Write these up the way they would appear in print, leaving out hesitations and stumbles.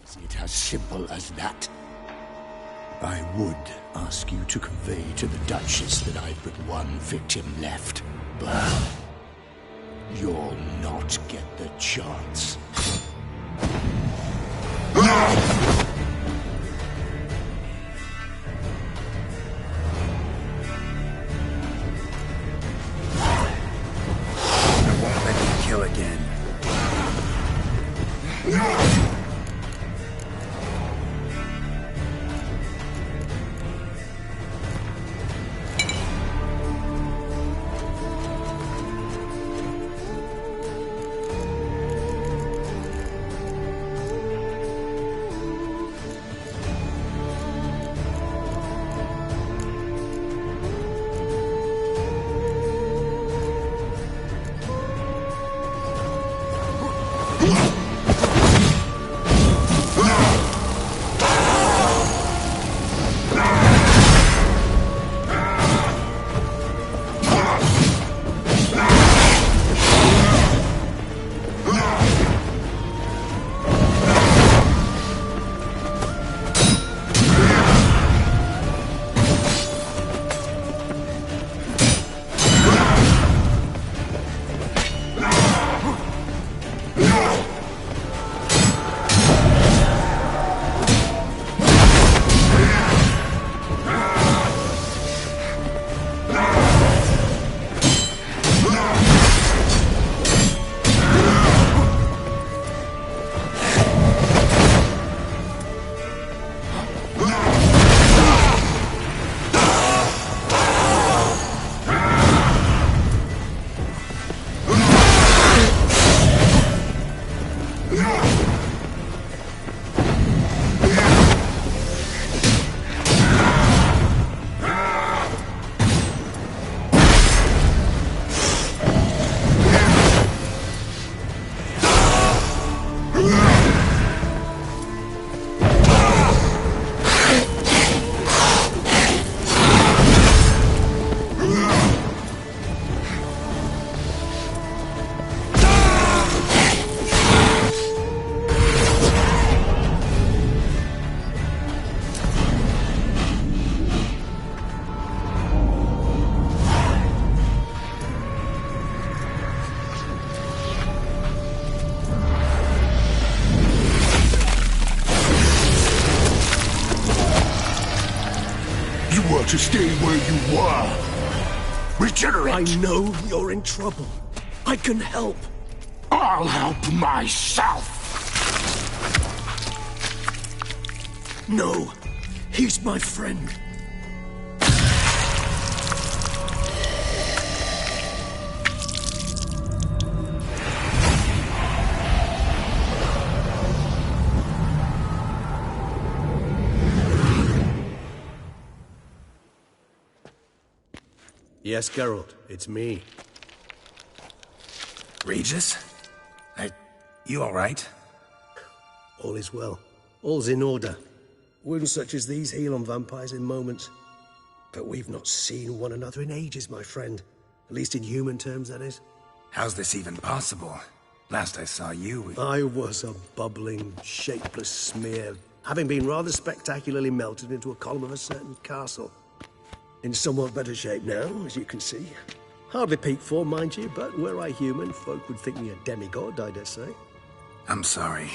Is it as simple as that? I would ask you to convey to the Duchess that I've but one victim left, but you'll not get the chance. I won't let you kill again. To stay where you were. Regenerate! I know you're in trouble. I can help. I'll help myself! No, he's my friend. Yes, Geralt, it's me. Regis? You alright? All is well. All's in order. Wounds such as these heal on vampires in moments. But we've not seen one another in ages, my friend. At least in human terms, that is. How's this even possible? Last I saw you... I was a bubbling, shapeless smear, having been rather spectacularly melted into a column of a certain castle. In somewhat better shape now, as you can see. Hardly peak form, mind you, but were I human, folk would think me a demigod, I dare say. I'm sorry.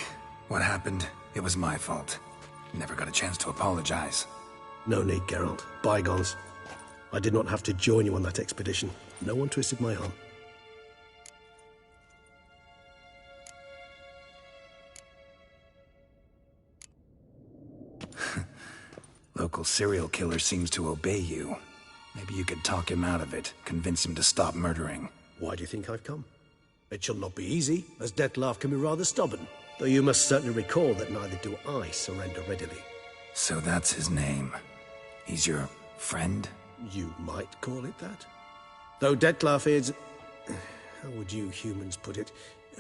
What happened, it was my fault. Never got a chance to apologize. No need, Geralt. Bygones. I did not have to join you on that expedition. No one twisted my arm. Local serial killer seems to obey you. Maybe you could talk him out of it, convince him to stop murdering. Why do you think I've come? It shall not be easy, as Dettlaff can be rather stubborn. Though you must certainly recall that neither do I surrender readily. So that's his name. He's your friend? You might call it that. Though Dettlaff is... how would you humans put it?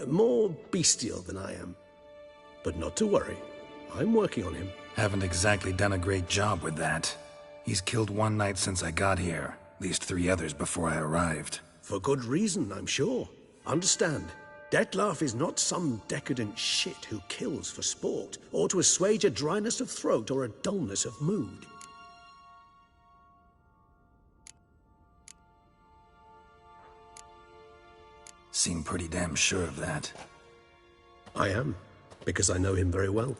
More bestial than I am. But not to worry. I'm working on him. Haven't exactly done a great job with that. He's killed one knight since I got here. At least 3 others before I arrived. For good reason, I'm sure. Understand, Dettlaff is not some decadent shit who kills for sport, or to assuage a dryness of throat or a dullness of mood. Seem pretty damn sure of that. I am, because I know him very well.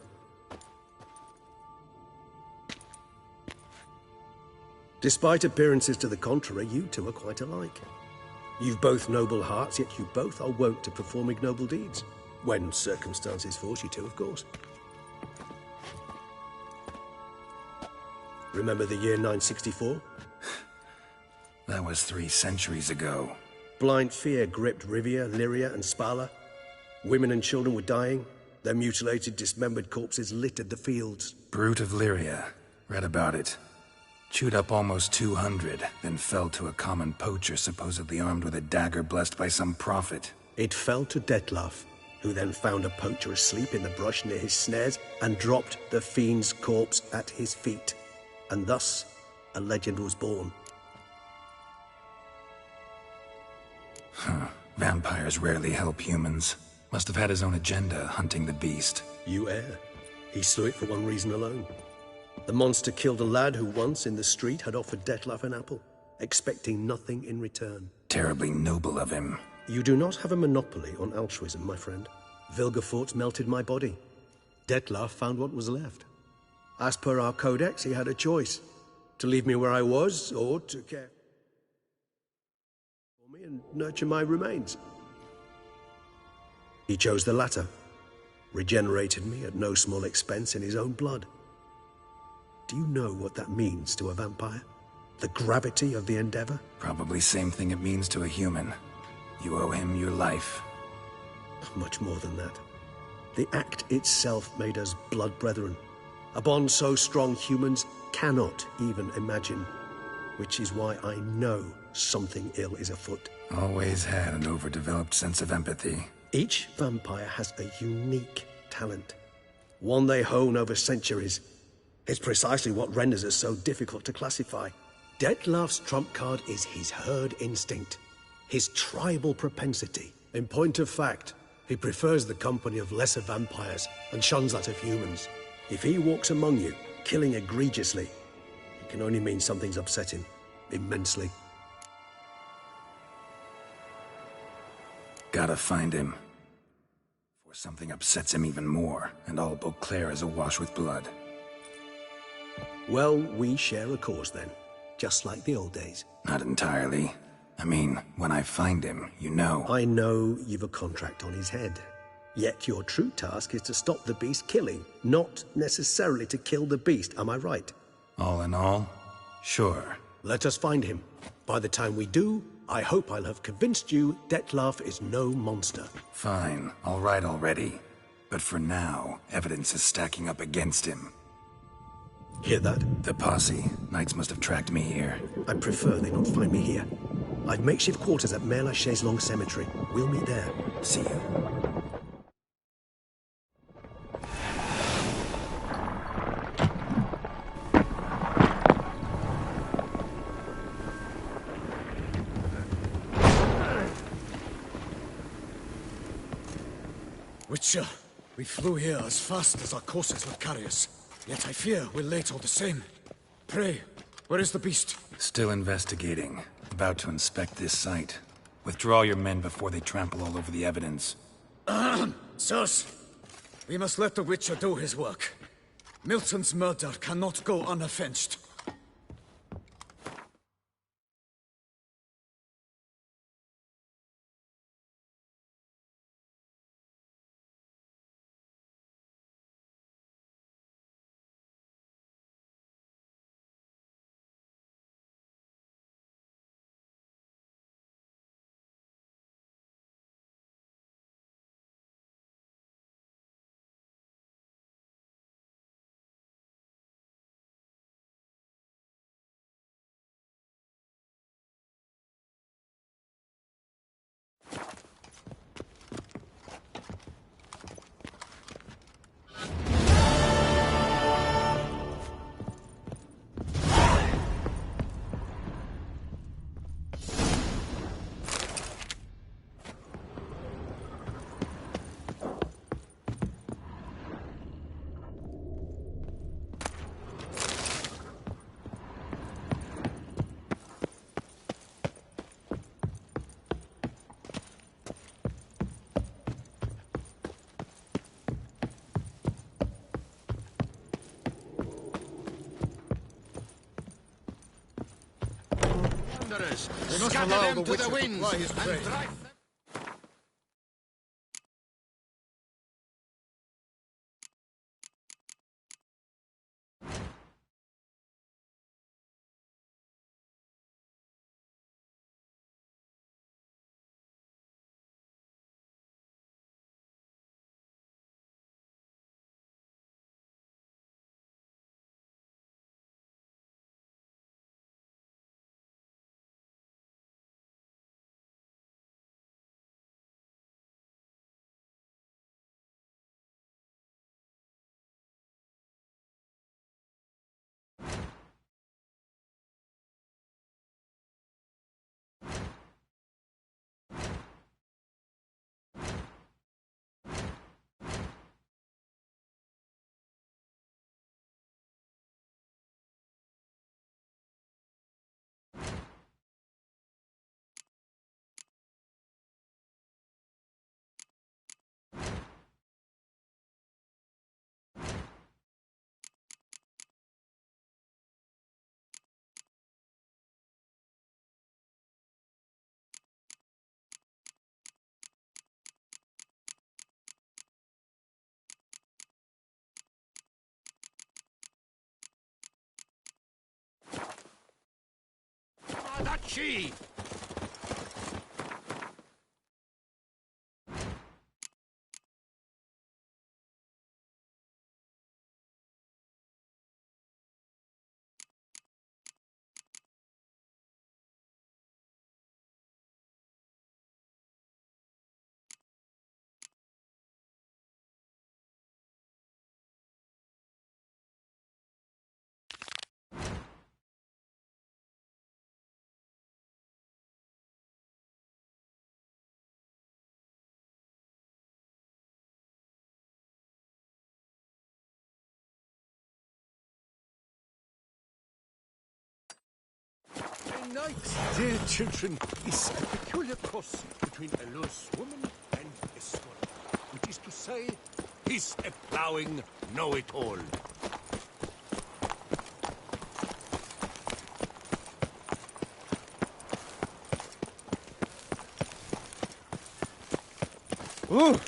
Despite appearances to the contrary, you two are quite alike. You've both noble hearts, yet you both are wont to perform ignoble deeds. When circumstances force you to, of course. Remember the year 964? That was 3 centuries ago. Blind fear gripped Rivia, Lyria, and Spala. Women and children were dying. Their mutilated, dismembered corpses littered the fields. Brute of Lyria. Read about it. Chewed up almost 200, then fell to a common poacher supposedly armed with a dagger blessed by some prophet. It fell to Dettlaff, who then found a poacher asleep in the brush near his snares and dropped the fiend's corpse at his feet. And thus, a legend was born. Vampires rarely help humans. Must have had his own agenda, hunting the beast. You err. He slew it for one reason alone. The monster killed a lad who once, in the street, had offered Dettlaff an apple, expecting nothing in return. Terribly noble of him. You do not have a monopoly on altruism, my friend. Vilgefortz melted my body. Dettlaff found what was left. As per our codex, he had a choice. To leave me where I was, or to care for me and nurture my remains. He chose the latter. Regenerated me at no small expense in his own blood. Do you know what that means to a vampire? The gravity of the endeavor? Probably same thing it means to a human. You owe him your life. Much more than that. The act itself made us blood brethren. A bond so strong humans cannot even imagine. Which is why I know something ill is afoot. Always had an overdeveloped sense of empathy. Each vampire has a unique talent. One they hone over centuries. It's precisely what renders us so difficult to classify. Dettlaff's trump card is his herd instinct, his tribal propensity. In point of fact, he prefers the company of lesser vampires and shuns that of humans. If he walks among you, killing egregiously, it can only mean something's upset him, immensely. Gotta find him. Before something upsets him even more, and all Beauclair is awash with blood. Well, we share a cause then, just like the old days. Not entirely. I mean, when I find him, you know. I know you've a contract on his head. Yet your true task is to stop the beast killing, not necessarily to kill the beast, am I right? All in all, sure. Let us find him. By the time we do, I hope I'll have convinced you Dettlaff is no monster. Fine, all right already. But for now, evidence is stacking up against him. Hear that? The posse. Knights must have tracked me here. I prefer they not find me here. I've makeshift quarters at Mère Lachaise Long Cemetery. We'll meet there. See you. Witcher, we flew here as fast as our courses would carry us. Yet I fear we're late all the same. Pray, where is the beast? Still investigating. About to inspect this site. Withdraw your men before they trample all over the evidence. Sirs, we must let the Witcher do his work. Milton's murder cannot go unavenged. hunters. We must Scatter allow them the to the Witcher to winds fly his and prey. drive them. Adachi! A knight, dear children, is a peculiar cross between a loose woman and a scholar, which is to say, he's a plowing know-it-all. Ooh!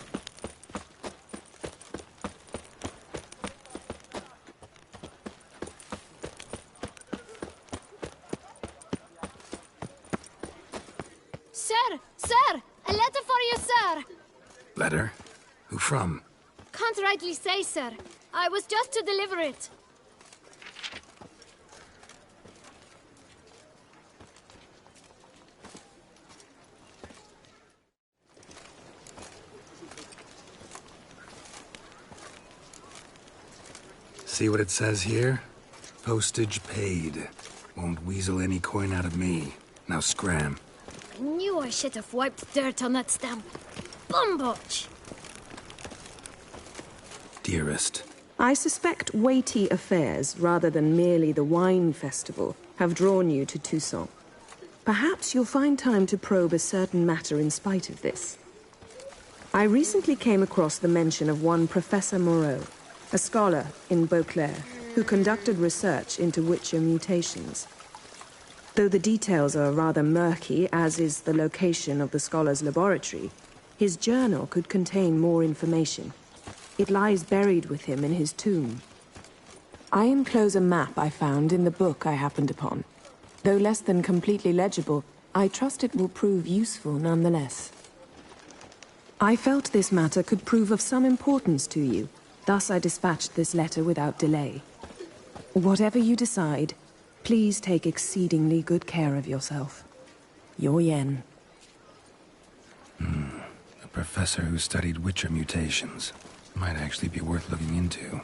Sir! Sir! A letter for you, sir! Letter? Who from? Can't rightly say, sir. I was just to deliver it. See what it says here? Postage paid. Won't weasel any coin out of me. Now scram. I knew I should have wiped dirt on that stamp. Bumbotch! Dearest. I suspect weighty affairs, rather than merely the wine festival, have drawn you to Toussaint. Perhaps you'll find time to probe a certain matter in spite of this. I recently came across the mention of one Professor Moreau, a scholar in Beauclair, who conducted research into Witcher mutations. Though the details are rather murky, as is the location of the scholar's laboratory, his journal could contain more information. It lies buried with him in his tomb. I enclose a map I found in the book I happened upon. Though less than completely legible, I trust it will prove useful nonetheless. I felt this matter could prove of some importance to you, thus I dispatched this letter without delay. Whatever you decide, please take exceedingly good care of yourself. Your Yen. A professor who studied Witcher mutations. Might actually be worth looking into.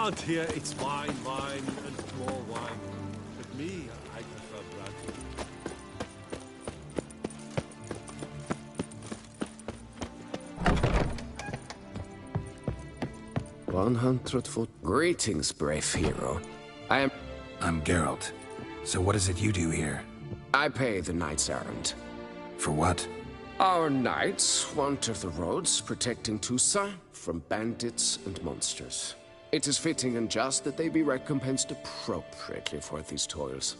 Around here, it's wine, wine, and more wine. But me, I prefer blood. 100 foot. Greetings, brave hero. I'm Geralt. So what is it you do here? I pay the knight's errand. For what? Our knights wander the roads, protecting Toussaint from bandits and monsters. It is fitting and just that they be recompensed appropriately for these toils.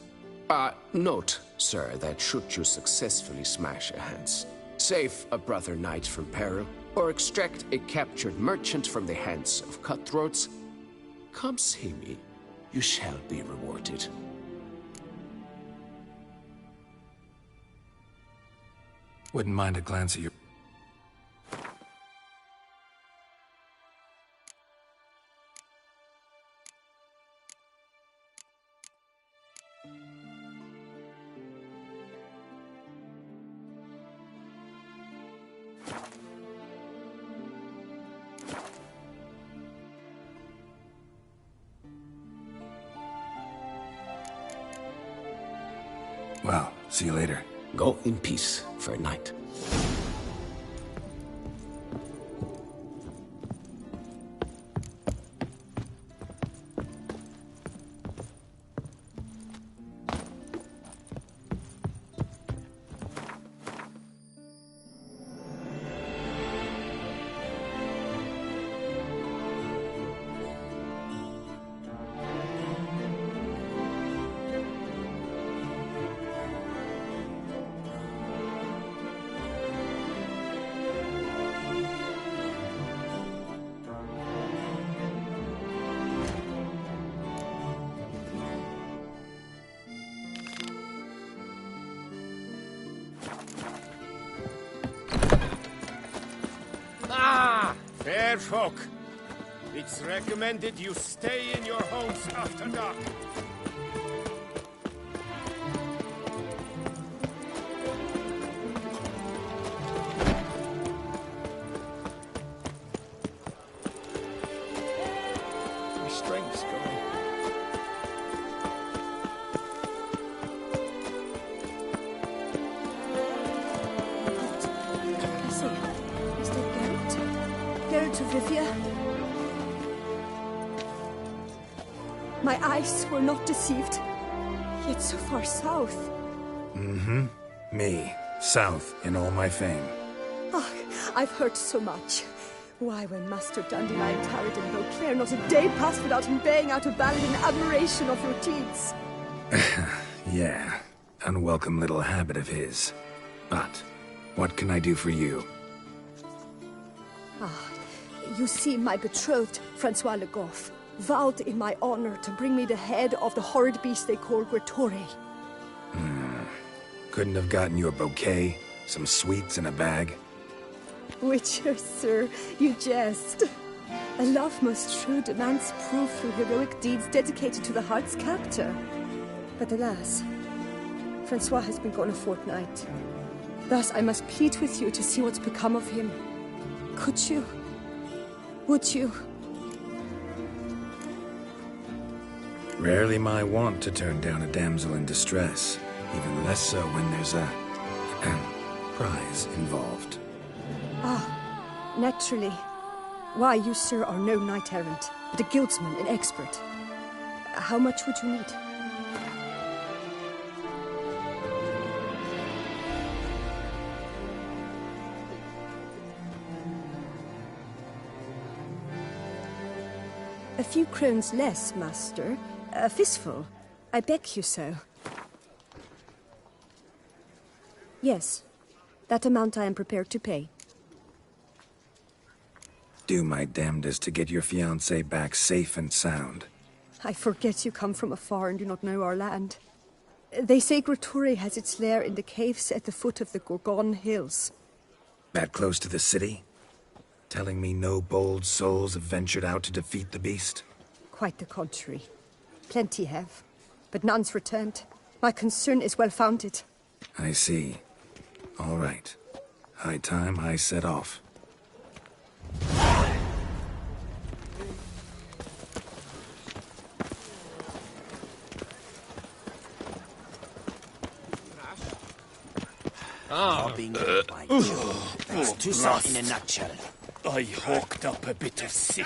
Note, sir, that should you successfully smash a Hans, save a brother knight from peril, or extract a captured merchant from the hands of cutthroats, come see me. You shall be rewarded. Wouldn't mind a glance at your... Well, see you later. Go in peace, fair knight. Fair folk, it's recommended you stay in your homes after dark. My strength's going. Geralt of Rivia. My eyes were not deceived, yet so far south. Mm-hmm. Me. South in all my fame. Oh, I've heard so much. Why, when Master Dandelion tarried in Beauclair, not a day passed without him baying out a ballad in admiration of your deeds. Yeah. Unwelcome little habit of his. But, what can I do for you? You see, my betrothed, Francois Le Goff, vowed in my honor to bring me the head of the horrid beast they call Gretore. Couldn't have gotten you a bouquet, some sweets in a bag? Witcher, sir, you jest. A love most true demands proof through heroic deeds dedicated to the heart's captor. But alas, Francois has been gone a fortnight. Thus I must plead with you to see what's become of him. Could you? Would you? Rarely my wont to turn down a damsel in distress, even less so when there's a prize involved. Naturally. Why, you, sir, are no knight-errant, but a guildsman, an expert. How much would you need? A few crowns less, master. A fistful. I beg you so. Yes, that amount I am prepared to pay. Do my damnedest to get your fiancé back safe and sound. I forget you come from afar and do not know our land. They say Gretore has its lair in the caves at the foot of the Gorgon Hills. That close to the city? Telling me no bold souls have ventured out to defeat the beast? Quite the contrary. Plenty have, but none's returned. My concern is well-founded. I see. All right. High time I set off. Robbing by Joe. That's Toussaint in a nutshell. I hawked up a bit of sick.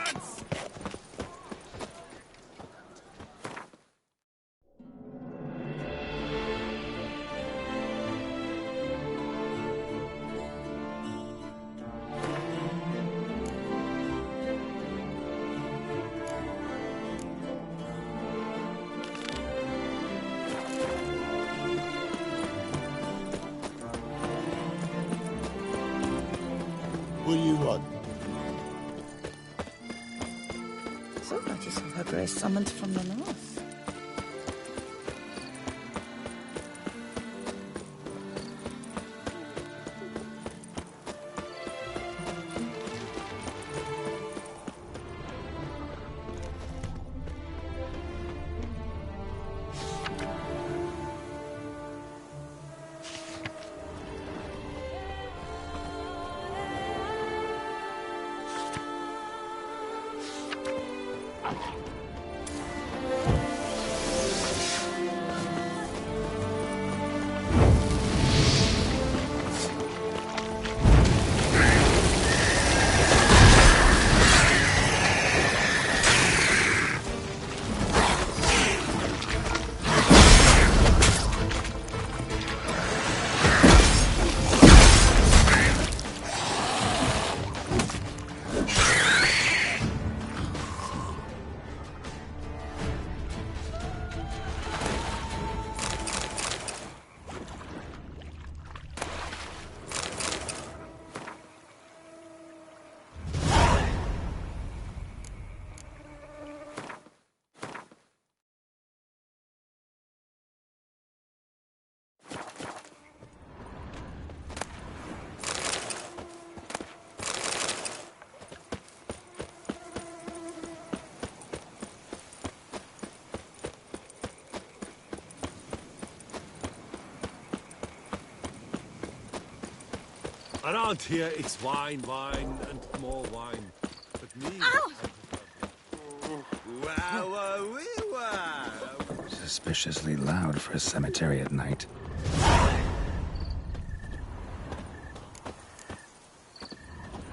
What do you want? So that is her grace summoned from the north. Around here, it's wine, wine, and more wine. But me... Ow! Wow, wow. Suspiciously loud for a cemetery at night.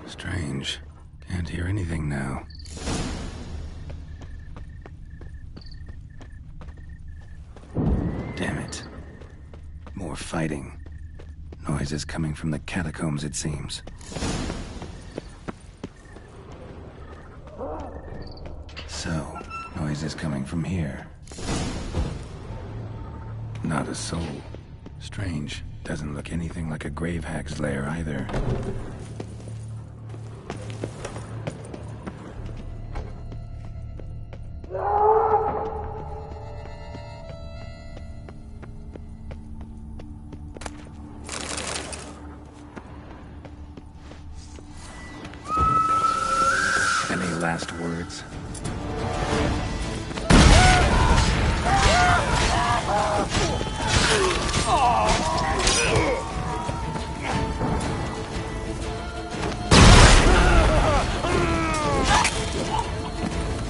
Strange. Can't hear anything now. Damn it. More fighting. Noises coming from the catacombs, it seems. So, noises coming from here. Not a soul. Strange. Doesn't look anything like a grave hag's lair either. Any last words?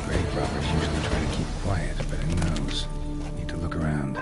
Grave robbers usually try to keep quiet, but who knows? Need to look around.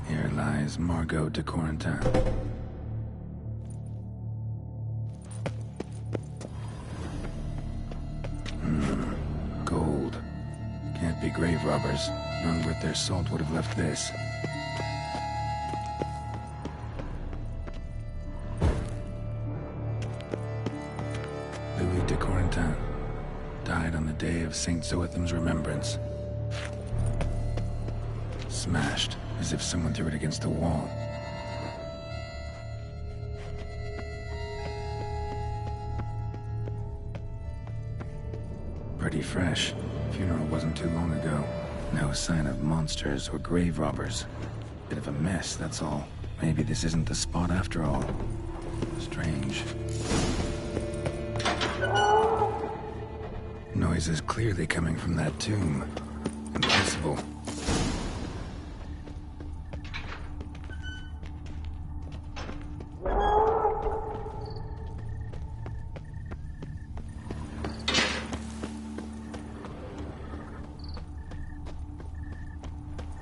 Here lies Margot de Corentin. Gold. Can't be grave robbers. None worth their salt would have left this. Louis de Corentin. died on the day of St. Zoetham's remembrance. Smashed, as if someone threw it against the wall. Pretty fresh. Funeral wasn't too long ago. No sign of monsters or grave robbers. Bit of a mess, that's all. Maybe this isn't the spot after all. Strange. Noise is clearly coming from that tomb. Impossible.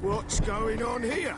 What's going on here?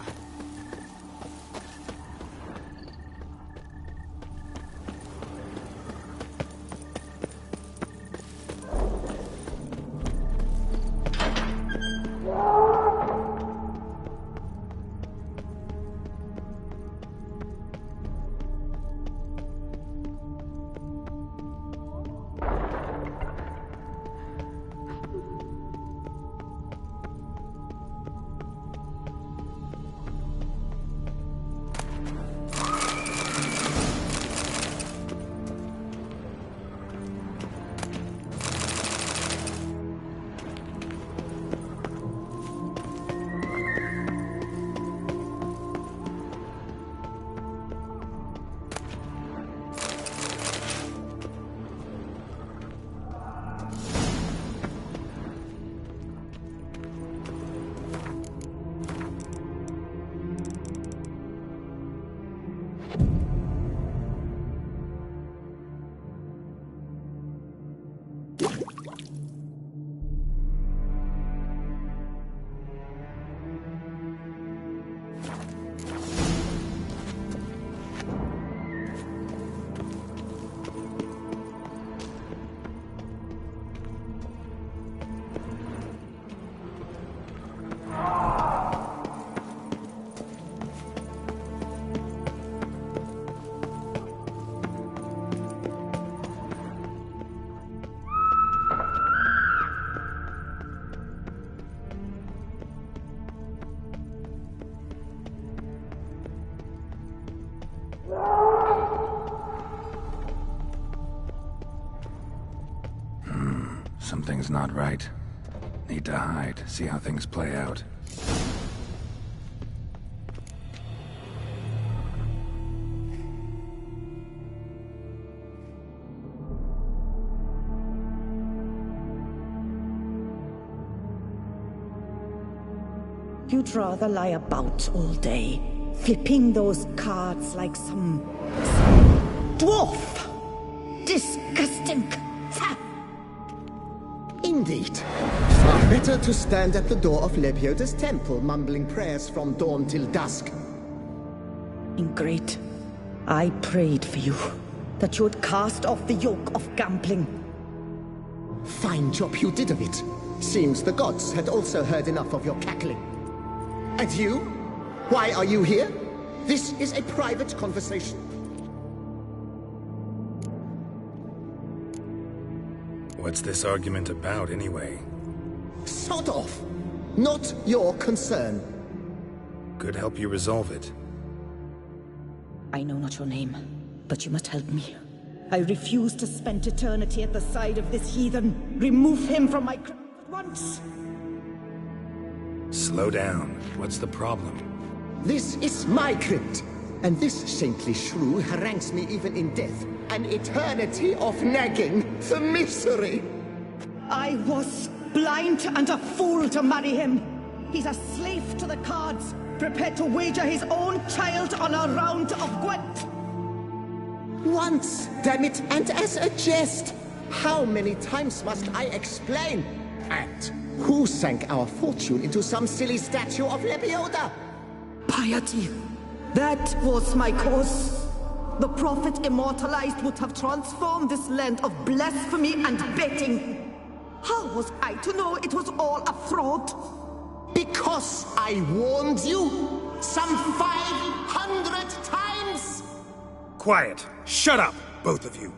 Something's not right. Need to hide, see how things play out. You'd rather lie about all day, flipping those cards like some dwarf. Disgusting. Indeed. Far better to stand at the door of Lebioda's temple, mumbling prayers from dawn till dusk. Ingrate. I prayed for you, that you would cast off the yoke of gambling. Fine job you did of it. Seems the gods had also heard enough of your cackling. And you? Why are you here? This is a private conversation. What's this argument about, anyway? Sod off! Not your concern. Could help you resolve it. I know not your name, but you must help me. I refuse to spend eternity at the side of this heathen. Remove him from my crypt at once! Slow down. What's the problem? This is my crypt, and this saintly shrew harangues me even in death. An eternity of nagging, the misery! I was blind and a fool to marry him. He's a slave to the cards, prepared to wager his own child on a round of Gwent. Once, damn it, and as a jest! How many times must I explain? And who sank our fortune into some silly statue of Lebioda? Piety. That was my cause. The prophet immortalized would have transformed this land of blasphemy and betting. How was I to know it was all a fraud? Because I warned you some 500 times! Quiet! Shut up, both of you!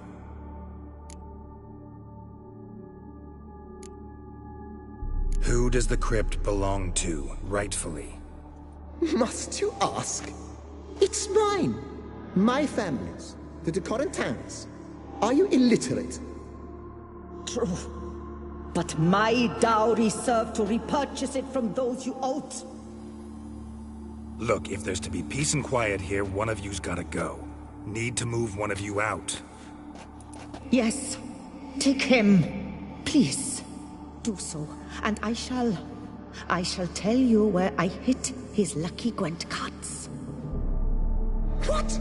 Who does the crypt belong to, rightfully? Must you ask? It's mine. My family's. The de Corentins. Are you illiterate? True. But my dowry served to repurchase it from those you owed. Look, if there's to be peace and quiet here, one of you's gotta go. Need to move one of you out. Yes. Take him. Please. Do so. And I shall tell you where I hid his lucky Gwent cards. What?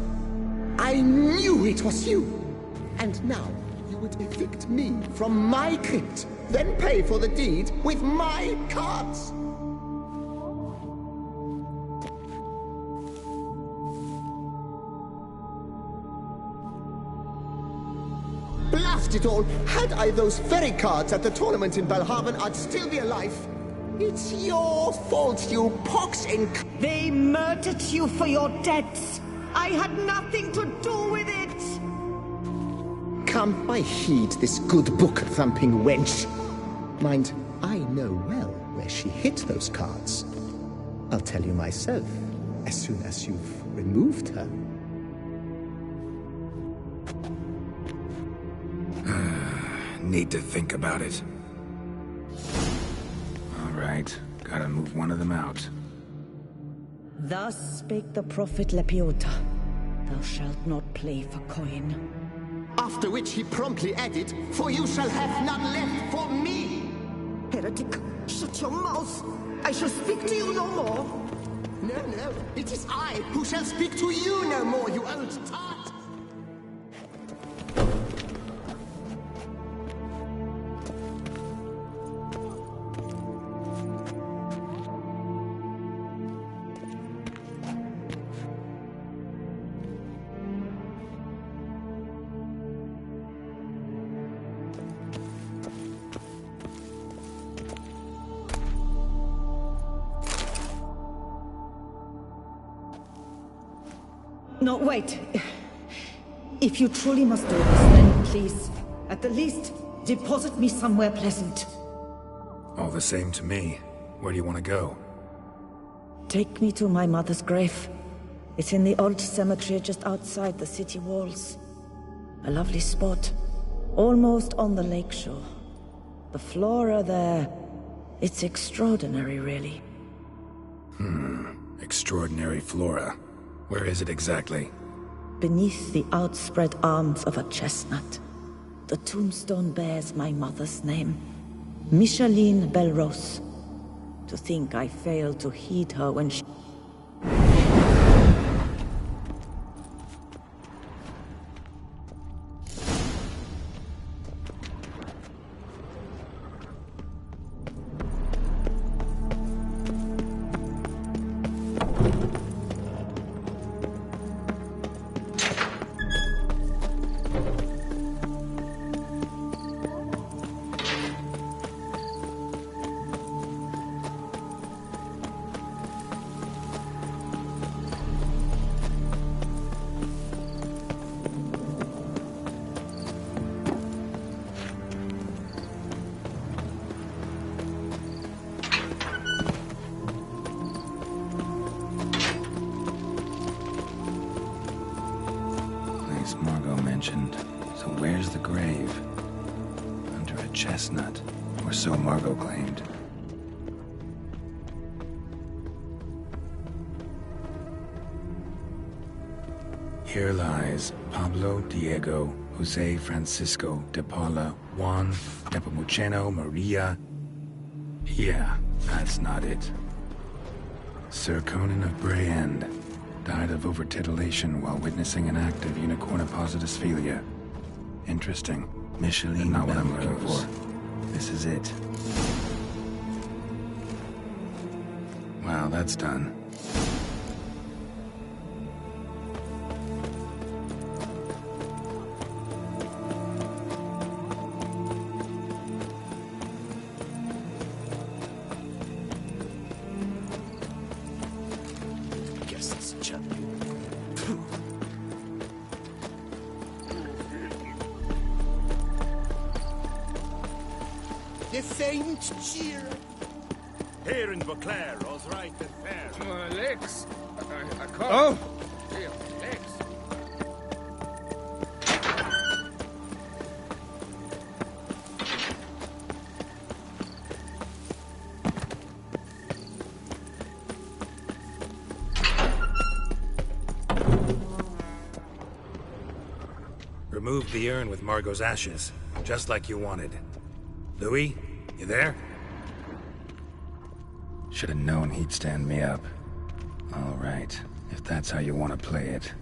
I knew it was you! And now you would evict me from my crypt, then pay for the deed with my cards! Blast it all! Had I those very cards at the tournament in Belhaven, I'd still be alive. It's your fault, you pox inc... They murdered you for your debts. I had nothing to do with it. Come, I heed this good book-thumping wench. Mind, I know well where she hid those cards. I'll tell you myself, as soon as you've removed her. Need to think about it. All right, gotta move one of them out. Thus spake the prophet Lepiota. Thou shalt not play for coin. After which he promptly added, "For you shall have none left for me!" Heretic, shut your mouth! I shall speak to you no more! No, no, it is I who shall speak to you no more, you old tart! No, wait. If you truly must do this, then please, at the least, deposit me somewhere pleasant. All the same to me. Where do you want to go? Take me to my mother's grave. It's in the old cemetery just outside the city walls. A lovely spot, almost on the lakeshore. The flora there, it's extraordinary, really. Extraordinary flora. Where is it exactly? Beneath the outspread arms of a chestnut. The tombstone bears my mother's name, Micheline Belrose. To think I failed to heed her when she... So where's the grave? Under a chestnut, or so Margot claimed. Here lies Pablo Diego Jose Francisco de Paula Juan Nepomuceno Maria. Yeah, that's not it. Sir Conan of Brayend died of over-titillation while witnessing an act of unicorniposisphilia. Interesting. Micheline, not what I'm looking for. This is it. Wow, that's done. The faint cheer Here in Beauclair, all's right and fair. My legs. I can't. Oh! Dear, legs. Remove the urn with Margot's ashes, just like you wanted. Louis, you there? Should have known he'd stand me up. All right, if that's how you want to play it.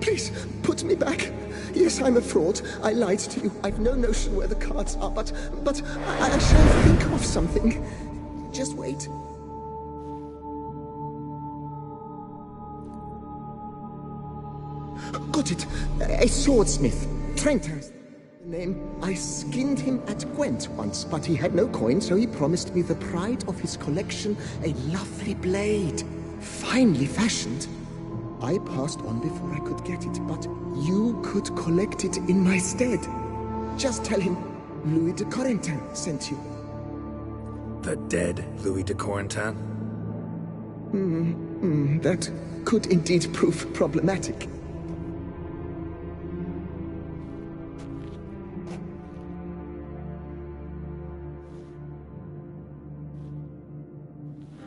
Please, put me back. Yes, I'm a fraud. I lied to you. I've no notion where the cards are, but I shall think of something. Just wait. Got it. A swordsmith. Trenton's name. I skinned him at Gwent once, but he had no coin, so he promised me the pride of his collection, a lovely blade. Finely fashioned. I passed on before I could get it, but you could collect it in my stead. Just tell him Louis de Corentin sent you. The dead Louis de Corentin? That could indeed prove problematic.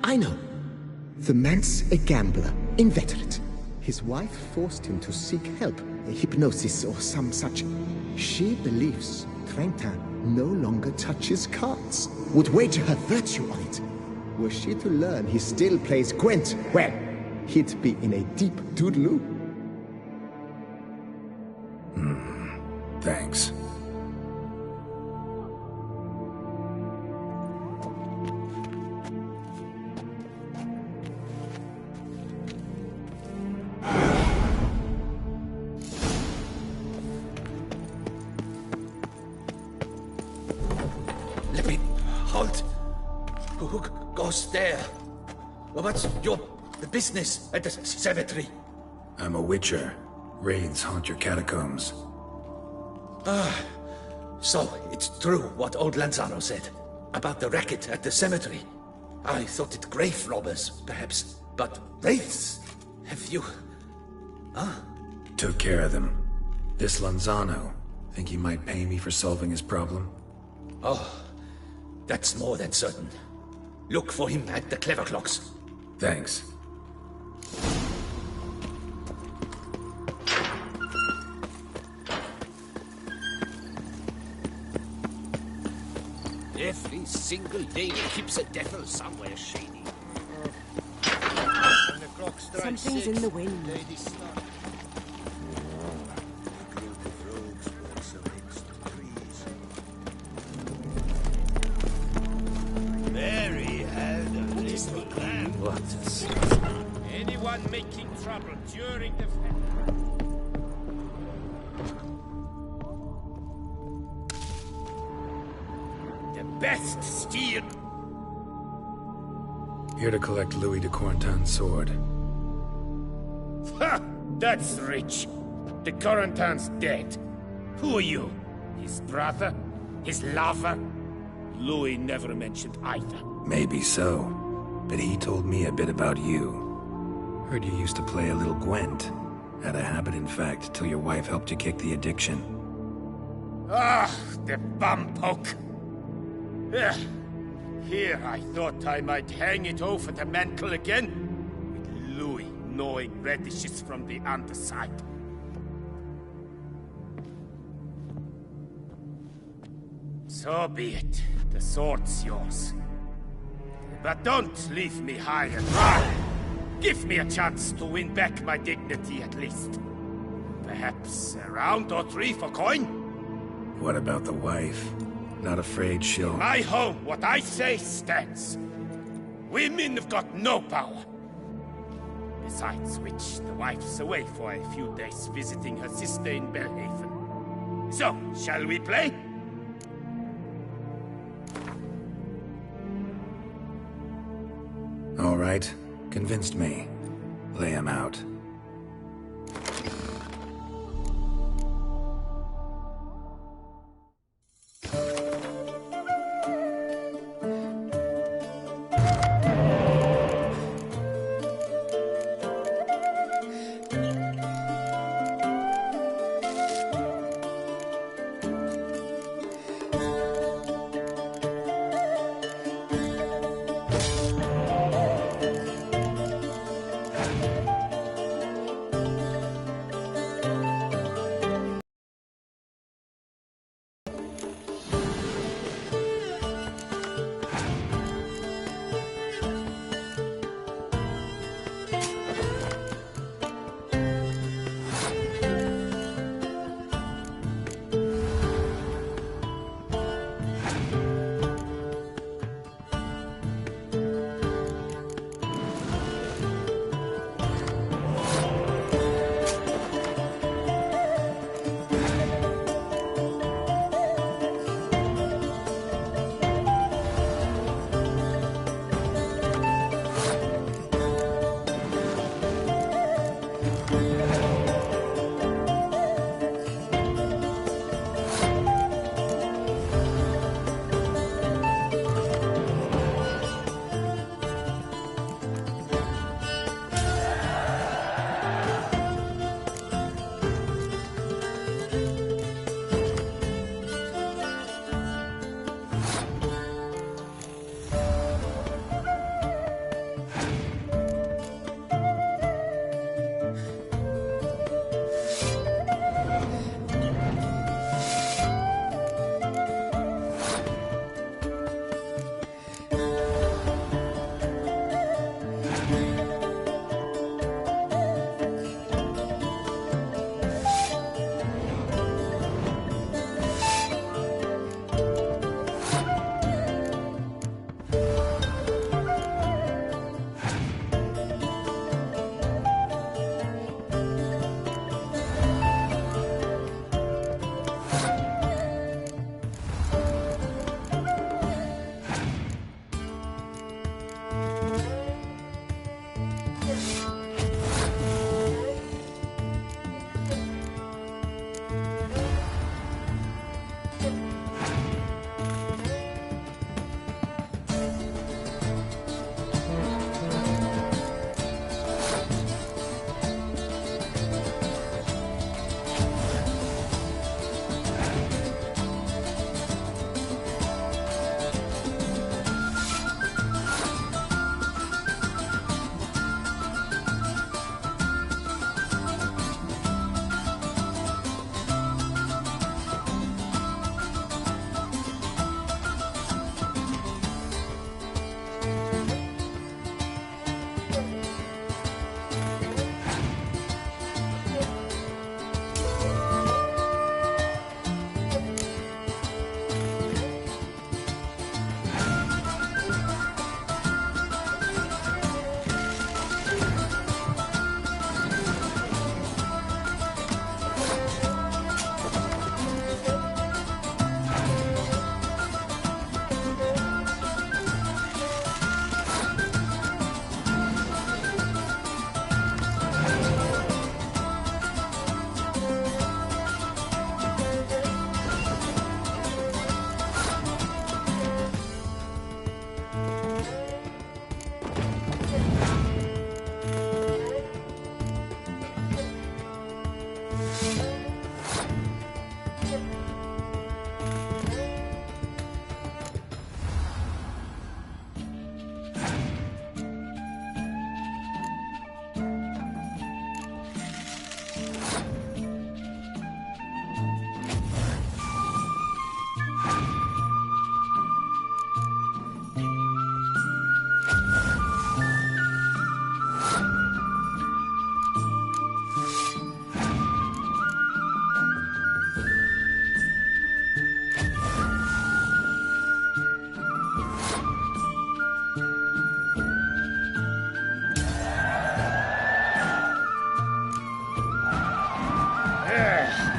I know. The man's a gambler, inveterate. His wife forced him to seek help, a hypnosis or some such. She believes Trentin no longer touches cards, would wager her virtue on it. Were she to learn he still plays Gwent, well, he'd be in a deep doodaloo. Thanks. Halt! Who goes there? What's your business at the cemetery? I'm a witcher. Wraiths haunt your catacombs. So it's true what old Lanzano said about the racket at the cemetery. I thought it grave robbers, perhaps, but wraiths? Have you... Took care of them. This Lanzano, think he might pay me for solving his problem? Oh, that's more than certain. Look for him at the Clever Clocks. Thanks. Every single day keeps a devil somewhere shady. Something's in the wind. Mary had a little plan. What a scene. Anyone making trouble during the... The best steer... Here to collect Louis de Corentin's sword. Ha! That's rich. The Corentin's dead. Who are you? His brother? His lover? Louis never mentioned either. Maybe so, but he told me a bit about you. Heard you used to play a little Gwent. Had a habit, in fact, till your wife helped you kick the addiction. Ah, the bumpoke. Here I thought I might hang it over the mantle again, with Louis gnawing radishes from the underside. So be it. The sword's yours. But don't leave me high and dry. Give me a chance to win back my dignity at least. Perhaps a round or three for coin? What about the wife? Not afraid she'll... In my home, what I say stands. Women have got no power. Besides which, the wife's away for a few days visiting her sister in Belhaven. So, shall we play? All right. Convinced me. Lay him out.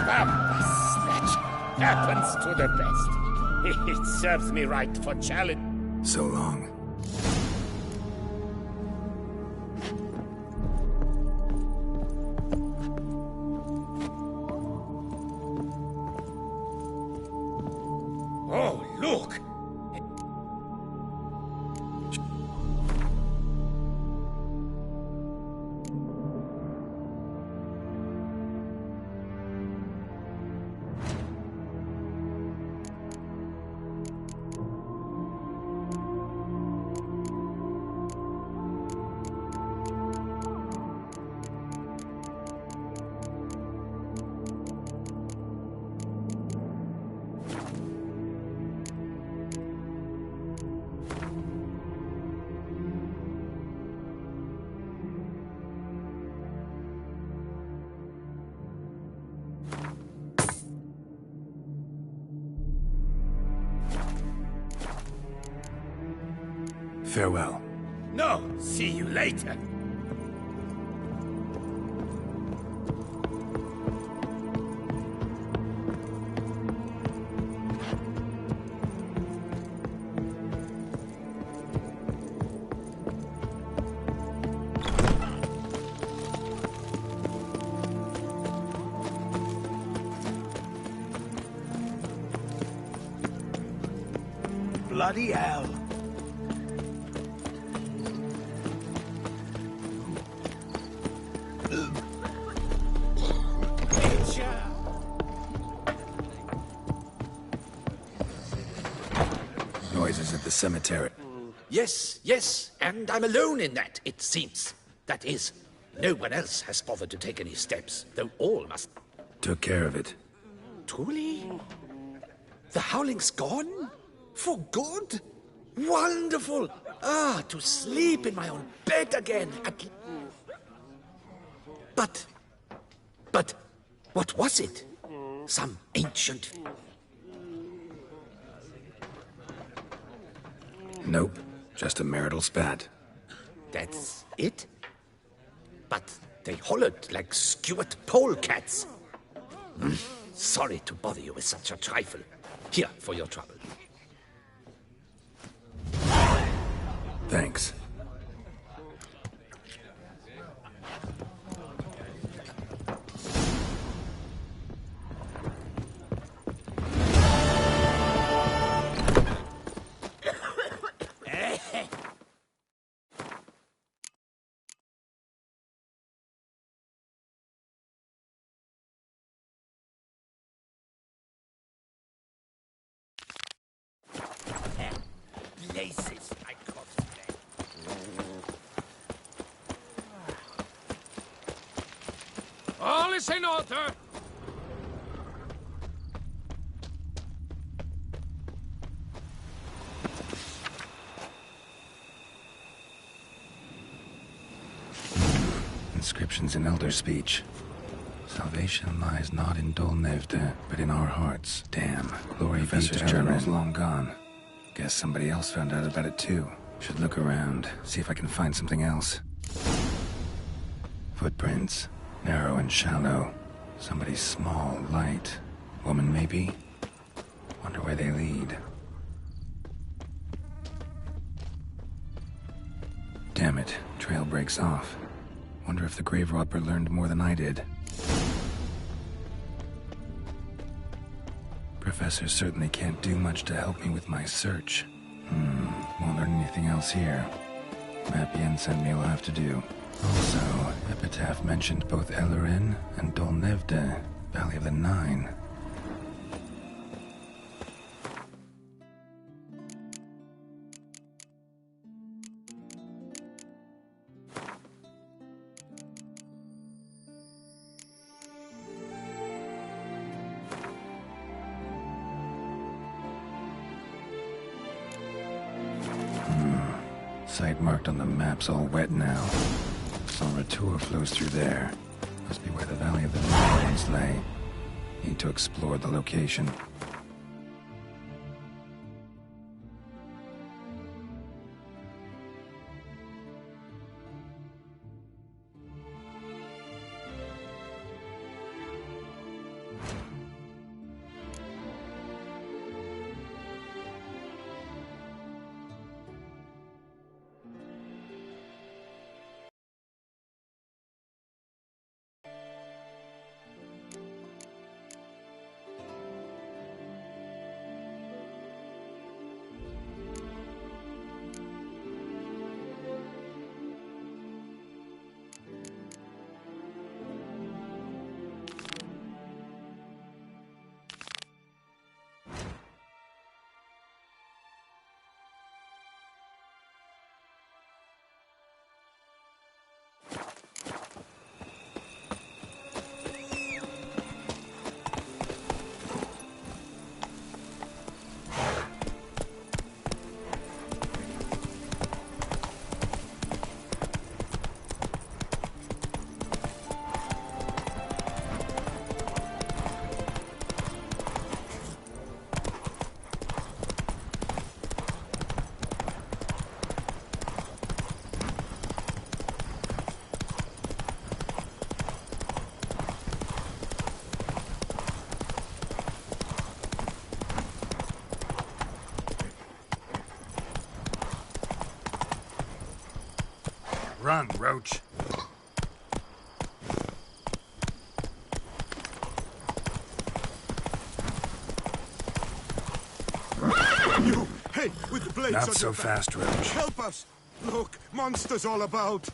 Vamos, Snatch. Happens to the best. It serves me right for challenge. So long. Oh, look! Farewell. No, see you later. Bloody hell. Noises at the cemetery. Yes, yes, and I'm alone in that, it seems. That is, no one else has bothered to take any steps, though all must... Took care of it. Truly? The howling's gone? For good? Wonderful! Ah, to sleep in my own bed again. But, what was it? Some ancient... Nope. Just a marital spat. That's it? But they hollered like skewered polecats. Sorry to bother you with such a trifle. Here, for your trouble. Thanks. Places I could All is in order. Inscriptions in Elder speech. Salvation lies not in Dolnevde, but in our hearts. Damn. Glory be to journal's long gone. Guess somebody else found out about it too. Should look around, see if I can find something else. Footprints. Narrow and shallow. Somebody small, light. Woman, maybe? Wonder where they lead. Damn it. Trail breaks off. Wonder if the grave robber learned more than I did. Professor certainly can't do much to help me with my search. Won't learn anything else here. Map Yen sent me will have to do. Also, Epitaph mentioned both Ellerin and Dolnevde, Valley of the Nine. Site marked on the map's all wet now. Salvatore flows through there. Must be where the Valley of the Nine once lay. Need to explore the location. Run, Roach. You! Hey, with the blades Not on so your back. fast, Roach. Help us! Look, monsters all about.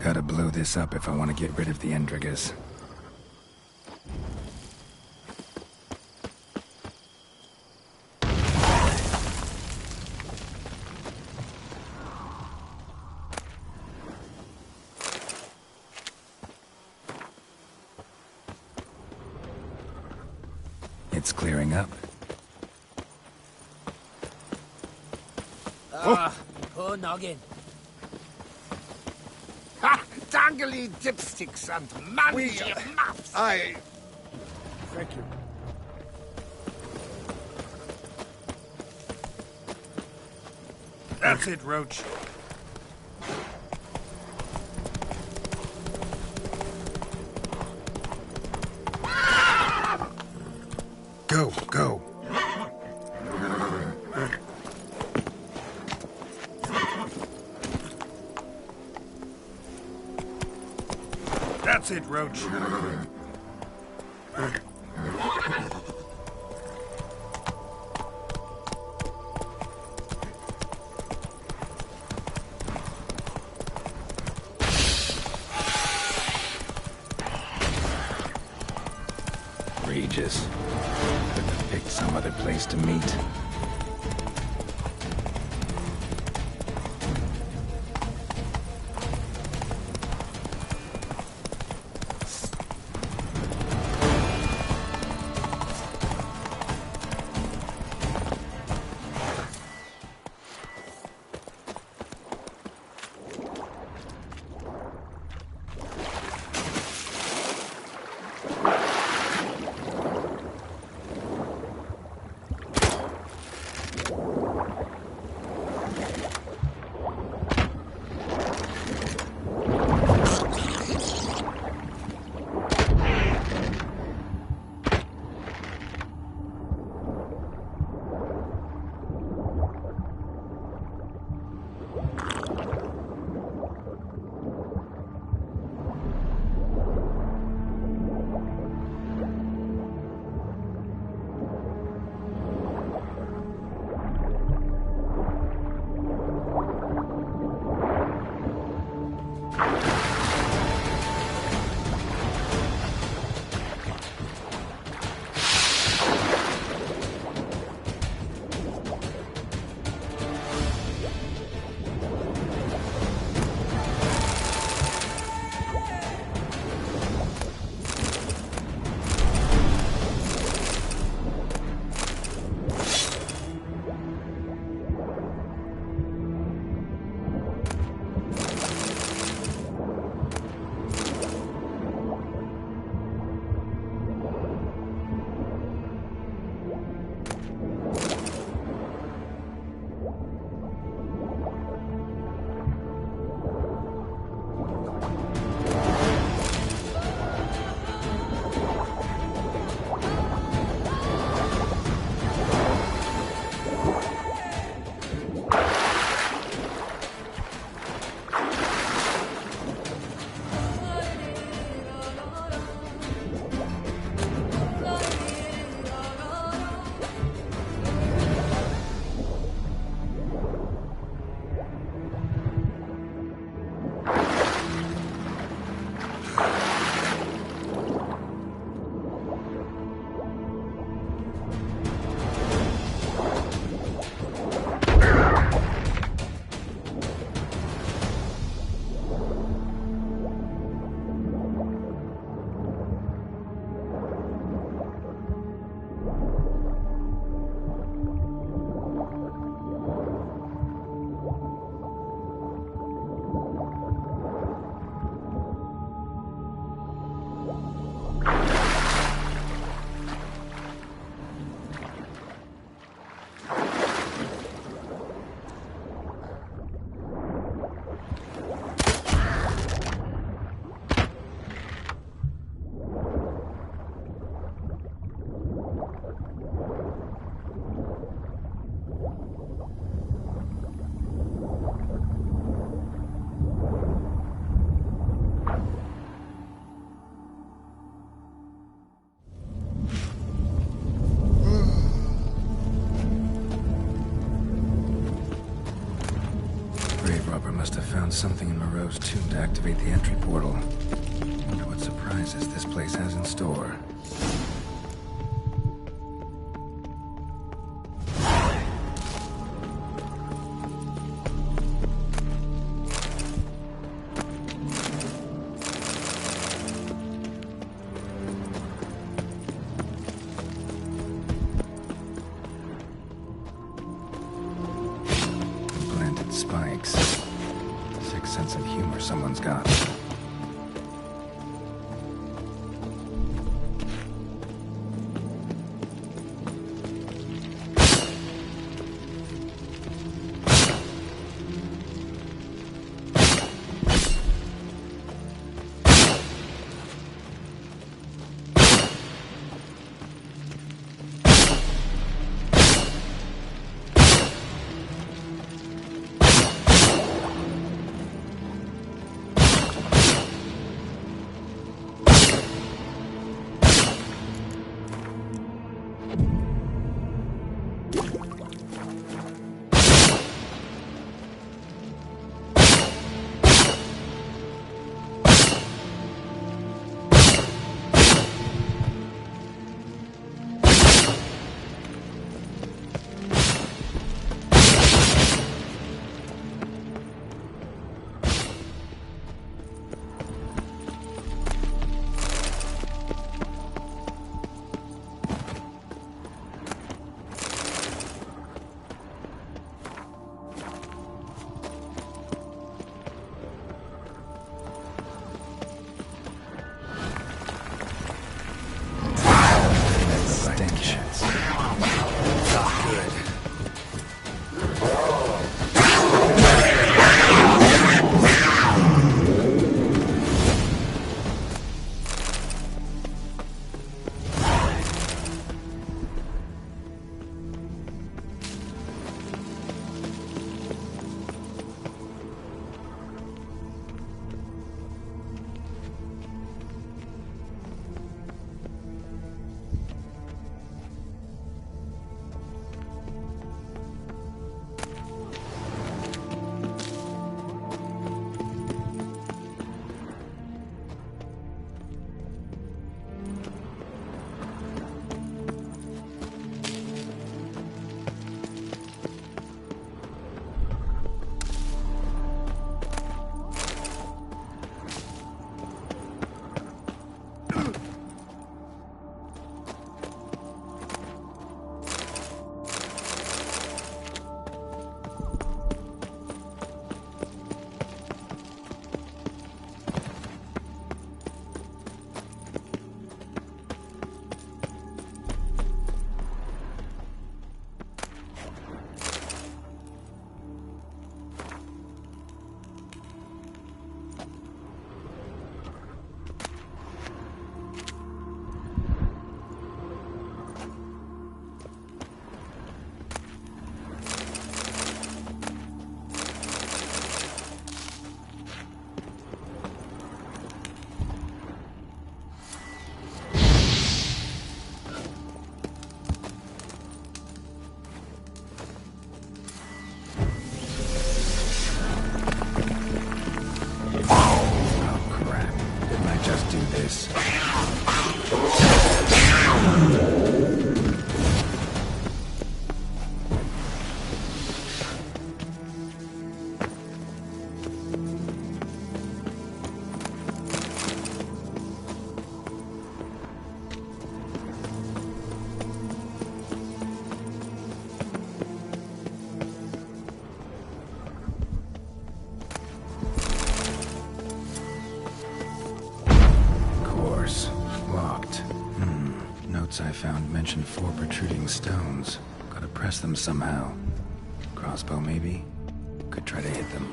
Gotta blow this up if I want to get rid of the Endriggers. It's clearing up. Poor noggin. Ha! Dangly dipsticks and mangy maps! Thank you. That's it, Roach. Go, go. That's it, Roach. Regis. Could have picked some other place to meet. something in Moreau's tomb to activate the entry portal. Wonder what surprises this place has in store. Spikes. Sick sense of humor someone's got. I found mentioned 4 protruding stones. Gotta press them somehow. Crossbow, maybe? Could try to hit them.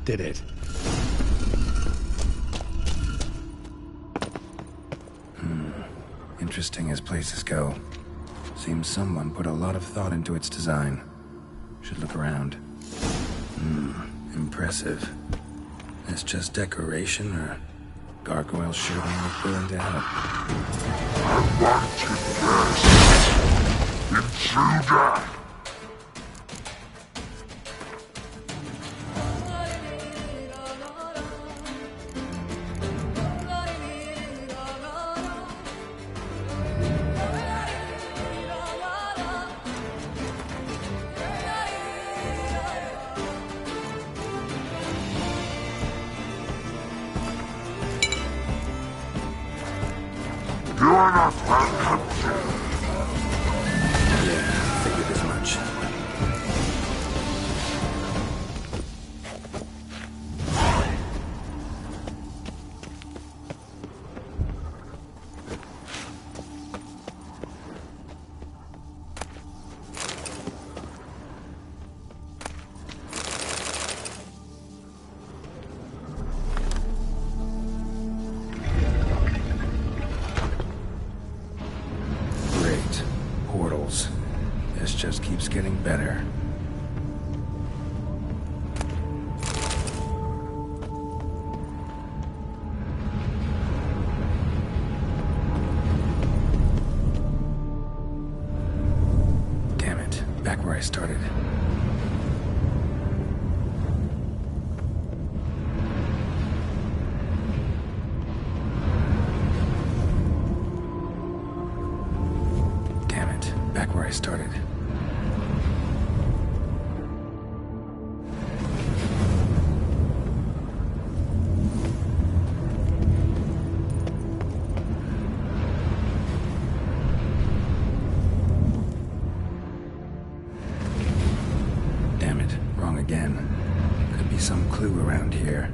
did it. Interesting as places go. Seems someone put a lot of thought into its design. Should look around. Impressive. Is just decoration, or gargoyles sure don't look willing to help? I want it best. Intruder! You're not welcome. Yeah, figured as much. This just keeps getting better. Damn it, back where I started. Damn it, back where I started. Again. Could be some clue around here.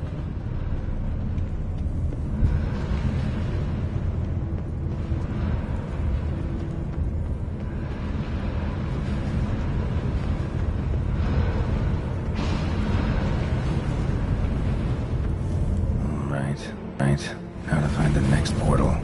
Right. Now to find the next portal.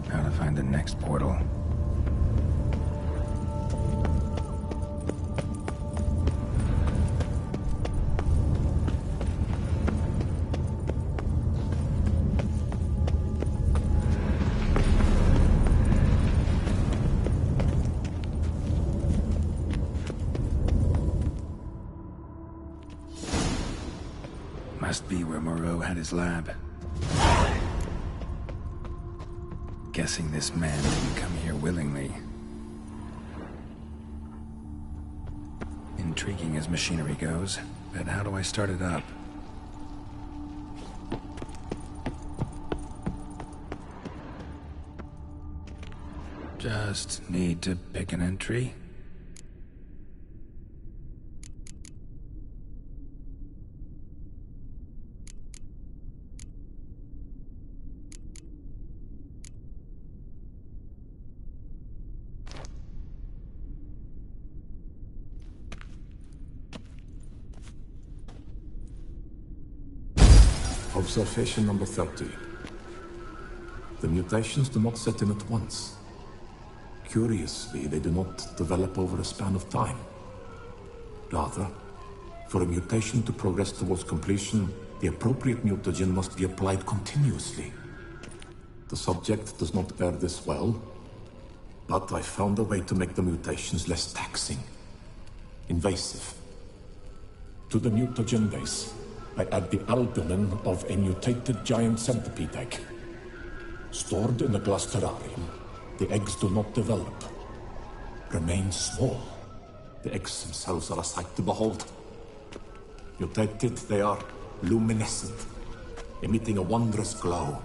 Now to find the next portal. Must be where Moreau had his lab. Guessing this man didn't come here willingly. Intriguing as machinery goes, but how do I start it up? Just need to pick an entry. Observation number 30. The mutations do not set in at once. Curiously, they do not develop over a span of time. Rather, for a mutation to progress towards completion, the appropriate mutagen must be applied continuously. The subject does not bear this well, but I found a way to make the mutations less taxing, invasive. To the mutagen base, I add the albumin of a mutated giant centipede egg. Stored in a glass terrarium, the eggs do not develop, remain small. The eggs themselves are a sight to behold. Mutated, they are luminescent, emitting a wondrous glow.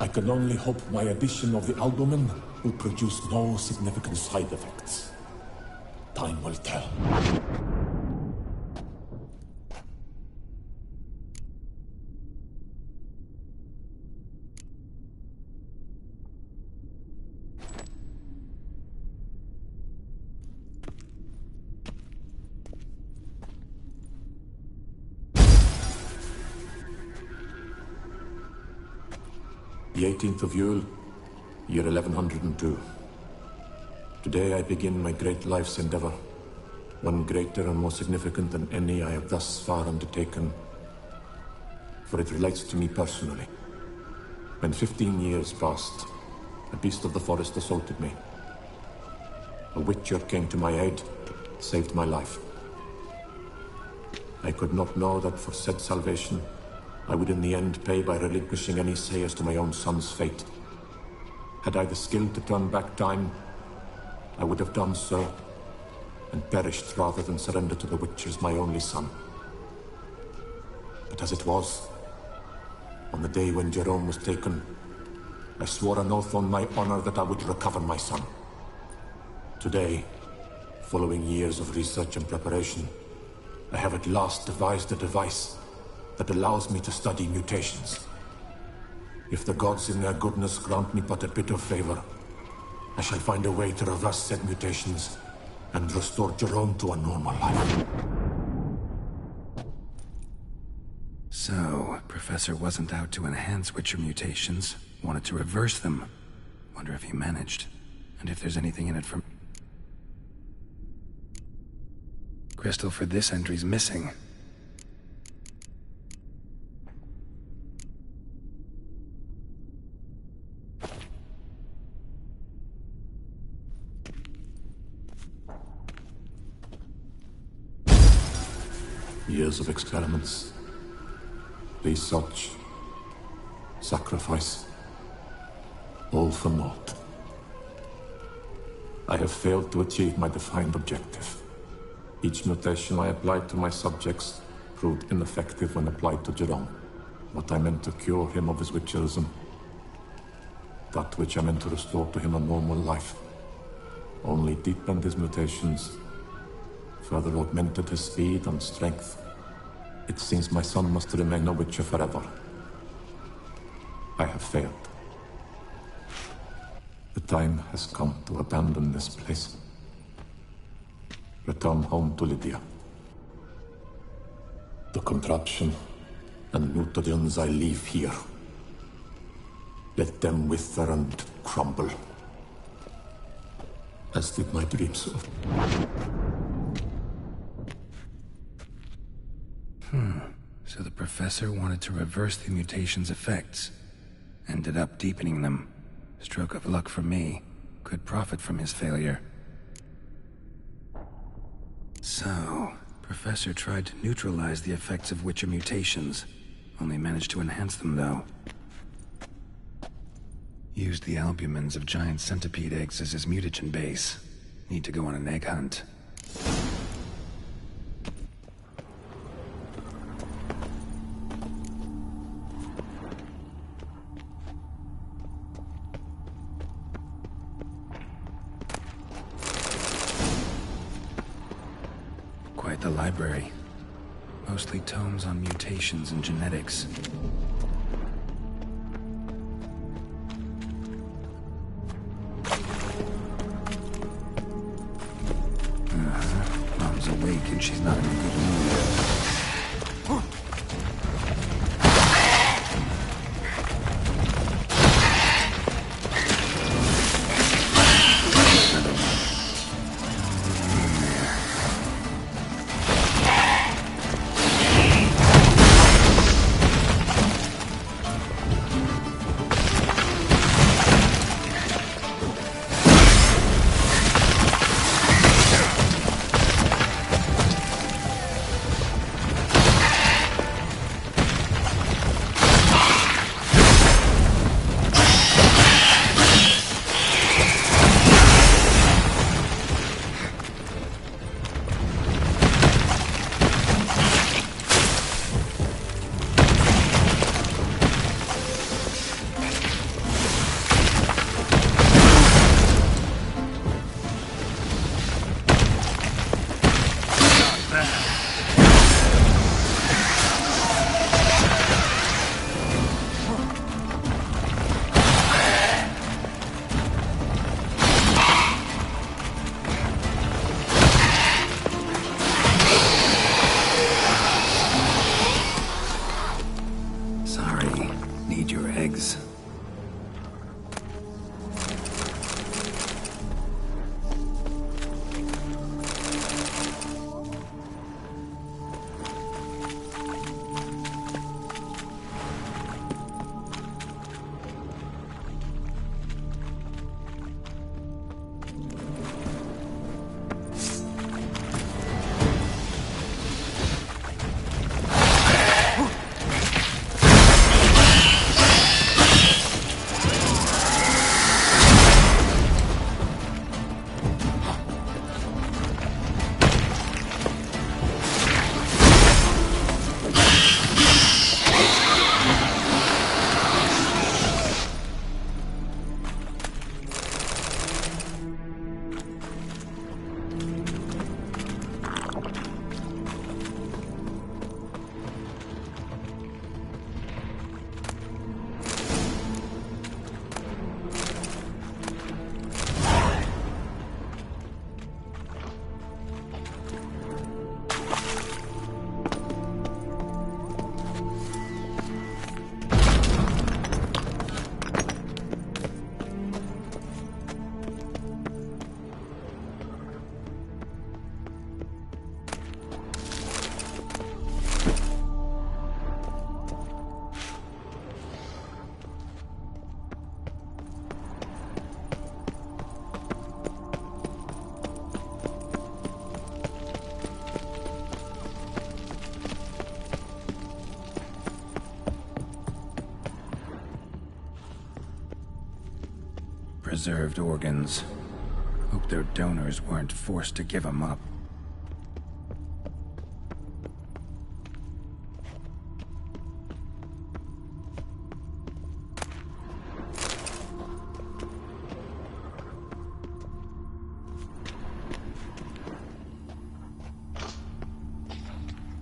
I can only hope my addition of the albumin will produce no significant side effects. Time will tell. The 18th of Yule, year 1102. Today I begin my great life's endeavor, one greater and more significant than any I have thus far undertaken, for it relates to me personally. When 15 years passed, a beast of the forest assaulted me. A witcher came to my aid, saved my life. I could not know that for said salvation, I would in the end pay by relinquishing any say as to my own son's fate. Had I the skill to turn back time, I would have done so, and perished rather than surrender to the Witchers my only son. But as it was, on the day when Jerome was taken, I swore an oath on my honor that I would recover my son. Today, following years of research and preparation, I have at last devised a device that allows me to study mutations. If the gods in their goodness grant me but a bit of favor, I shall find a way to reverse said mutations and restore Jerome to a normal life. So, Professor wasn't out to enhance Witcher mutations, wanted to reverse them. Wonder if he managed, and if there's anything in it for... Crystal for this entry's missing. Years of experiments, research, sacrifice, all for naught. I have failed to achieve my defined objective. Each mutation I applied to my subjects proved ineffective when applied to Jerome. What I meant to cure him of his witcherism, that which I meant to restore to him a normal life, only deepened his mutations, further augmented his speed and strength. It seems my son must remain a witcher forever. I have failed. The time has come to abandon this place. Return home to Lydia. The contraption and mutagens I leave here. Let them wither and crumble, as did my dreams of... So the Professor wanted to reverse the mutation's effects. Ended up deepening them. Stroke of luck for me. Could profit from his failure. So, Professor tried to neutralize the effects of Witcher mutations. Only managed to enhance them, though. Used the albumins of giant centipede eggs as his mutagen base. Need to go on an egg hunt. Quite the library. Mostly tomes on mutations and genetics. Mom's awake and she's not in a good mood. preserved organs. Hope their donors weren't forced to give them up.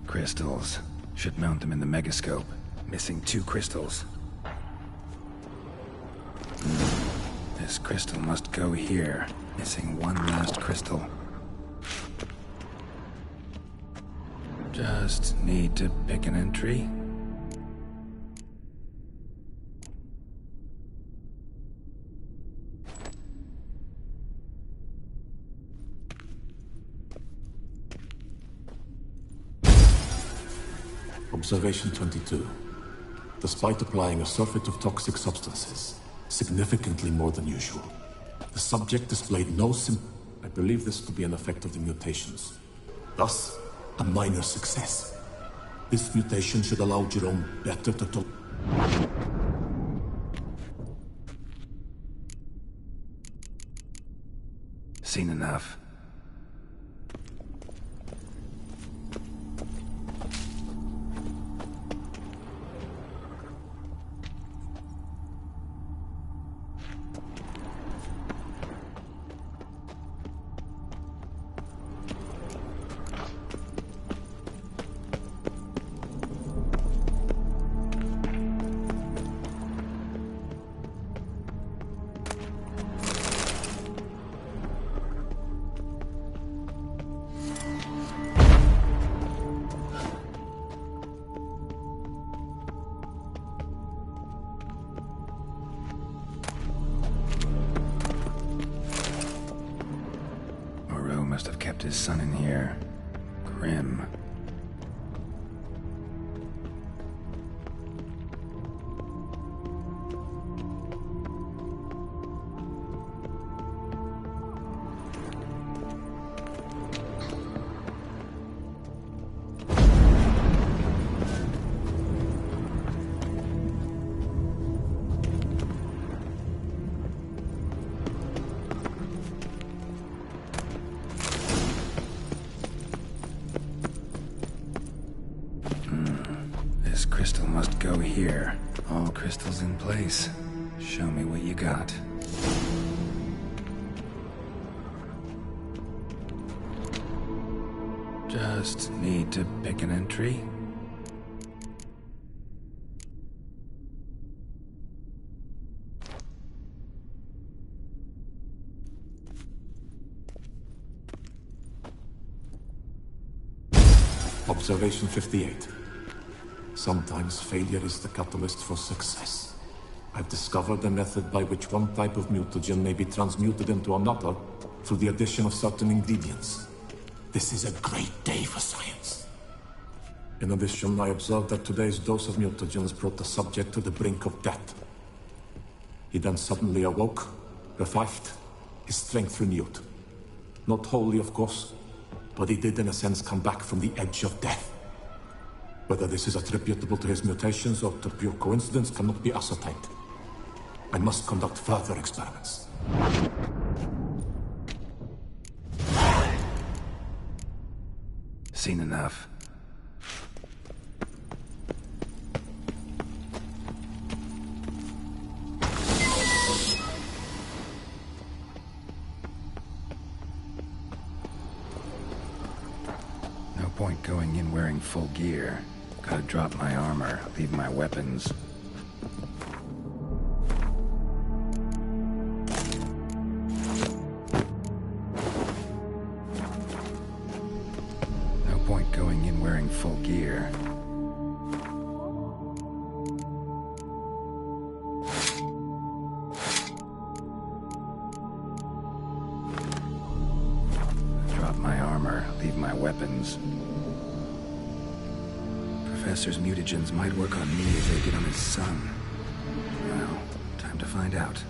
Crystals. Should mount them in the megascope. Missing 2 crystals. This crystal must go here. Missing 1 last crystal. Just need to pick an entry. Observation 22. Despite applying a surfeit of toxic substances, significantly more than usual, the subject displayed no I believe this to be an effect of the mutations. Thus, a minor success. This mutation should allow Jerome better to Seen enough. Must have kept his son in here. Grim. Crystal must go here. All crystals in place. Show me what you got. Just need to pick an entry. Observation 58. Sometimes failure is the catalyst for success. I've discovered a method by which one type of mutagen may be transmuted into another through the addition of certain ingredients. This is a great day for science. In addition, I observed that today's dose of mutagens brought the subject to the brink of death. He then suddenly awoke, revived, his strength renewed. Not wholly, of course, but he did in a sense come back from the edge of death. Whether this is attributable to his mutations or to pure coincidence cannot be ascertained. I must conduct further experiments. Seen enough. No point going in wearing full gear. Gotta drop my armor, leave my weapons. No point going in wearing full gear. Drop my armor, leave my weapons. Professor's mutagens might work on me as they did on his son. Well, time to find out.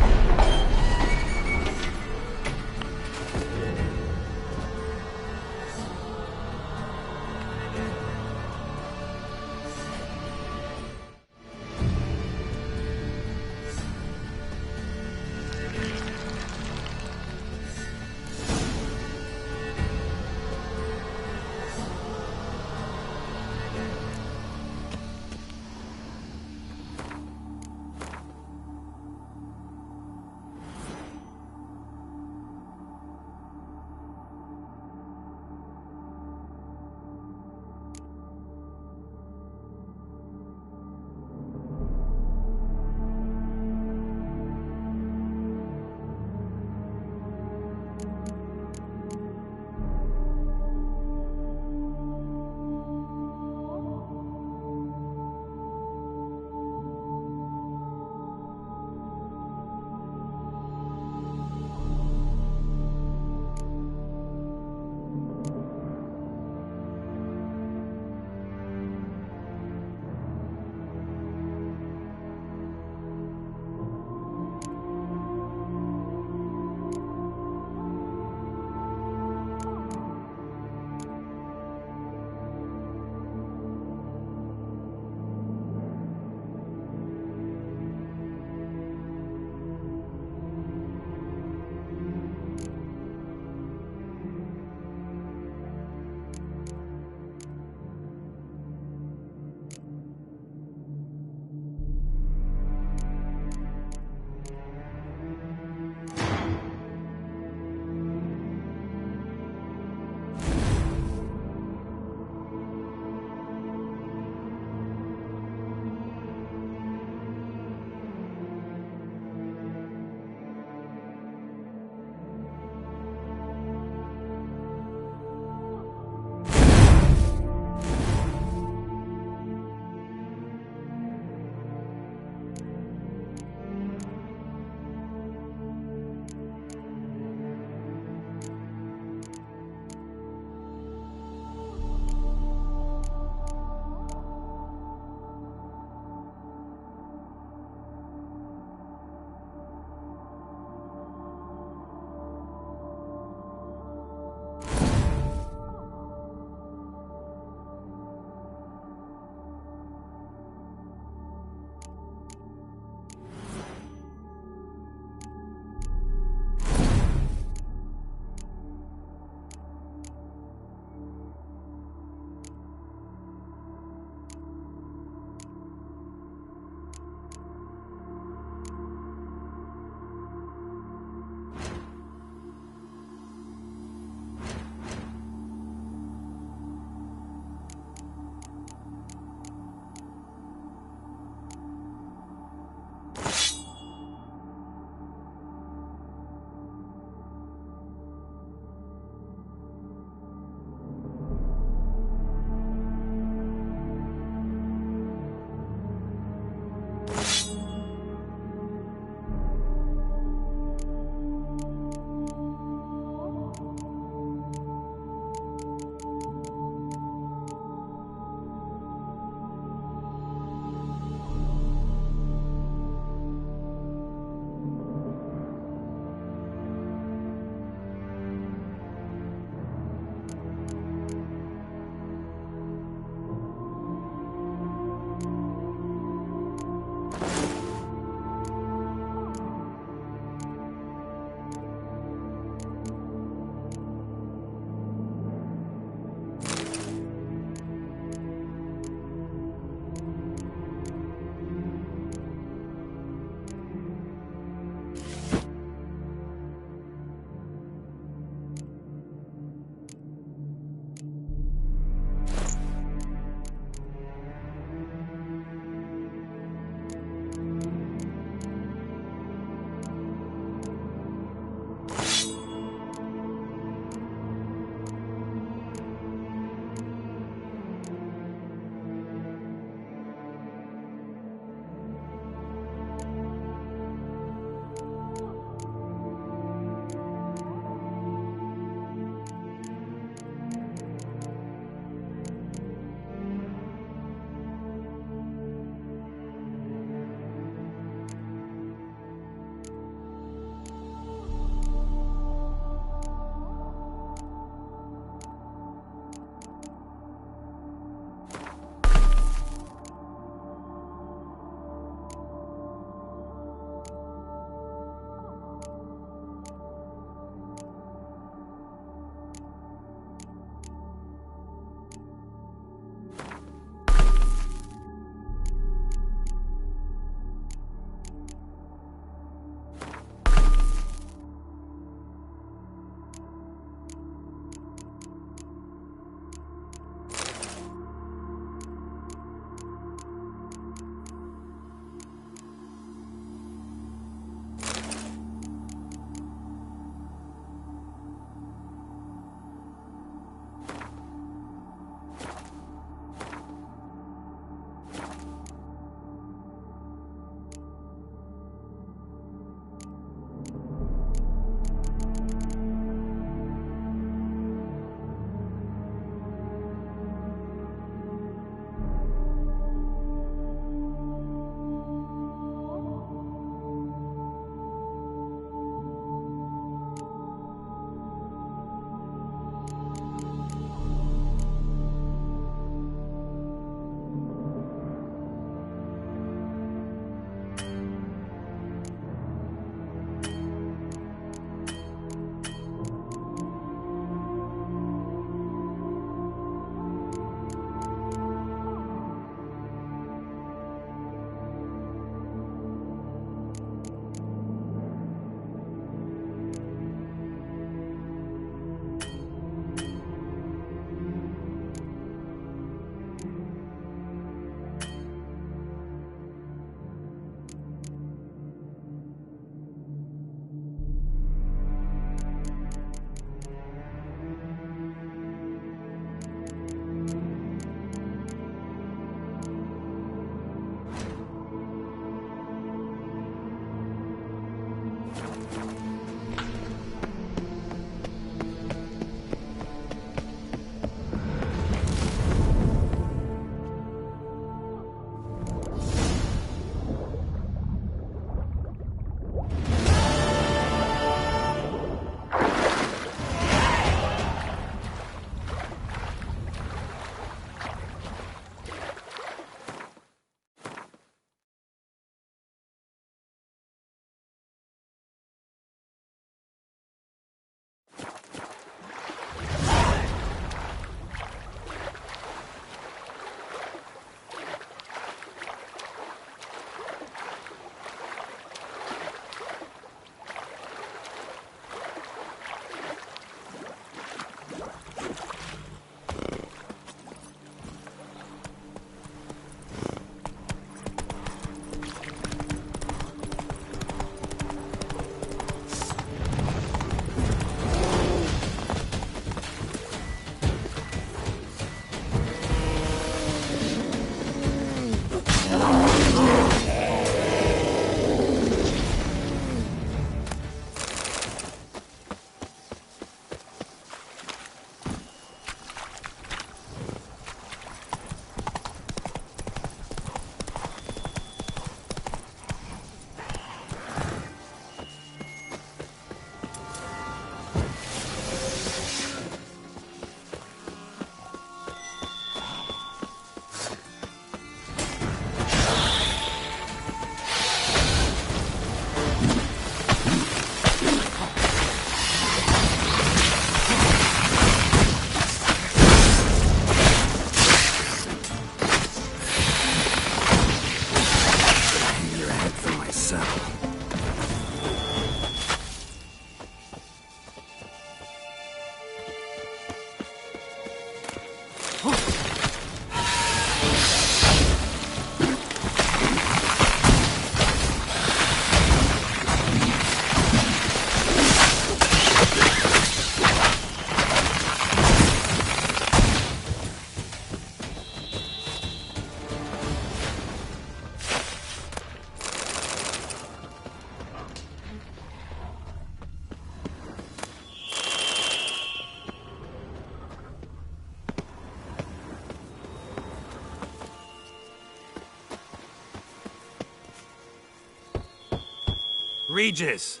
Regis!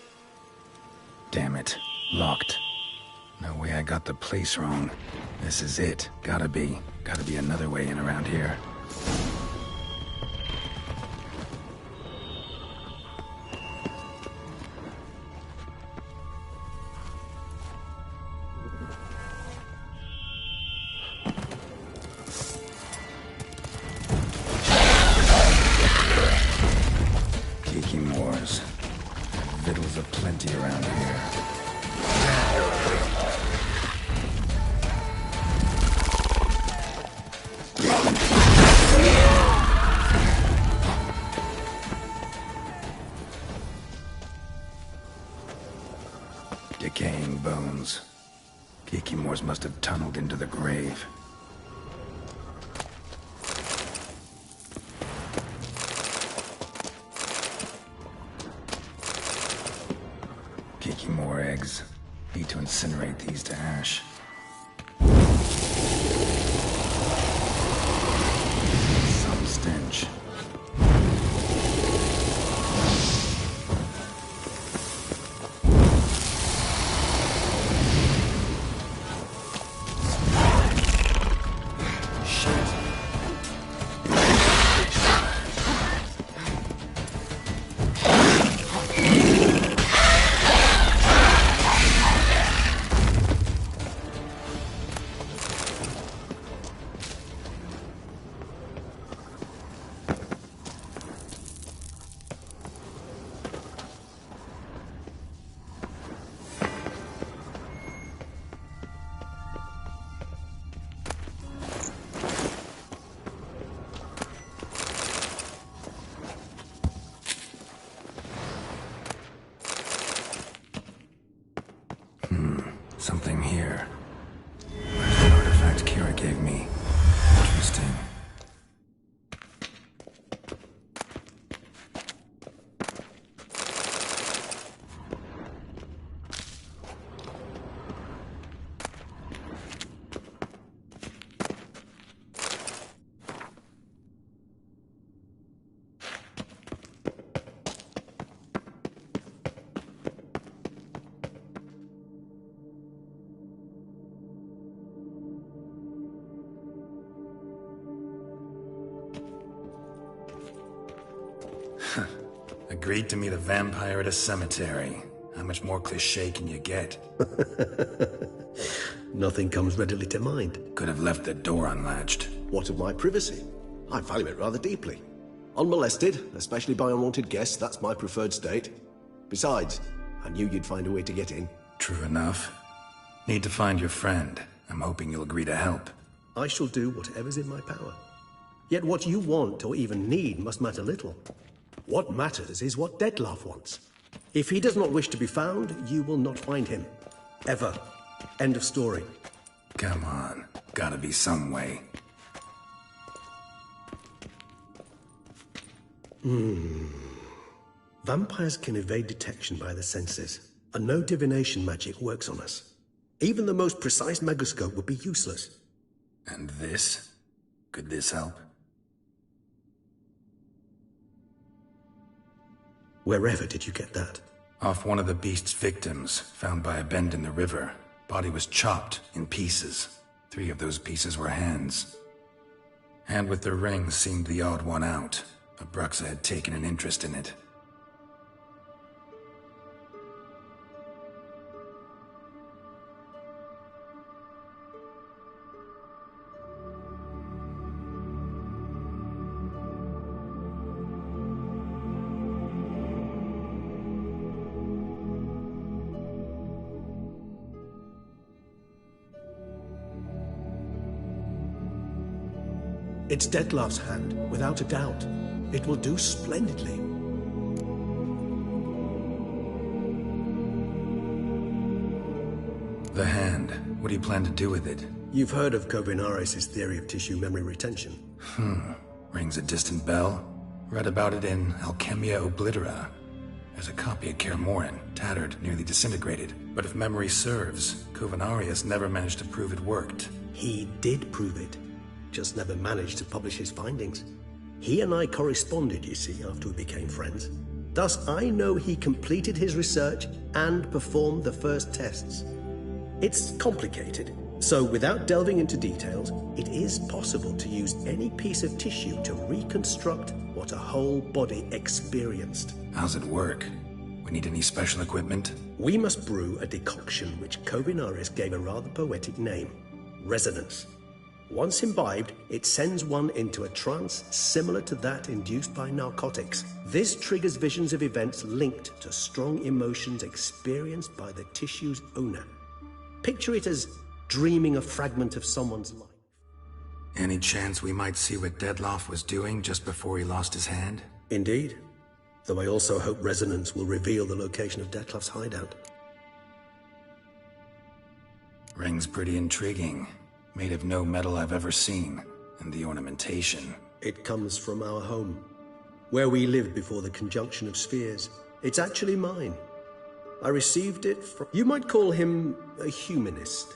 Damn it. Locked. No way I got the place wrong. This is it. Gotta be. Gotta be another way in around here. Victuals aplenty around here. Decaying bones. Kikimors must have tunneled into the grave. Kikimor eggs. Need to incinerate these to ash. Some stench. Something here. Where's the artifact Kira gave me? Interesting. Agreed to meet a vampire at a cemetery. How much more cliché can you get? Nothing comes readily to mind. Could have left the door unlatched. What of my privacy? I value it rather deeply. Unmolested, especially by unwanted guests, that's my preferred state. Besides, I knew you'd find a way to get in. True enough. Need to find your friend. I'm hoping you'll agree to help. I shall do whatever's in my power. Yet what you want or even need must matter little. What matters is what Dettlaff wants. If he does not wish to be found, you will not find him. Ever. End of story. Come on. Gotta be some way. Vampires can evade detection by the senses, and no divination magic works on us. Even the most precise megascope would be useless. And this? Could this help? Wherever did you get that? Off one of the beast's victims, found by a bend in the river. Body was chopped in pieces. 3 of those pieces were hands. Hand with the ring seemed the odd one out. Abruxa had taken an interest in it. It's Dettlaff's hand, without a doubt. It will do splendidly. The hand. What do you plan to do with it? You've heard of Kovinaris' theory of tissue memory retention. Rings a distant bell. Read about it in Alchemia Oblitera. There's a copy of Kermoran, tattered, nearly disintegrated. But if memory serves, Kovinaris never managed to prove it worked. He did prove it. Just never managed to publish his findings. He and I corresponded, you see, after we became friends. Thus, I know he completed his research and performed the first tests. It's complicated, so without delving into details, it is possible to use any piece of tissue to reconstruct what a whole body experienced. How's it work? We need any special equipment? We must brew a decoction which Kovinaris gave a rather poetic name: resonance. Once imbibed, it sends one into a trance similar to that induced by narcotics. This triggers visions of events linked to strong emotions experienced by the tissue's owner. Picture it as dreaming a fragment of someone's life. Any chance we might see what Dettlaff was doing just before he lost his hand? Indeed. Though I also hope resonance will reveal the location of Dettlaff's hideout. Ring's pretty intriguing. Made of no metal I've ever seen. And the ornamentation. It comes from our home, where we lived before the conjunction of spheres. It's actually mine. I received it from... You might call him a humanist.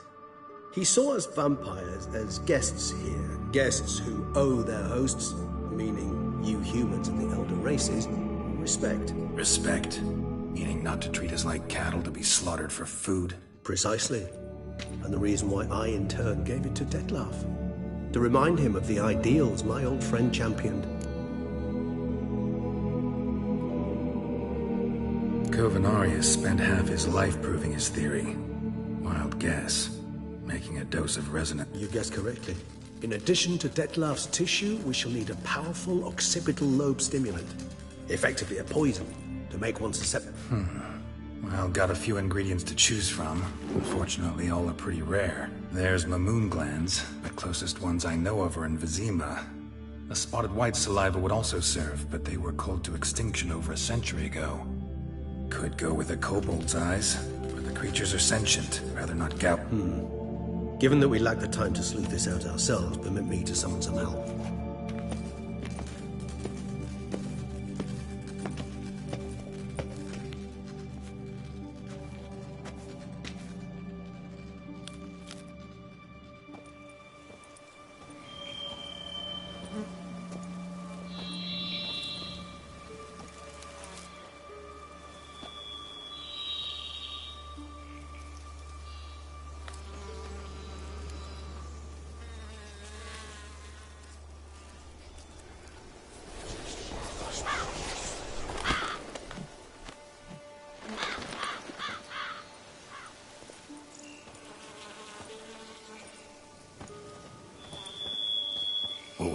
He saw us vampires as guests here. Guests who owe their hosts, meaning you humans and the elder races, respect. Respect? Meaning not to treat us like cattle to be slaughtered for food? Precisely. And the reason why I, in turn, gave it to Dettlaff. To remind him of the ideals my old friend championed. Kovinaris spent half his life proving his theory. Wild guess. Making a dose of resonance. You guessed correctly. In addition to Dettlaff's tissue, we shall need a powerful occipital lobe stimulant. Effectively a poison, to make one susceptible. Well, got a few ingredients to choose from. Unfortunately, all are pretty rare. There's Mamoon glands, the closest ones I know of are in Vizima. A spotted white saliva would also serve, but they were culled to extinction over a century ago. Could go with a kobold's eyes, but the creatures are sentient, rather not gout. Given that we lack the time to sleuth this out ourselves, permit me to summon some help.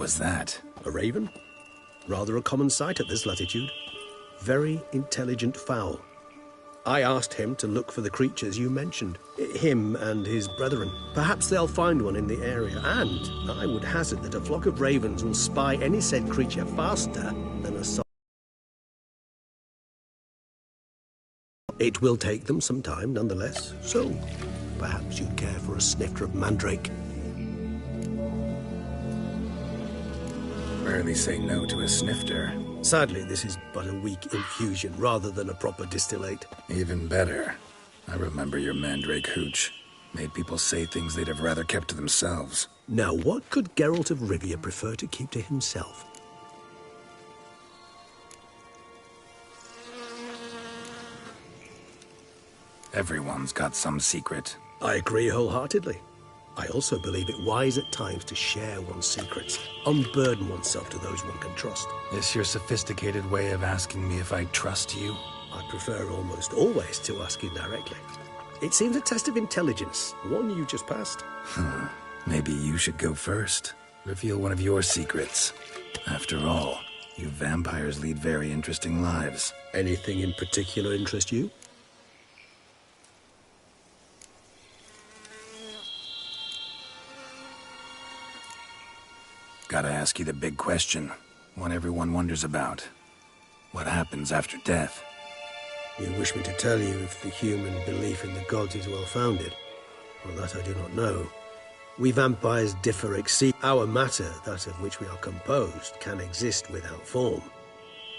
was that? A raven? Rather a common sight at this latitude. Very intelligent fowl. I asked him to look for the creatures you mentioned. Him and his brethren. Perhaps they'll find one in the area, and I would hazard that a flock of ravens will spy any said creature faster than a sol- It will take them some time, nonetheless, so perhaps you'd care for a snifter of mandrake. Rarely say no to a snifter. Sadly, this is but a weak infusion rather than a proper distillate. Even better. I remember your mandrake hooch. Made people say things they'd have rather kept to themselves. Now, what could Geralt of Rivia prefer to keep to himself? Everyone's got some secret. I agree wholeheartedly. I also believe it wise at times to share one's secrets, unburden oneself to those one can trust. This your sophisticated way of asking me if I trust you? I prefer almost always to ask you directly. It seems a test of intelligence, one you just passed. Maybe you should go first. Reveal one of your secrets. After all, you vampires lead very interesting lives. Anything in particular interest you? Gotta ask you the big question. One everyone wonders about. What happens after death? You wish me to tell you if the human belief in the gods is well-founded? Well, that I do not know. We vampires differ exceed. Our matter, that of which we are composed, can exist without form.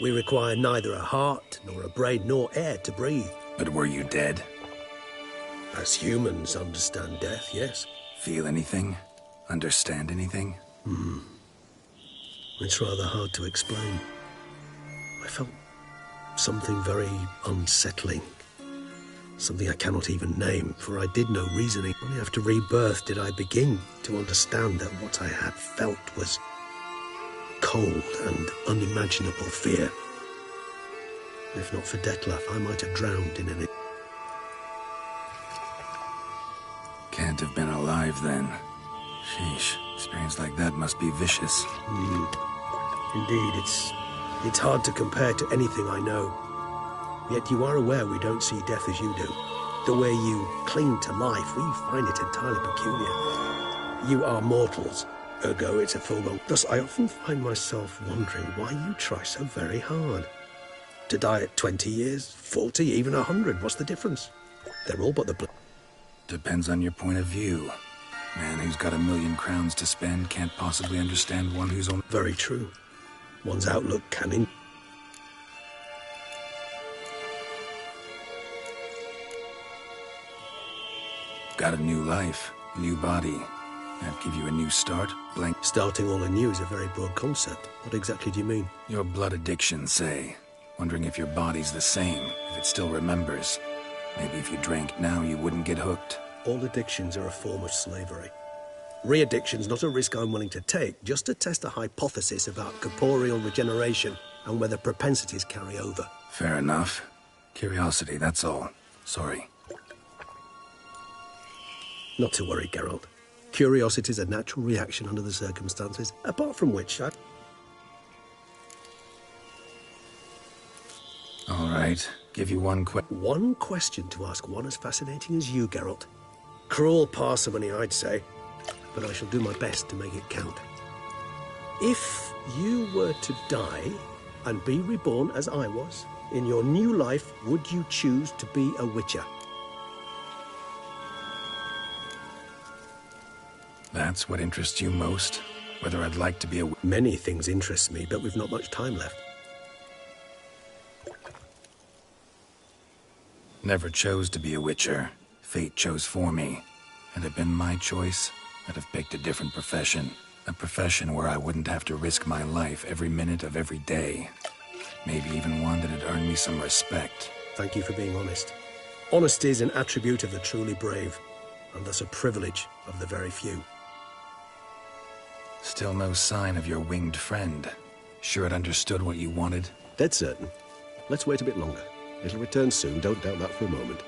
We require neither a heart, nor a brain, nor air to breathe. But were you dead? As humans understand death, yes. Feel anything? Understand anything? It's rather hard to explain. I felt something very unsettling. Something I cannot even name, for I did no reasoning. Only after rebirth did I begin to understand that what I had felt was cold and unimaginable fear. If not for Detlef, I might have drowned in an... Can't have been alive then. Sheesh, experience like that must be vicious. Indeed, it's hard to compare to anything I know. Yet you are aware we don't see death as you do. The way you cling to life, we find it entirely peculiar. You are mortals, ergo it's a foregone. Thus, I often find myself wondering why you try so very hard. To die at 20 years, 40, even 100, what's the difference? They're all but the... Depends on your point of view. Man who's got 1,000,000 crowns to spend can't possibly understand one who's only... Very true. One's outlook can... Got a new life, new body. That give you a new start? Blank. Starting all anew is a very broad concept. What exactly do you mean? Your blood addiction, say. Wondering if your body's the same, if it still remembers. Maybe if you drank now, you wouldn't get hooked. All addictions are a form of slavery. Re-addiction's not a risk I'm willing to take, just to test a hypothesis about corporeal regeneration and whether propensities carry over. Fair enough. Curiosity, that's all. Sorry. Not to worry, Geralt. Curiosity's a natural reaction under the circumstances, apart from which I... All right. Give you one question to ask one as fascinating as you, Geralt. Cruel parsimony, I'd say, but I shall do my best to make it count. If you were to die and be reborn as I was, in your new life, would you choose to be a witcher? That's what interests you most? Whether I'd like to be a... Many things interest me, but we've not much time left. Never chose to be a witcher. Fate chose for me. Had it been my choice, I'd have picked a different profession. A profession where I wouldn't have to risk my life every minute of every day. Maybe even one that'd earn me some respect. Thank you for being honest. Honesty is an attribute of the truly brave, and thus a privilege of the very few. Still no sign of your winged friend. Sure it understood what you wanted? Dead certain. Let's wait a bit longer. It'll return soon, don't doubt that for a moment.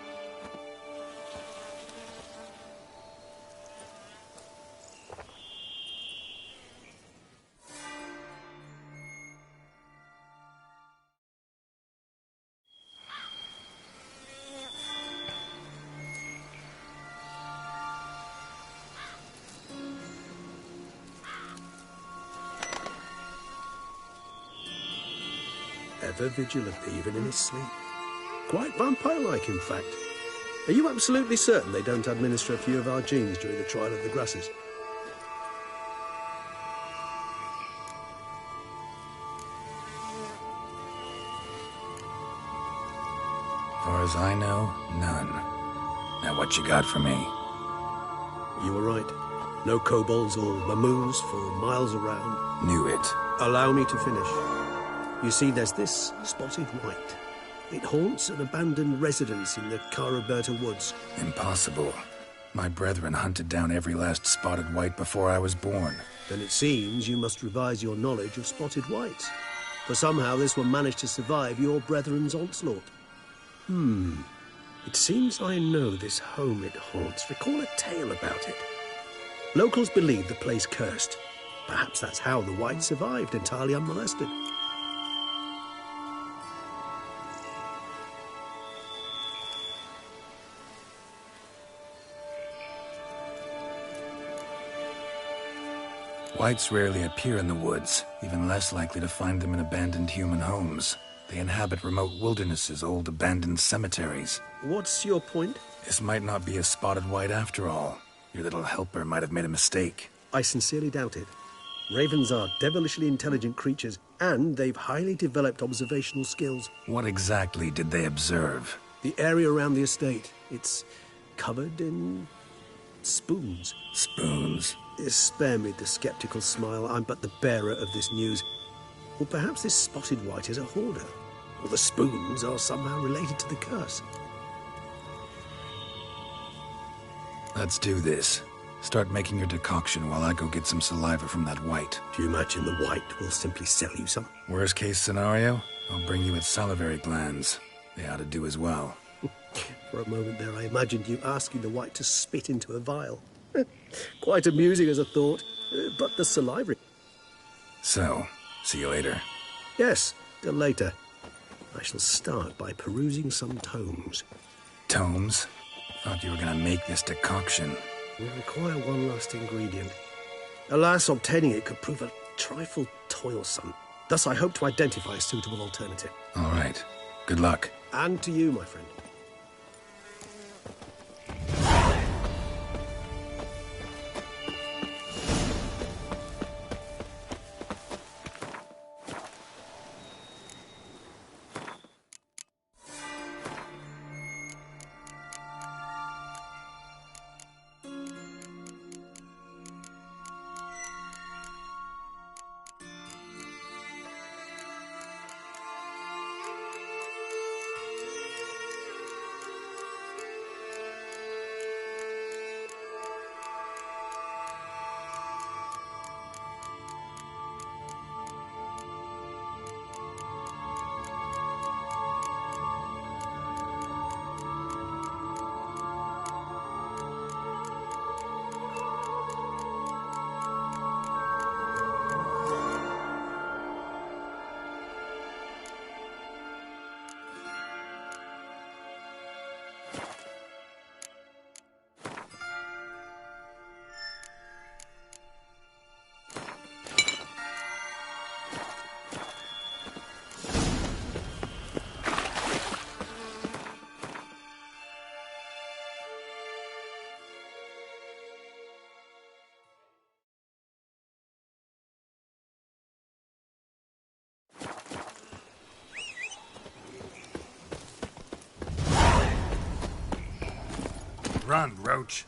Ever vigilant, even in his sleep. Quite vampire-like, in fact. Are you absolutely certain they don't administer a few of our genes during the trial of the grasses? Far as I know, none. Now what you got for me? You were right. No kobolds or mamoons for miles around. Knew it. Allow me to finish. You see, there's this spotted white. It haunts an abandoned residence in the Caraberta woods. Impossible. My brethren hunted down every last spotted white before I was born. Then it seems you must revise your knowledge of spotted whites. For somehow this one managed to survive your brethren's onslaught. It seems I know this home it haunts. Recall a tale about it. Locals believe the place cursed. Perhaps that's how the white survived entirely unmolested. Whites rarely appear in the woods, even less likely to find them in abandoned human homes. They inhabit remote wildernesses, old abandoned cemeteries. What's your point? This might not be a spotted white after all. Your little helper might have made a mistake. I sincerely doubt it. Ravens are devilishly intelligent creatures, and they've highly developed observational skills. What exactly did they observe? The area around the estate. It's covered in spoons. Spoons? Spare me the skeptical smile. I'm but the bearer of this news. Or perhaps this spotted white is a hoarder. Or the spoons are somehow related to the curse. Let's do this. Start making your decoction while I go get some saliva from that white. Do you imagine the white will simply sell you some? Worst case scenario, I'll bring you its salivary glands. They ought to do as well. For a moment there, I imagined you asking the white to spit into a vial. Quite amusing as a thought, but the salivary... So, see you later. Yes, till later. I shall start by perusing some tomes. Tomes? Thought you were gonna make this decoction. We require one last ingredient. Alas, obtaining it could prove a trifle toilsome. Thus, I hope to identify a suitable alternative. All right. Good luck. And to you, my friend. Run, Roach.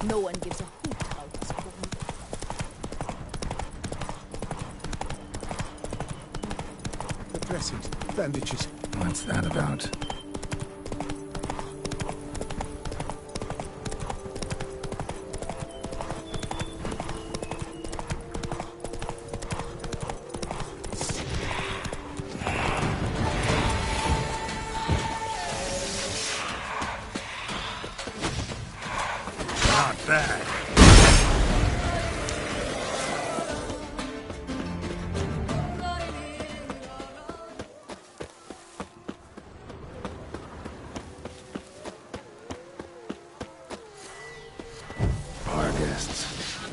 No one gives a hoot about this woman. The dressings, bandages. What's that about?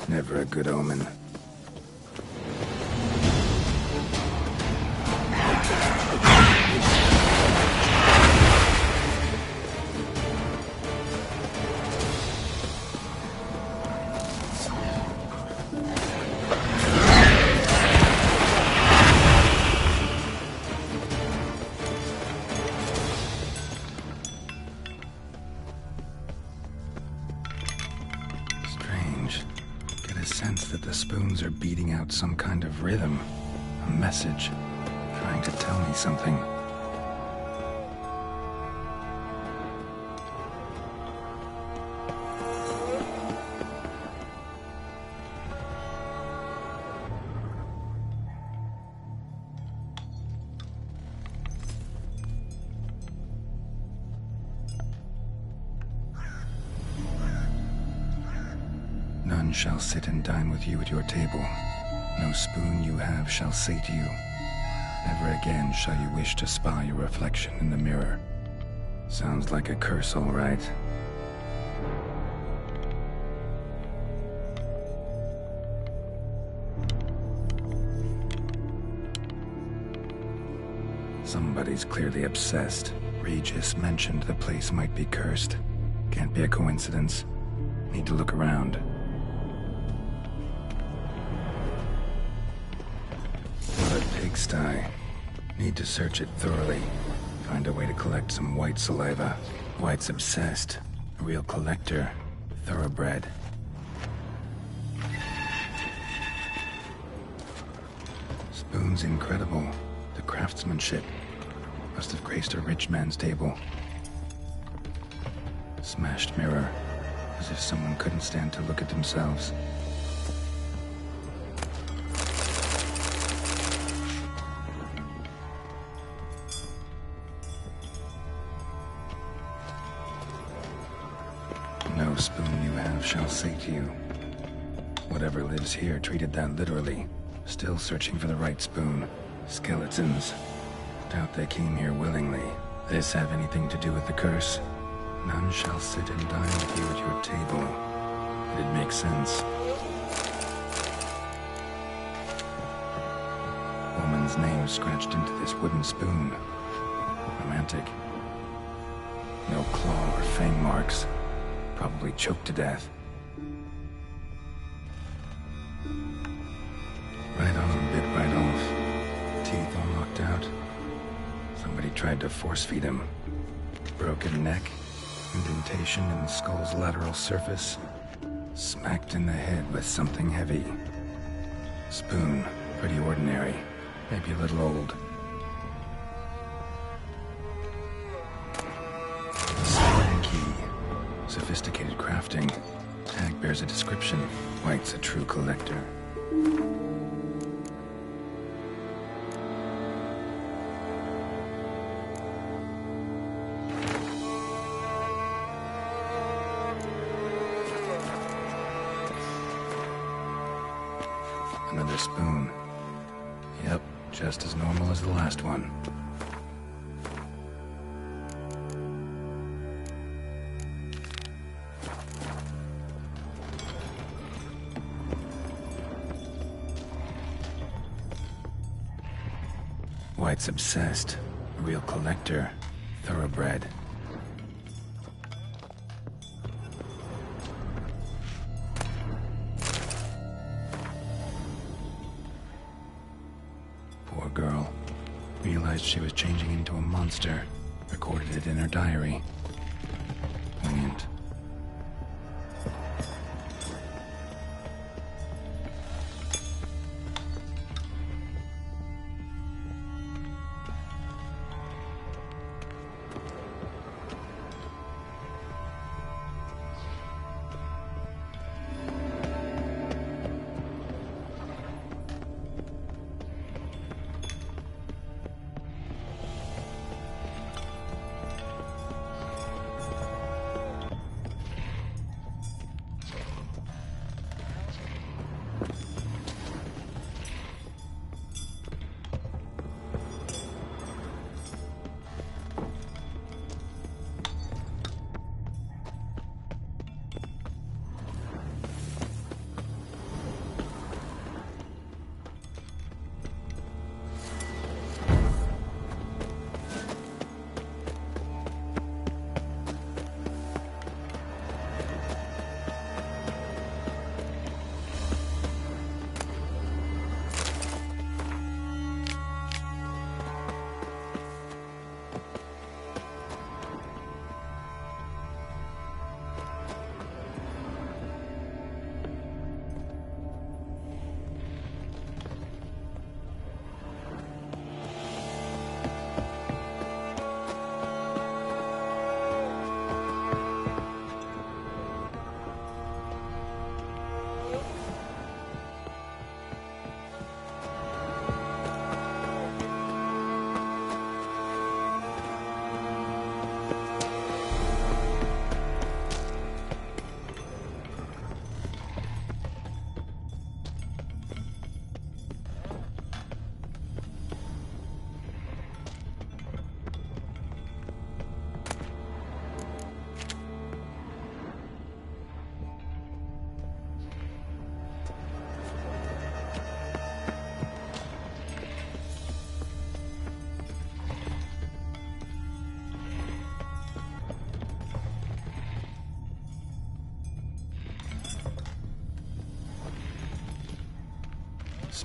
Never a good omen. Spoons are beating out some kind of rhythm, a message, trying to tell me something. None shall sit and dine with you at your table. No spoon you have shall say to you, never again shall you wish to spy your reflection in the mirror. Sounds like a curse, all right. Somebody's clearly obsessed. Regis mentioned the place might be cursed. Can't be a coincidence. Need to look around. What a pigsty. Need to search it thoroughly. Find a way to collect some white saliva. White's obsessed. A real collector. Thoroughbred. Spoon's incredible. The craftsmanship. Must have graced a rich man's table. Smashed mirror. As if someone couldn't stand to look at themselves. No spoon you have shall say to you. Whatever lives here treated that literally. Still searching for the right spoon. Skeletons. Doubt they came here willingly. This have anything to do with the curse? None shall sit and dine with you at your table. It'd make sense. Woman's name scratched into this wooden spoon. Romantic. No claw or fang marks. Probably choked to death. Right on, bit right off. Teeth all knocked out. Somebody tried to force feed him. Broken neck. Indentation in the skull's lateral surface. Smacked in the head with something heavy. Spoon. Pretty ordinary. Maybe a little old. Spoon key. Sophisticated crafting. Tag bears a description. White's a true collector. Another spoon. Yep, just as normal as the last one. White's obsessed. A real collector. Thoroughbred. Poor girl. Realized she was changing into a monster. Recorded it in her diary. Poignant.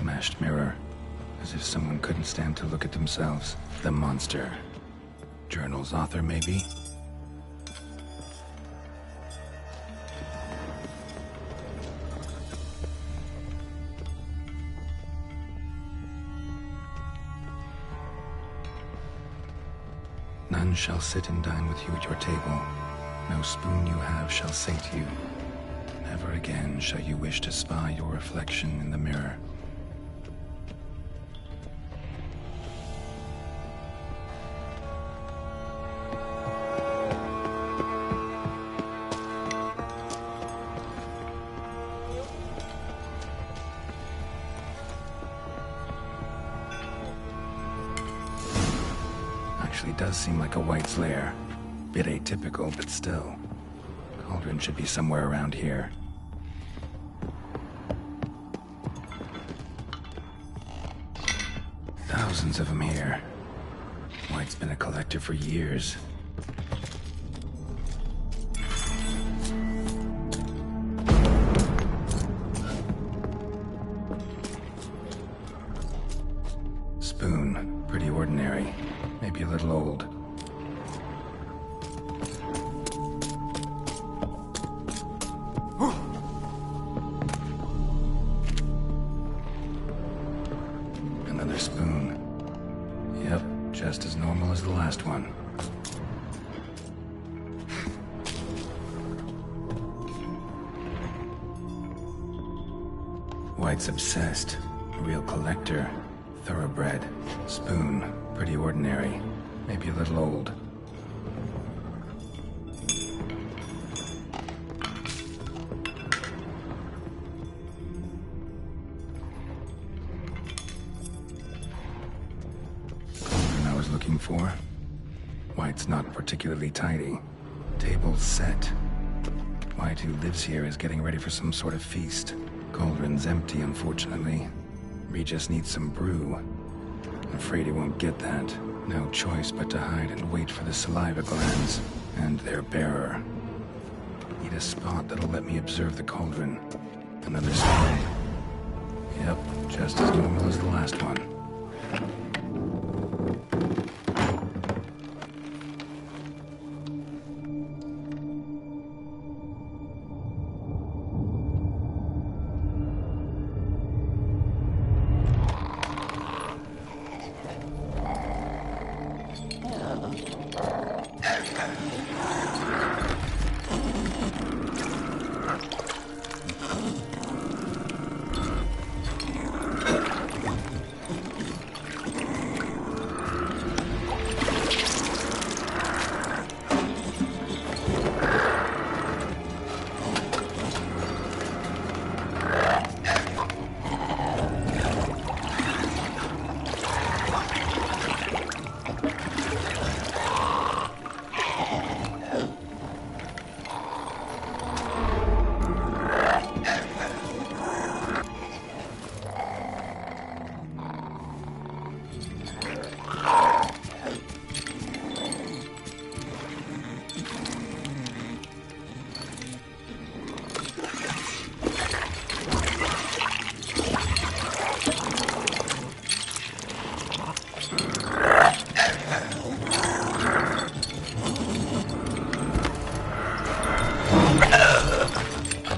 Smashed mirror. As if someone couldn't stand to look at themselves. The monster. Journal's author, maybe? None shall sit and dine with you at your table. No spoon you have shall sate you. Never again shall you wish to spy your reflection in the mirror. Actually does seem like a White's lair. Bit atypical, but still. Cauldron should be somewhere around here. Thousands of them here. White's been a collector for years. Spoon, pretty ordinary. Maybe a little old. Another spoon. Yep, just as normal as the last one. White's obsessed. A real collector. Thoroughbred. Spoon. Pretty ordinary. Maybe a little old. Cauldron I was looking for. White's not particularly tidy. Table's set. White, who lives here, is getting ready for some sort of feast. Cauldron's empty, unfortunately. Regis needs some brew. I'm afraid he won't get that. No choice but to hide and wait for the saliva glands and their bearer. Need a spot that'll let me observe the cauldron. Another spoon. Yep, just as normal as the last one.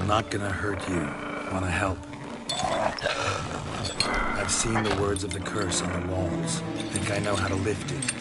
Not gonna hurt you. Wanna help? I've seen the words of the curse on the walls. Think I know how to lift it.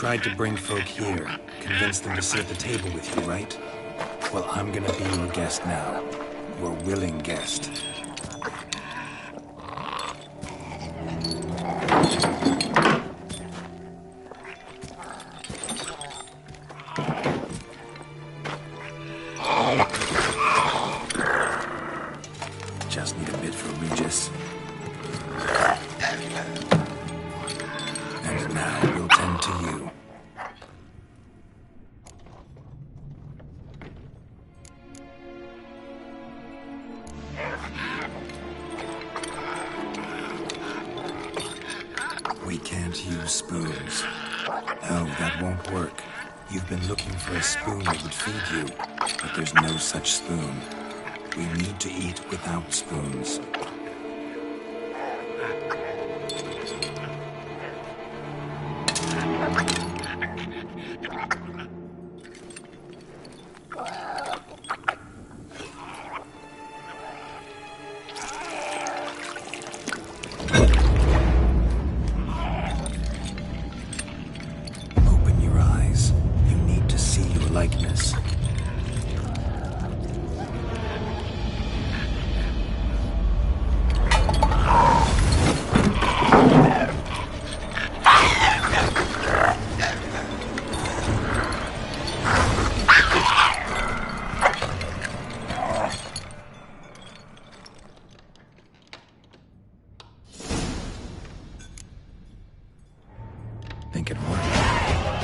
tried to bring folk here, convince them to sit at the table with you, right? Well, I'm gonna be your guest now. Your willing guest. Just need a bit for Regis. And now we'll tend to you. We can't use spoons. No, that won't work. You've been looking for a spoon that would feed you, but there's no such spoon. We need to eat without spoons. Open your eyes. You need to see your likeness. Think it worked.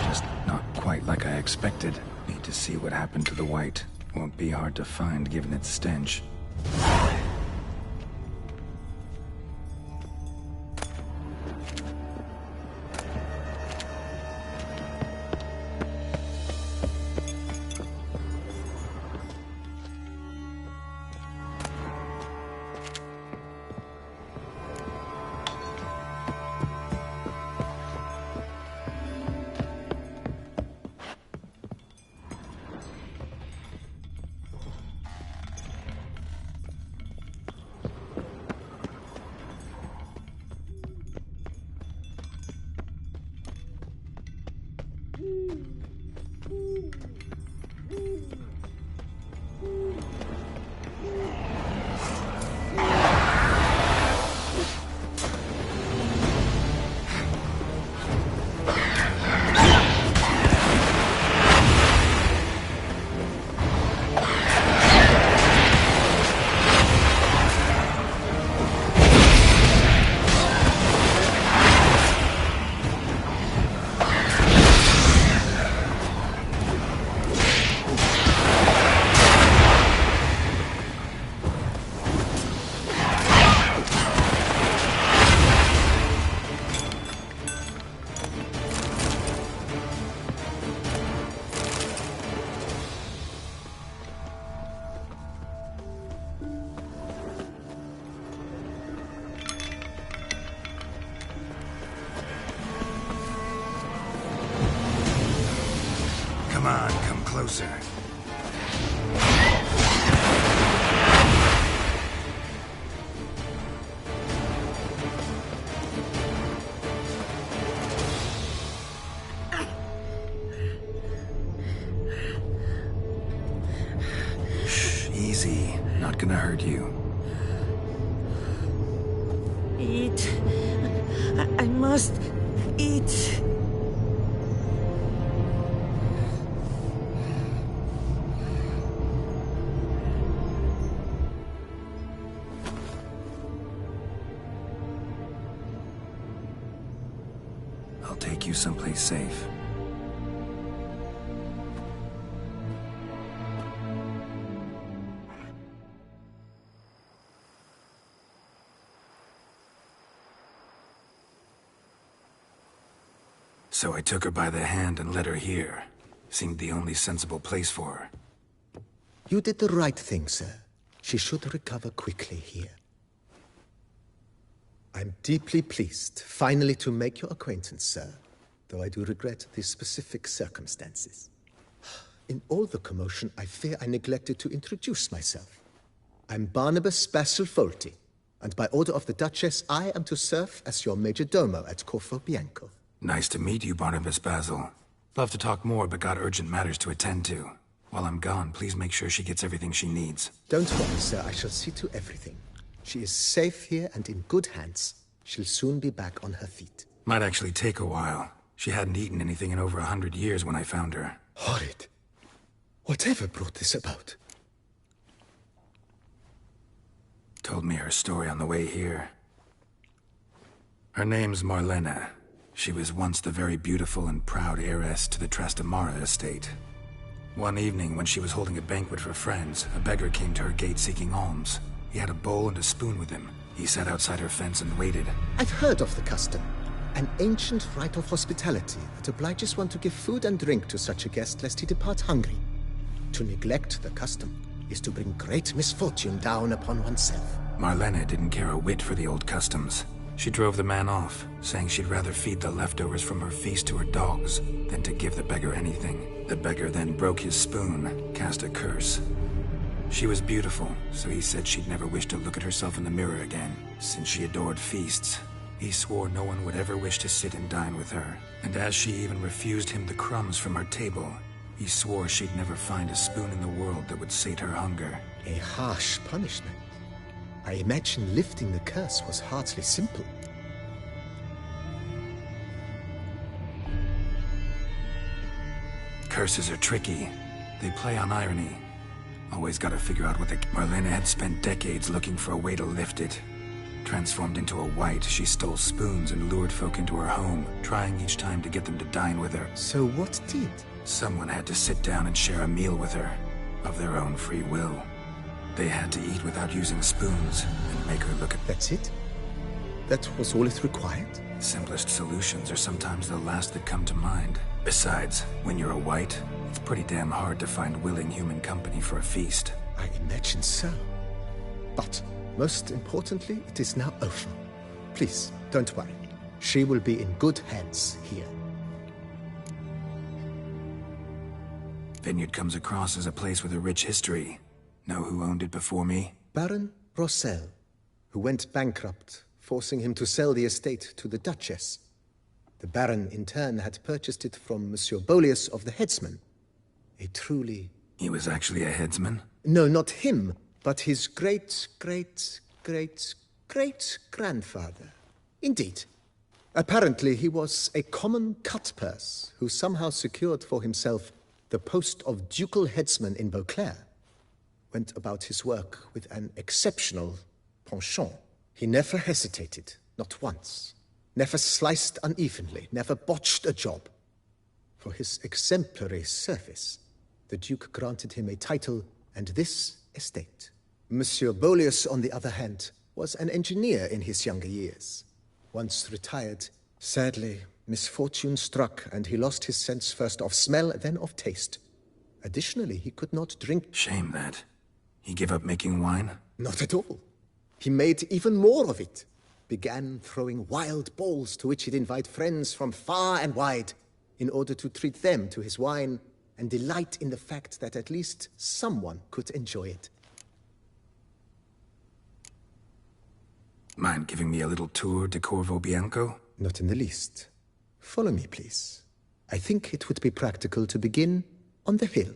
Just not quite like I expected. Need to see what happened to the white. Won't be hard to find given its stench. Come on, come closer. Shh, easy. Not gonna hurt you. Eat. I must eat. I'll take you someplace safe. So I took her by the hand and led her here. Seemed the only sensible place for her. You did the right thing, sir. She should recover quickly here. I'm deeply pleased, finally, to make your acquaintance, sir, though I do regret the specific circumstances. In all the commotion, I fear I neglected to introduce myself. I'm Barnabas Basilfolti, and by order of the Duchess, I am to serve as your major domo at Corfo Bianco. Nice to meet you, Barnabas Basil. Love to talk more, but got urgent matters to attend to. While I'm gone, please make sure she gets everything she needs. Don't worry, sir. I shall see to everything. She is safe here and in good hands. She'll soon be back on her feet. Might actually take a while. She hadn't eaten anything in over 100 years when I found her. Horrid. Whatever brought this about? Told me her story on the way here. Her name's Marlena. She was once the very beautiful and proud heiress to the Trastamara estate. One evening, when she was holding a banquet for friends, a beggar came to her gate seeking alms. He had a bowl and a spoon with him. He sat outside her fence and waited. I've heard of the custom. An ancient rite of hospitality that obliges one to give food and drink to such a guest lest he depart hungry. To neglect the custom is to bring great misfortune down upon oneself. Marlena didn't care a whit for the old customs. She drove the man off, saying she'd rather feed the leftovers from her feast to her dogs than to give the beggar anything. The beggar then broke his spoon, cast a curse. She was beautiful, so he said she'd never wish to look at herself in the mirror again. Since she adored feasts, he swore no one would ever wish to sit and dine with her. And as she even refused him the crumbs from her table, he swore she'd never find a spoon in the world that would sate her hunger. A harsh punishment. I imagine lifting the curse was hardly simple. Curses are tricky. They play on irony. Always gotta figure out what Marlena had spent decades looking for a way to lift it. Transformed into a wight, she stole spoons and lured folk into her home, trying each time to get them to dine with her. So what did? Someone had to sit down and share a meal with her, of their own free will. They had to eat without using spoons, and make her look at... That's it? That was all it required? Simplest solutions are sometimes the last that come to mind. Besides, when you're a wight, it's pretty damn hard to find willing human company for a feast. I imagine so. But, most importantly, it is now over. Please, don't worry. She will be in good hands here. Vineyard comes across as a place with a rich history. Know who owned it before me? Baron Rossel, who went bankrupt, forcing him to sell the estate to the Duchess. The Baron, in turn, had purchased it from Monsieur Bolius of the Headsman. A truly... He was actually a headsman? No, not him, but his great-grandfather. Indeed. Apparently, he was a common cut-purse who somehow secured for himself the post of ducal headsman in Beauclair. Went about his work with an exceptional penchant. He never hesitated, not once. Never sliced unevenly, never botched a job. For his exemplary service, the Duke granted him a title and this estate. Monsieur Bolius, on the other hand, was an engineer in his younger years. Once retired, sadly, misfortune struck and he lost his sense first of smell, then of taste. Additionally, he could not drink... Shame that. He gave up making wine? Not at all. He made even more of it. Began throwing wild balls to which he'd invite friends from far and wide in order to treat them to his wine and delight in the fact that at least someone could enjoy it. Mind giving me a little tour de Corvo Bianco? Not in the least. Follow me, please. I think it would be practical to begin on the hill.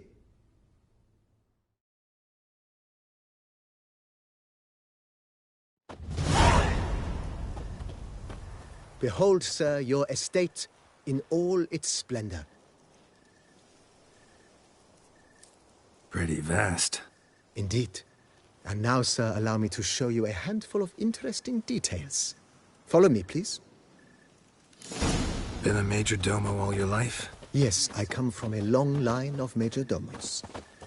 Behold, sir, your estate in all its splendor. Pretty vast. Indeed. And now, sir, allow me to show you a handful of interesting details. Follow me, please. Been a major domo all your life? Yes, I come from a long line of major domos.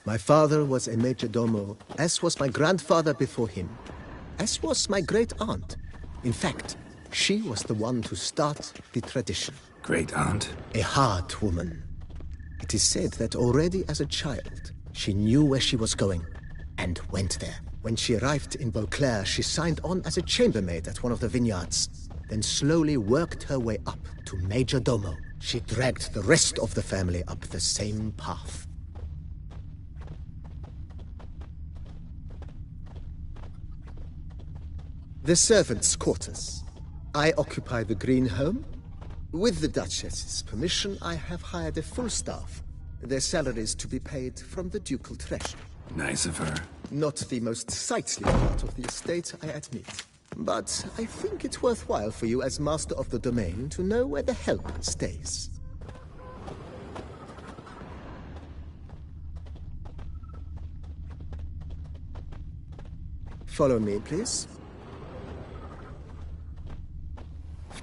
My father was a major domo, as was my grandfather before him, as was my great-aunt. In fact, she was the one to start the tradition. Great-aunt? A hard woman. It is said that already as a child, she knew where she was going, and went there. When she arrived in Beauclair, she signed on as a chambermaid at one of the vineyards, then slowly worked her way up to major domo. She dragged the rest of the family up the same path. The servants' quarters. I occupy the green home. With the Duchess's permission, I have hired a full staff. Their salaries to be paid from the ducal treasury. Nice of her. Not the most sightly part of the estate, I admit. But I think it's worthwhile for you as master of the domain to know where the help stays. Follow me, please.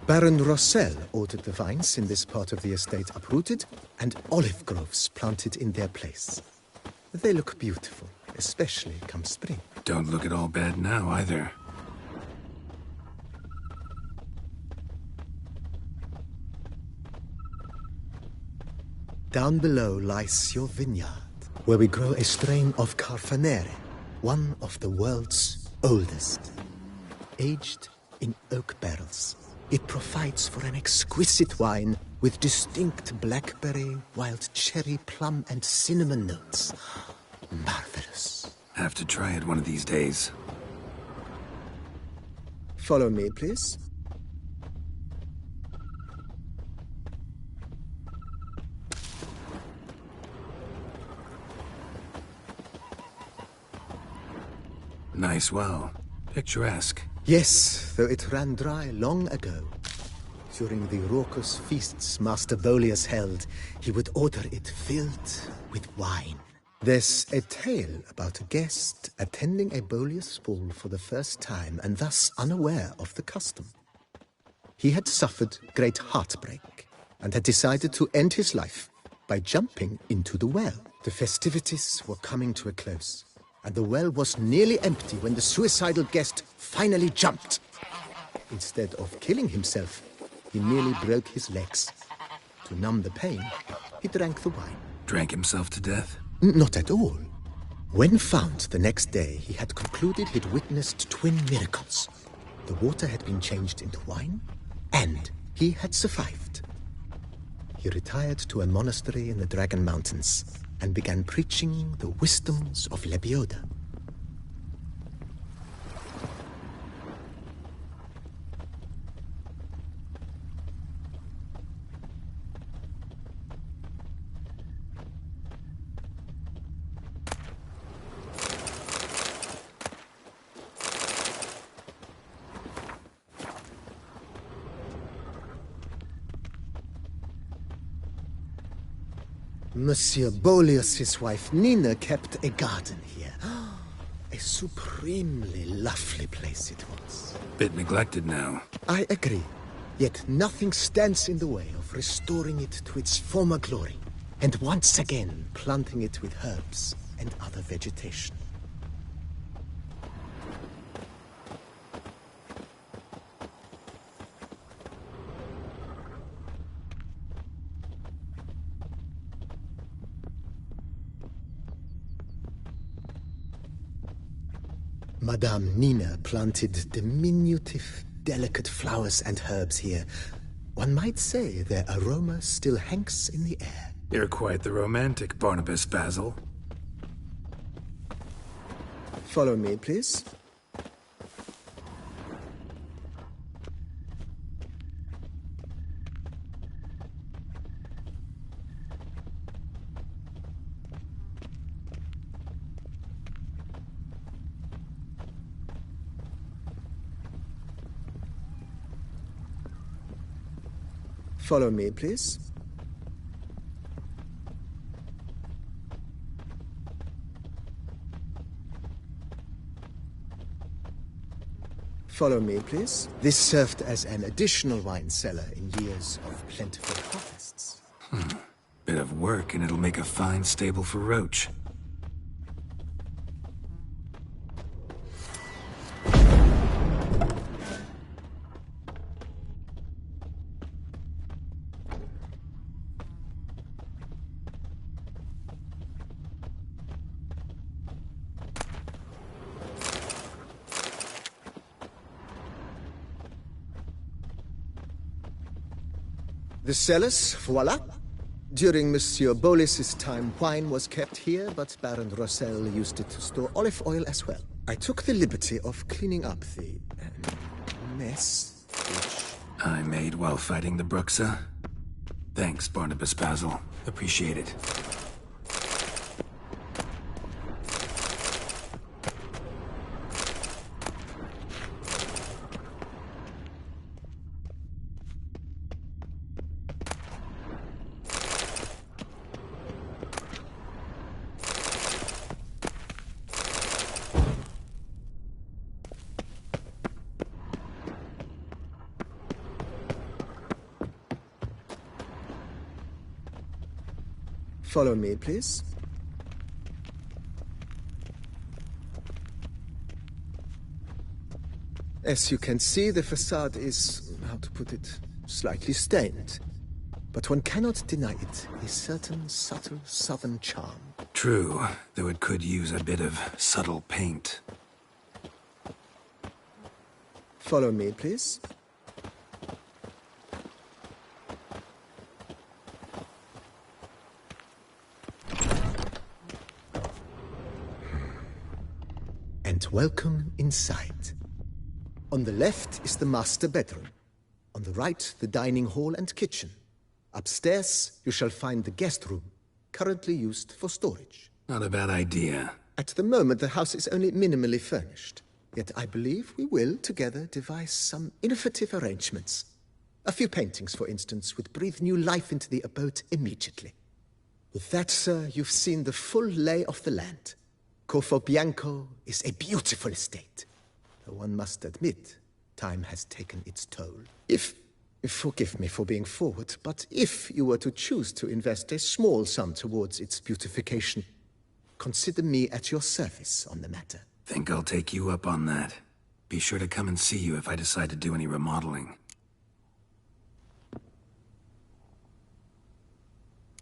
Baron Rossel ordered the vines in this part of the estate uprooted and olive groves planted in their place. They look beautiful, especially come spring. Don't look at all bad now, either. Down below lies your vineyard, where we grow a strain of Carfanere, one of the world's oldest. Aged in oak barrels, it provides for an exquisite wine with distinct blackberry, wild cherry, plum, and cinnamon notes. Marvelous. Have to try it one of these days. Follow me, please. Nice well. Picturesque. Yes, though it ran dry long ago. During the raucous feasts Master Bolius held, he would order it filled with wine. There's a tale about a guest attending a Bolius ball for the first time and thus unaware of the custom. He had suffered great heartbreak and had decided to end his life by jumping into the well. The festivities were coming to a close, and the well was nearly empty when the suicidal guest finally jumped. Instead of killing himself, he nearly broke his legs. To numb the pain, he drank the wine. Drank himself to death? Not at all. When found the next day, he had concluded he'd witnessed twin miracles. The water had been changed into wine, and he had survived. He retired to a monastery in the Dragon Mountains and began preaching the wisdoms of Lebioda. Monsieur Bolius' wife Nina kept a garden here. A supremely lovely place it was. Bit neglected now. I agree. Yet nothing stands in the way of restoring it to its former glory, and once again planting it with herbs and other vegetation. Madame Nina planted diminutive, delicate flowers and herbs here. One might say their aroma still hangs in the air. You're quite the romantic, Barnabas Basil. Follow me, please. Follow me, please. Follow me, please. This served as an additional wine cellar in years of plentiful harvests. Bit of work and it'll make a fine stable for Roach. The cellars, voila. During Monsieur Bolis's time, wine was kept here, but Baron Rossel used it to store olive oil as well. I took the liberty of cleaning up the mess, which I made while fighting the Bruxa. Thanks, Barnabas Basil. Appreciate it. Follow me, please. As you can see, the facade is, how to put it, slightly stained. But one cannot deny it, a certain subtle southern charm. True, though it could use a bit of subtle paint. Follow me, please. And welcome inside. On the left is the master bedroom. On the right, the dining hall and kitchen. Upstairs, you shall find the guest room, currently used for storage. Not a bad idea. At the moment, the house is only minimally furnished. Yet I believe we will, together, devise some innovative arrangements. A few paintings, for instance, would breathe new life into the abode immediately. With that, sir, you've seen the full lay of the land. Corvo Bianco is a beautiful estate. Though one must admit, time has taken its toll. Forgive me for being forward, but if you were to choose to invest a small sum towards its beautification, consider me at your service on the matter. Think I'll take you up on that. Be sure to come and see you if I decide to do any remodeling.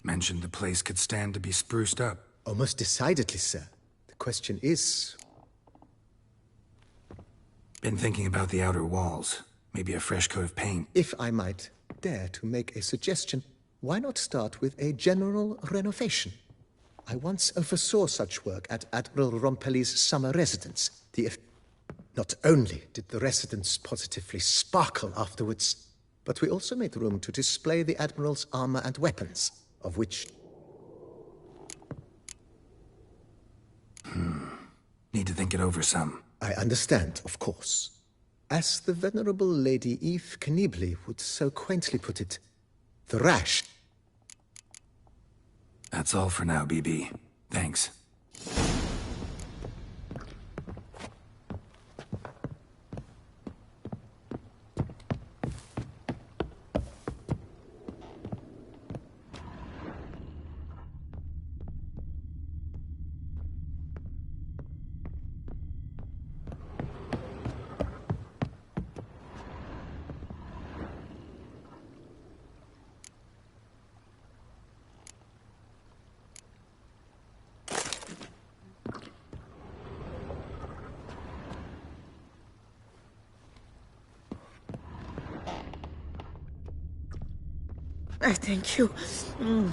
Mentioned the place could stand to be spruced up. Oh, most decidedly, sir. The question is... Been thinking about the outer walls. Maybe a fresh coat of paint. If I might dare to make a suggestion, why not start with a general renovation? I once oversaw such work at Admiral Rompelli's summer residence. Not only did the residence positively sparkle afterwards, but we also made room to display the Admiral's armor and weapons, of which... Need to think it over some. I understand, of course. As the venerable Lady Eve Knibley would so quaintly put it, the rash... That's all for now, BB. Thanks. Thank you.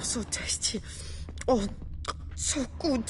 So tasty. Oh, so good.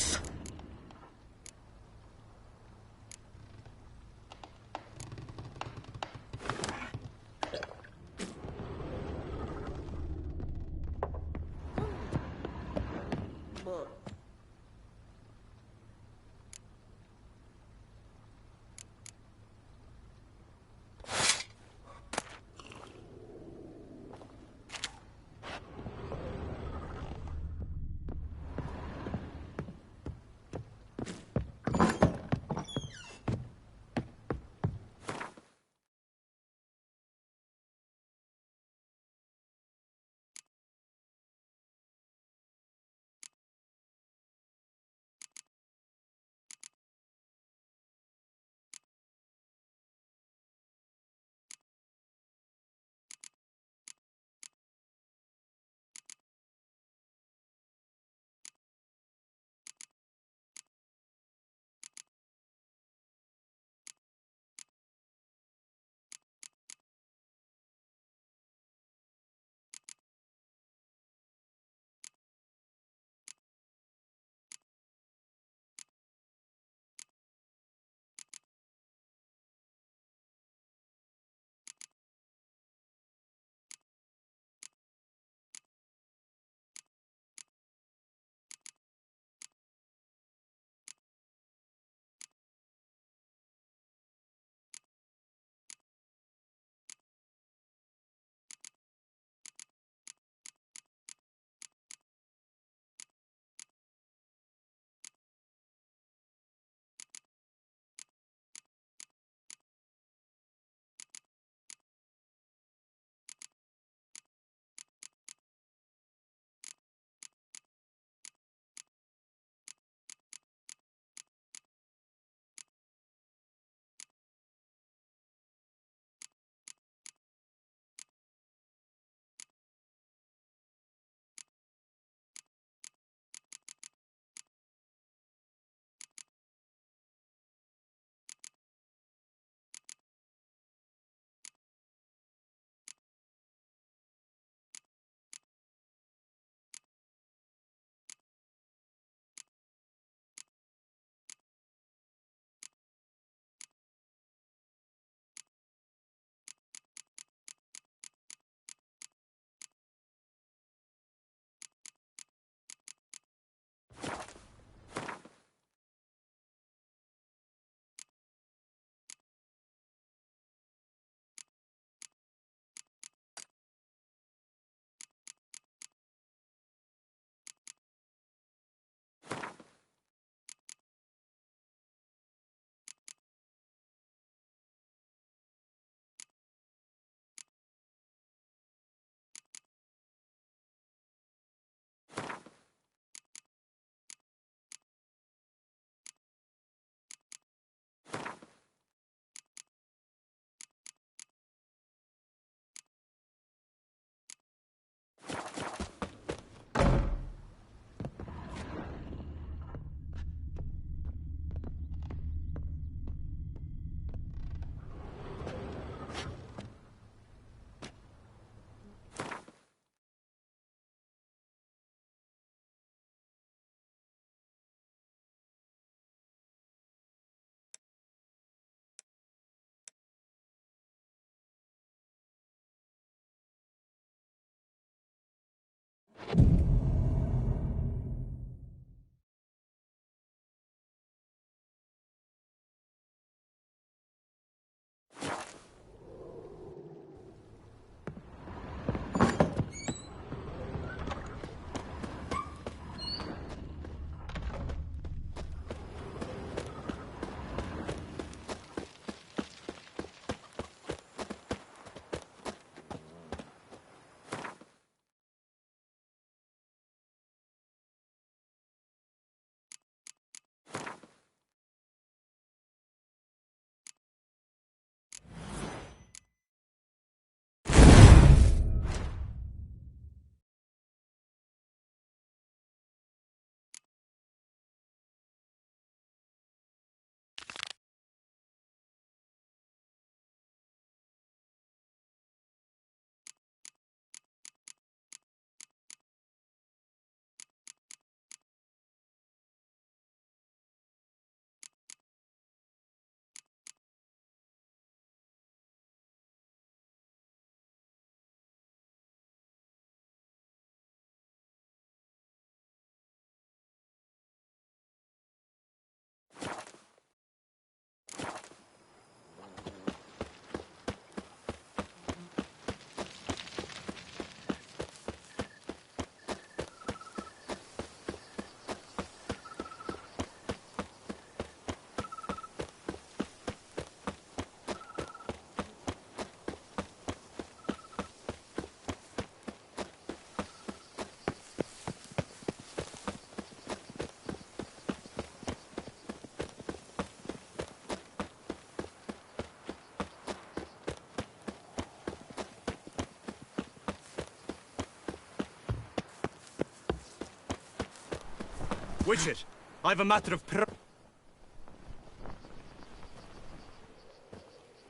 Witcher, I've a matter of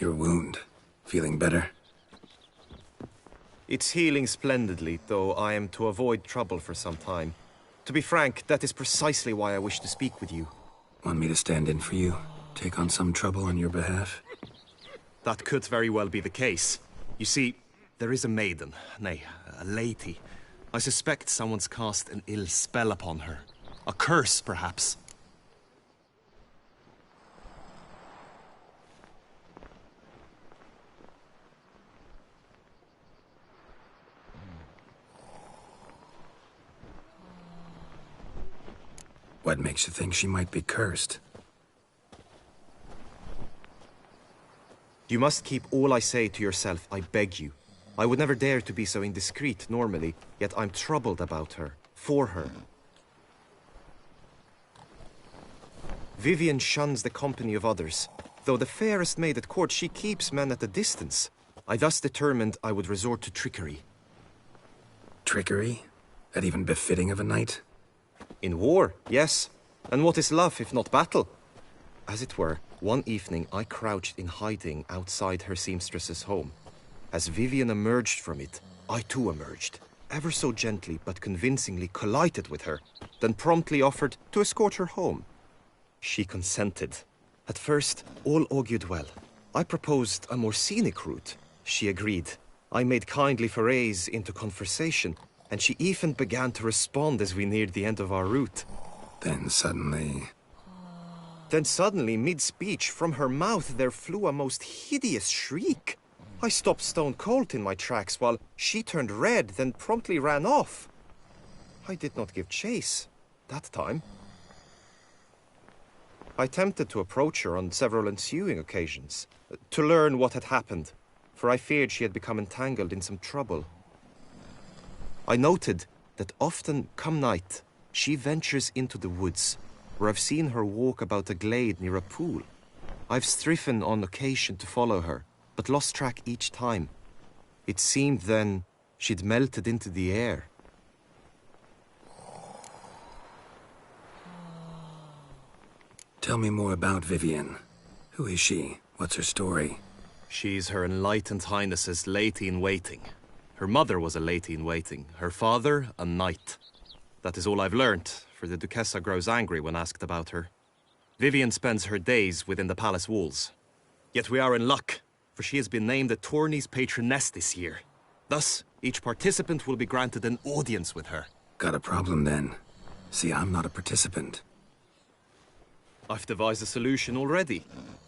Your wound. Feeling better? It's healing splendidly, though I am to avoid trouble for some time. To be frank, that is precisely why I wish to speak with you. Want me to stand in for you? Take on some trouble on your behalf? That could very well be the case. You see, there is a maiden, nay, a lady. I suspect someone's cast an ill spell upon her. A curse, perhaps. What makes you think she might be cursed? You must keep all I say to yourself, I beg you. I would never dare to be so indiscreet normally, yet I'm troubled about her, for her. Vivian shuns the company of others. Though the fairest maid at court, she keeps men at a distance. I thus determined I would resort to trickery. Trickery? That even befitting of a knight? In war, yes. And what is love if not battle? As it were, one evening I crouched in hiding outside her seamstress's home. As Vivian emerged from it, I too emerged, ever so gently but convincingly collided with her, then promptly offered to escort her home. She consented. At first, all augured well. I proposed a more scenic route. She agreed. I made kindly forays into conversation, and she even began to respond as we neared the end of our route. Then suddenly, mid-speech, from her mouth there flew a most hideous shriek. I stopped stone cold in my tracks while she turned red, then promptly ran off. I did not give chase, that time. I attempted to approach her on several ensuing occasions, to learn what had happened, for I feared she had become entangled in some trouble. I noted that often, come night, she ventures into the woods, where I've seen her walk about a glade near a pool. I've striven on occasion to follow her, but lost track each time. It seemed then she'd melted into the air. tell me more about Vivian. Who is she? What's her story? She's Her Enlightened Highness's lady-in-waiting. Her mother was a lady-in-waiting, her father a knight. That is all I've learnt, for the Duchessa grows angry when asked about her. Vivian spends her days within the palace walls. Yet we are in luck, for she has been named the tourney's patroness this year. Thus, each participant will be granted an audience with her. Got a problem then. See, I'm not a participant. I've devised a solution already.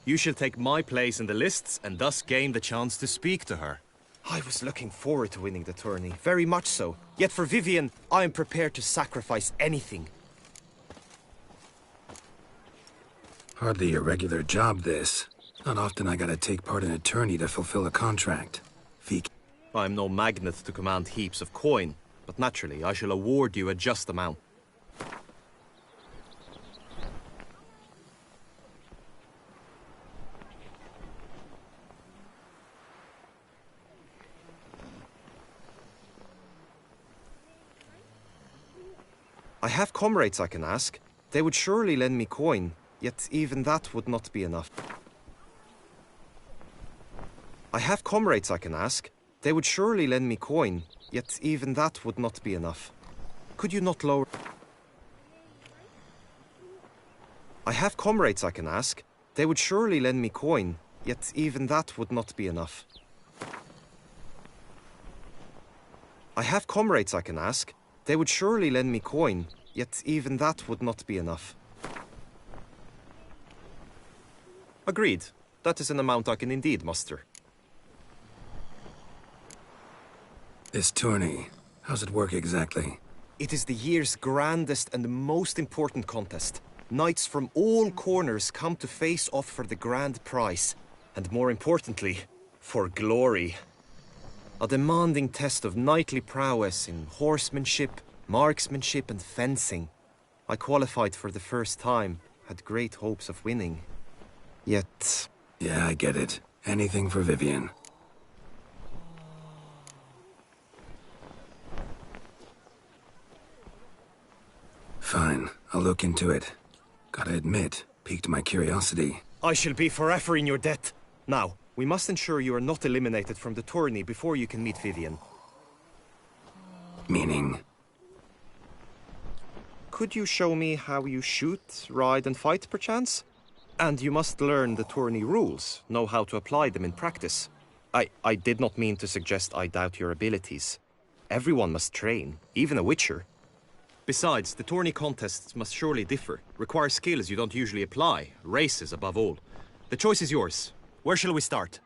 You shall take my place in the lists and thus gain the chance to speak to her. I was looking forward to winning the tourney, very much so. Yet for Vivian, I am prepared to sacrifice anything. Hardly a regular job, this. Not often I gotta take part in a tourney to fulfill a contract. I'm no magnet to command heaps of coin, but naturally I shall award you a just amount. I have comrades I can ask. They would surely lend me coin, yet even that would not be enough. I have comrades I can ask. They would surely lend me coin, yet even that would not be enough. Could you not lower... I have comrades I can ask. They would surely lend me coin, yet even that would not be enough. I have comrades I can ask. They would surely lend me coin, yet even that would not be enough. Agreed. That is an amount I can indeed muster. This tourney, how's it work exactly? It is the year's grandest and most important contest. Knights from all corners come to face off for the grand prize. And more importantly, for glory. A demanding test of knightly prowess in horsemanship, marksmanship and fencing. I qualified for the first time, had great hopes of winning. Yet... Yeah, I get it. Anything for Vivian. Fine, I'll look into it. Gotta admit, piqued my curiosity. I shall be forever in your debt. Now, we must ensure you are not eliminated from the tourney before you can meet Vivian. Meaning? Could you show me how you shoot, ride and fight, perchance? And you must learn the tourney rules, know how to apply them in practice. I did not mean to suggest I doubt your abilities. Everyone must train, even a witcher. Besides, the tourney contests must surely differ, require skills you don't usually apply, races above all. The choice is yours. Where shall we start?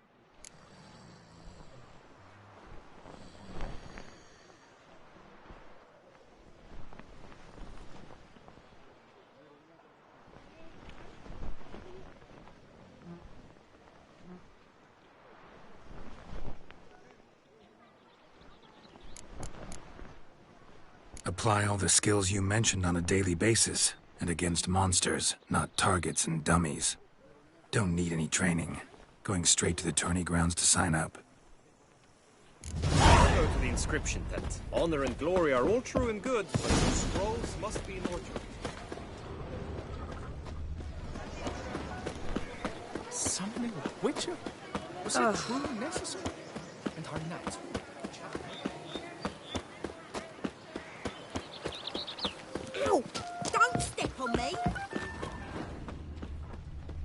Apply all the skills you mentioned on a daily basis, and against monsters, not targets and dummies. Don't need any training. Going straight to the tourney grounds to sign up. Go to the inscription tent. Honor and glory are all true and good, but the scrolls must be in order. Summoning a witcher? Was it truly necessary? And our knights? Ow! Don't step on me!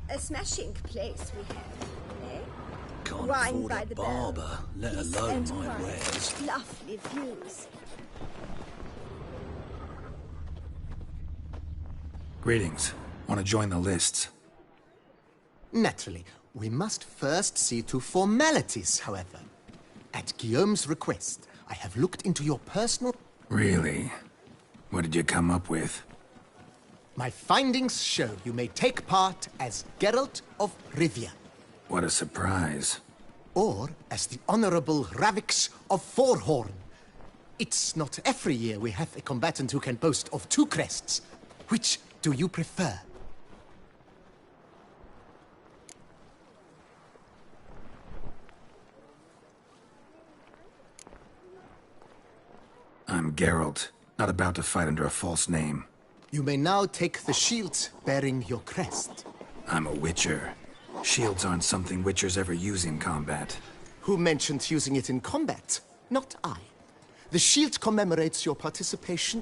A smashing place we have, eh? Can't Wine afford by a the barber, barrel. let Peace alone and my quiet. wares. Lovely views. Greetings. Want to join the lists? Naturally. We must first see to formalities, however. At Guillaume's request, I have looked into your personal... Really? What did you come up with? My findings show you may take part as Geralt of Rivia. What a surprise. Or as the Honorable Ravix of Forhorn. It's not every year we have a combatant who can boast of 2 crests. Which do you prefer? I'm Geralt, not about to fight under a false name. You may now take the shield bearing your crest. I'm a witcher. Shields aren't something witchers ever use in combat. Who mentioned using it in combat? Not I. The shield commemorates your participation.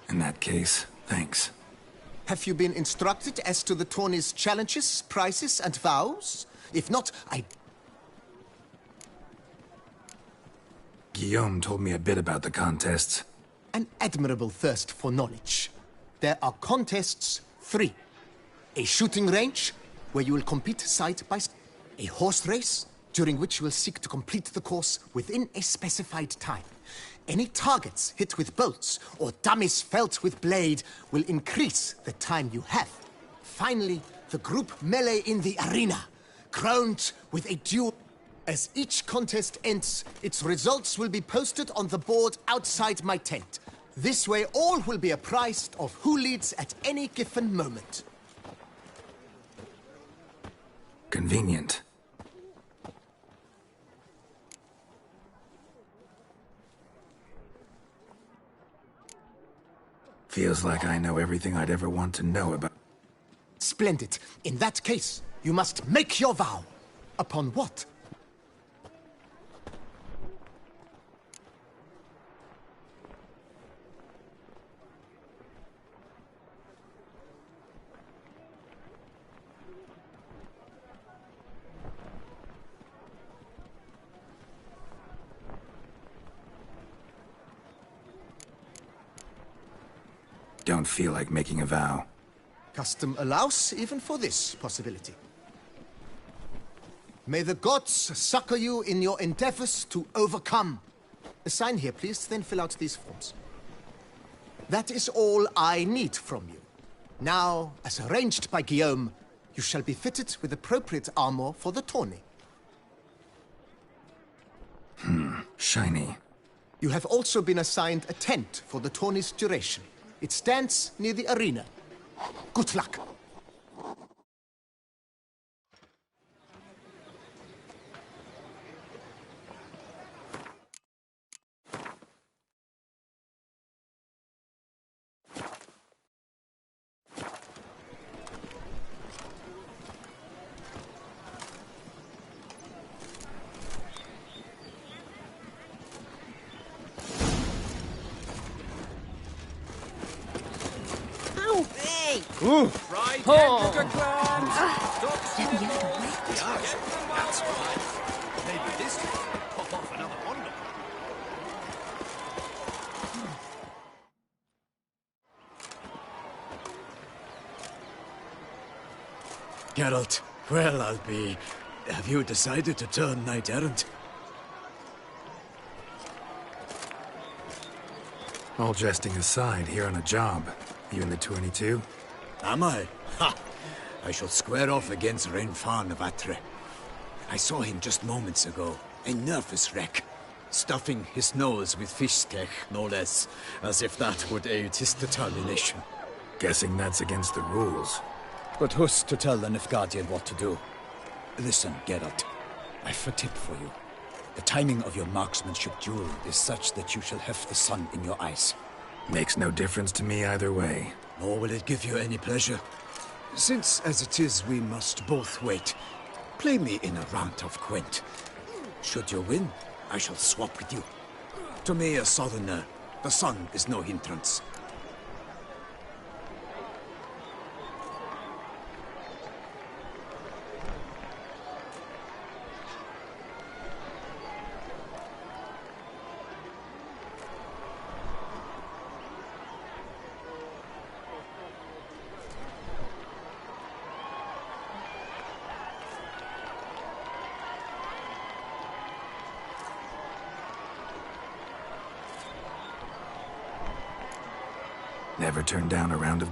In that case, thanks. Have you been instructed as to the tourney's challenges, prizes, and vows? If not, Guillaume told me a bit about the contests. An admirable thirst for knowledge. There are contests 3. A shooting range, where you will compete side by side. A horse race, during which you will seek to complete the course within a specified time. Any targets hit with bolts or dummies felt with blade will increase the time you have. Finally, the group melee in the arena, crowned with a duel. As each contest ends, its results will be posted on the board outside my tent. This way, all will be apprised of who leads at any given moment. Convenient. Feels like I know everything I'd ever want to know about. Splendid. In that case, you must make your vow. Upon what? Don't feel like making a vow. Custom allows even for this possibility. May the gods succor you in your endeavors to overcome. Sign here, please, then fill out these forms. That is all I need from you. Now, as arranged by Guillaume, you shall be fitted with appropriate armor for the tourney. Shiny. You have also been assigned a tent for the tourney's duration. It stands near the arena. Good luck. Fried hamburger clams! That's fine. Maybe this time we'll pop off another one. Geralt, well, I'll be... Have you decided to turn knight-errant? All jesting aside, here on a job. You in the 22? Am I? Ha! I shall square off against Renfan of Atre. I saw him just moments ago. A nervous wreck. Stuffing his nose with fish steak, no less. As if that would aid his determination. Guessing that's against the rules. But who's to tell the Nilfgaardian what to do? Listen, Geralt. I've a tip for you. The timing of your marksmanship duel is such that you shall have the sun in your eyes. Makes no difference to me either way. Nor will it give you any pleasure. Since, as it is, we must both wait, play me in a round of Gwent. Should you win, I shall swap with you. To me, a southerner, the sun is no hindrance. Never turned down a round of...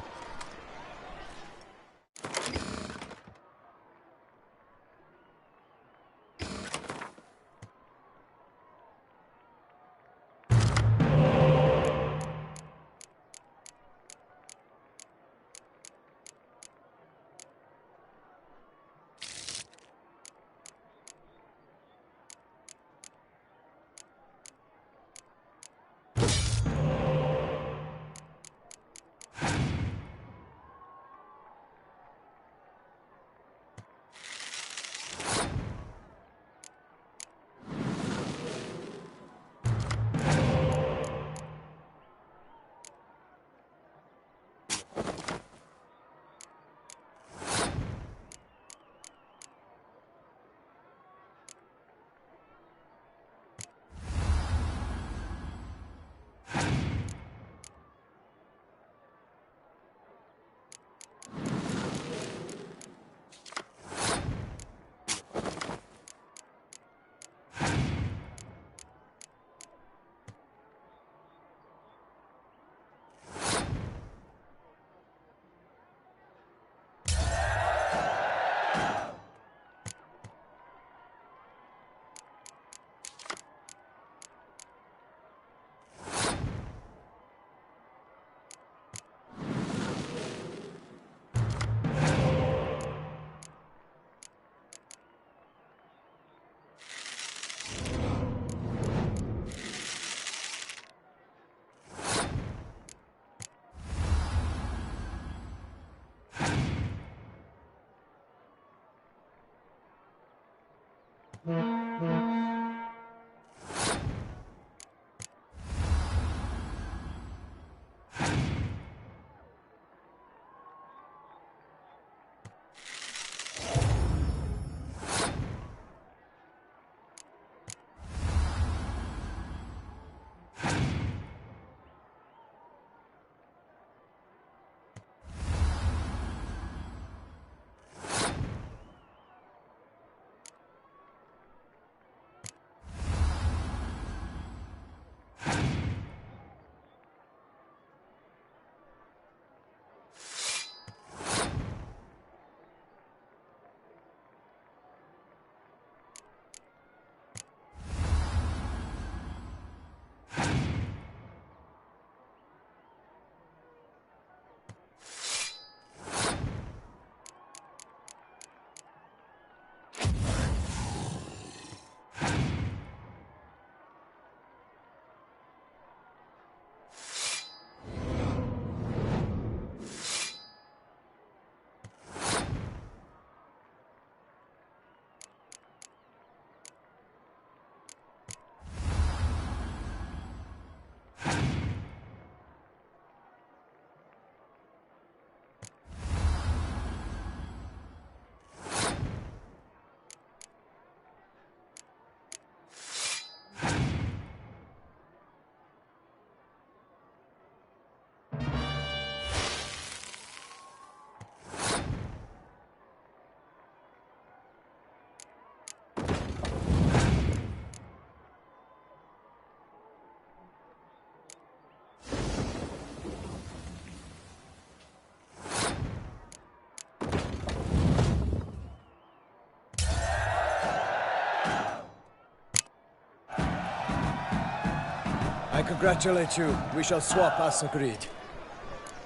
I congratulate you. We shall swap as agreed.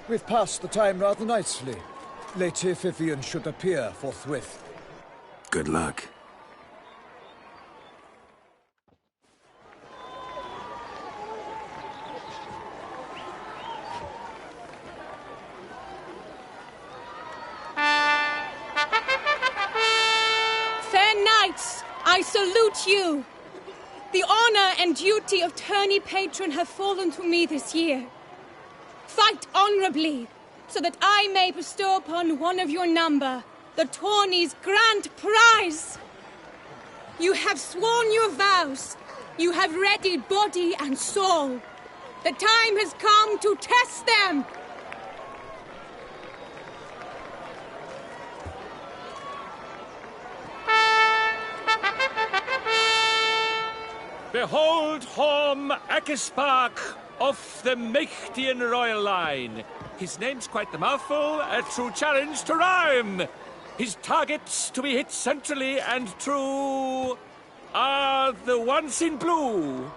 We've passed the time rather nicely. Lady Vivian should appear forthwith. Good luck. Fair knights, I salute you. The honor and duty of tourney patron have fallen to me this year. Fight honorably, so that I may bestow upon one of your number the tourney's grand prize. You have sworn your vows. You have readied body and soul. The time has come to test them. Behold Horm Akispark of the Mechtian royal line. His name's quite the mouthful, a true challenge to rhyme. His targets to be hit centrally and true are the ones in blue.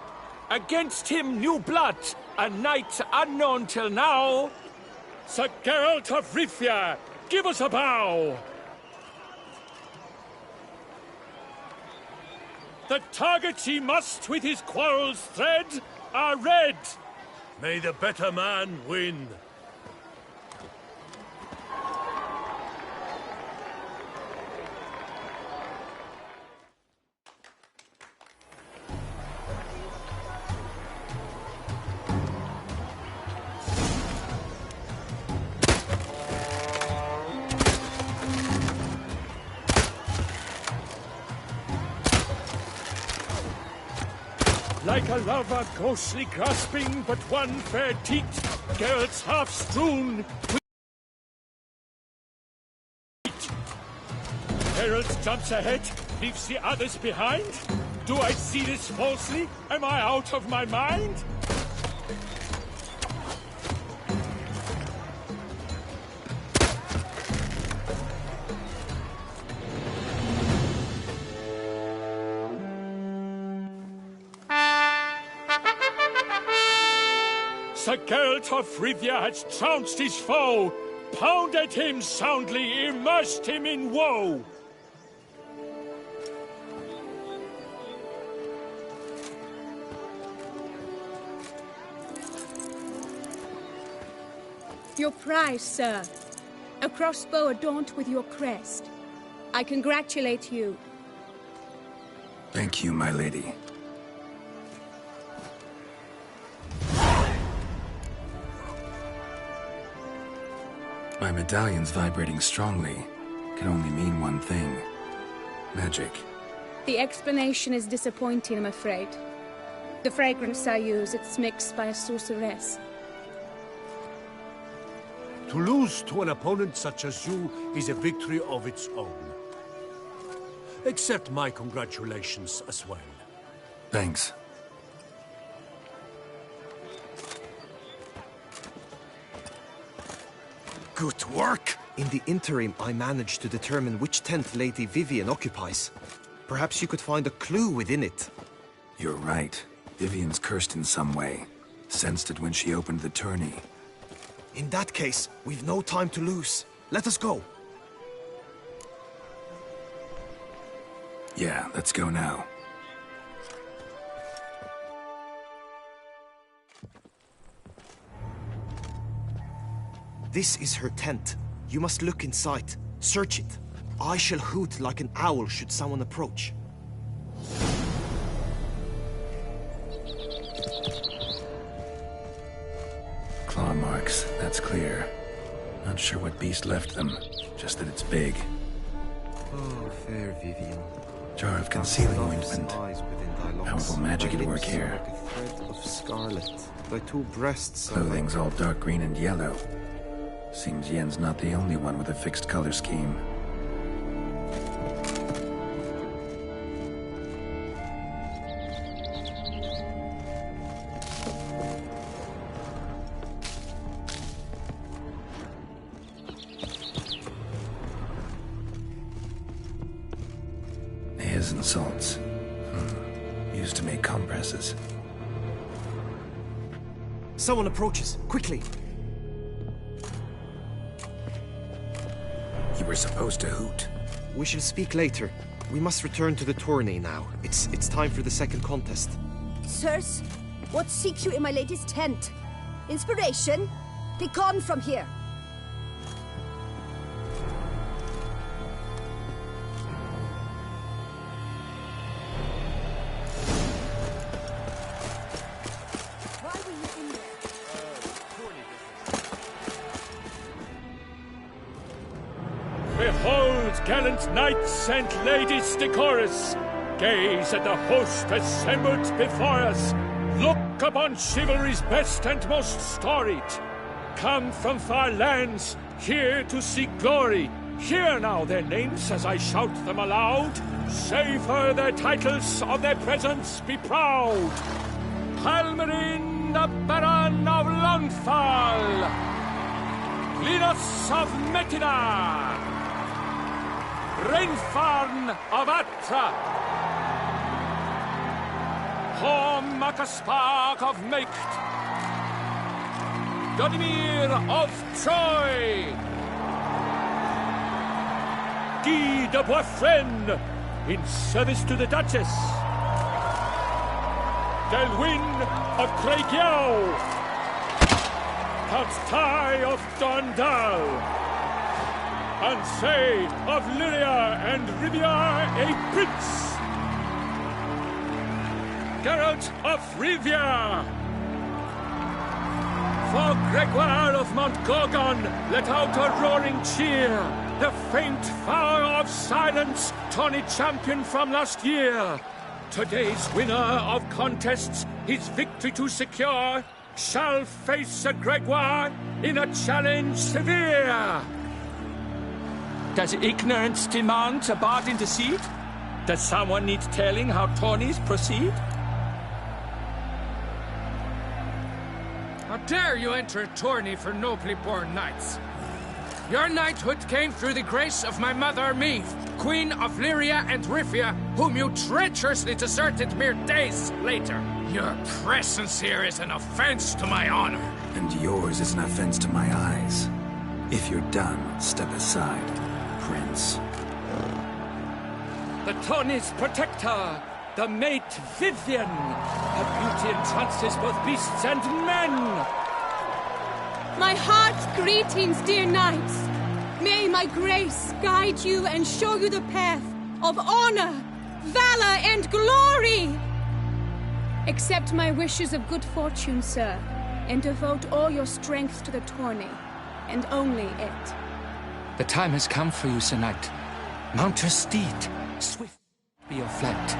Against him new blood, a knight unknown till now. Sir Geralt of Rivia, give us a bow. The targets he must with his quarrels thread are red. May the better man win. Like a lover ghostly grasping but one fair teat, girls half strewn with heat. Geralt jumps ahead, leaves the others behind. Do I see this falsely? Am I out of my mind? Sir Geralt of Rivia has trounced his foe, pounded him soundly, immersed him in woe. Your prize, sir. A crossbow adorned with your crest. I congratulate you. Thank you, my lady. My medallion's vibrating strongly. Can only mean one thing. Magic. The explanation is disappointing, I'm afraid. The fragrance I use, it's mixed by a sorceress. To lose to an opponent such as you is a victory of its own. Accept my congratulations as well. Thanks. Good work! In the interim, I managed to determine which tent Lady Vivian occupies. Perhaps you could find a clue within it. You're right. Vivian's cursed in some way. Sensed it when she opened the tourney. In that case, we've no time to lose. Let us go. Yeah, let's go now. This is her tent. You must look inside. Search it. I shall hoot like an owl should someone approach. Claw marks, that's clear. Not sure what beast left them, just that it's big. Oh, fair Vivian. Jar of concealing ointment. Powerful magic at work here. Like a thread of scarlet. Thy two breasts. Clothing's all dark green and yellow. Seems Yen's not the only one with a fixed color scheme. Hairs and salts. Used to make compresses. Someone approaches. Quickly! You were supposed to hoot. We shall speak later. We must return to the tourney now. It's time for the second contest. Sirs, what seeks you in my lady's tent? Inspiration? Be gone from here! Behold, gallant knights and ladies decorous, gaze at the host assembled before us. Look upon chivalry's best and most storied. Come from far lands, here to seek glory. Hear now their names as I shout them aloud. Savor their titles, of their presence be proud. Halmarin, the Baron of Longfall. Linus of Metina. Reinfarn of Atra. Horm Macaspark of Maict. Godimir of Troy. Guy de Boisfren, in service to the Duchess. Delwyn of Craigiau. Count Tai of Dondal. Ansay of Lyria and Rivia a prince. Geralt of Rivia. For Gregoire of Montgorgon, let out a roaring cheer. The faint fire of silence, tourney champion from last year. Today's winner of contests, his victory to secure, shall face Sir Gregoire in a challenge severe. Does ignorance demand a bard in deceit? Does someone need telling how tourneys proceed? How dare you enter a tourney for nobly born knights? Your knighthood came through the grace of my mother Meath, Queen of Lyria and Rivia, whom you treacherously deserted mere days later. Your presence here is an offense to my honor. And yours is an offense to my eyes. If you're done, step aside, Prince. The tourney's protector, the mate Vivian. Her beauty entrances both beasts and men. My heart's greetings, dear knights. May my grace guide you and show you the path of honor, valor, and glory. Accept my wishes of good fortune, sir, and devote all your strength to the tourney, and only it. The time has come for you, Sir Knight. Mount your steed. Swift be your flight.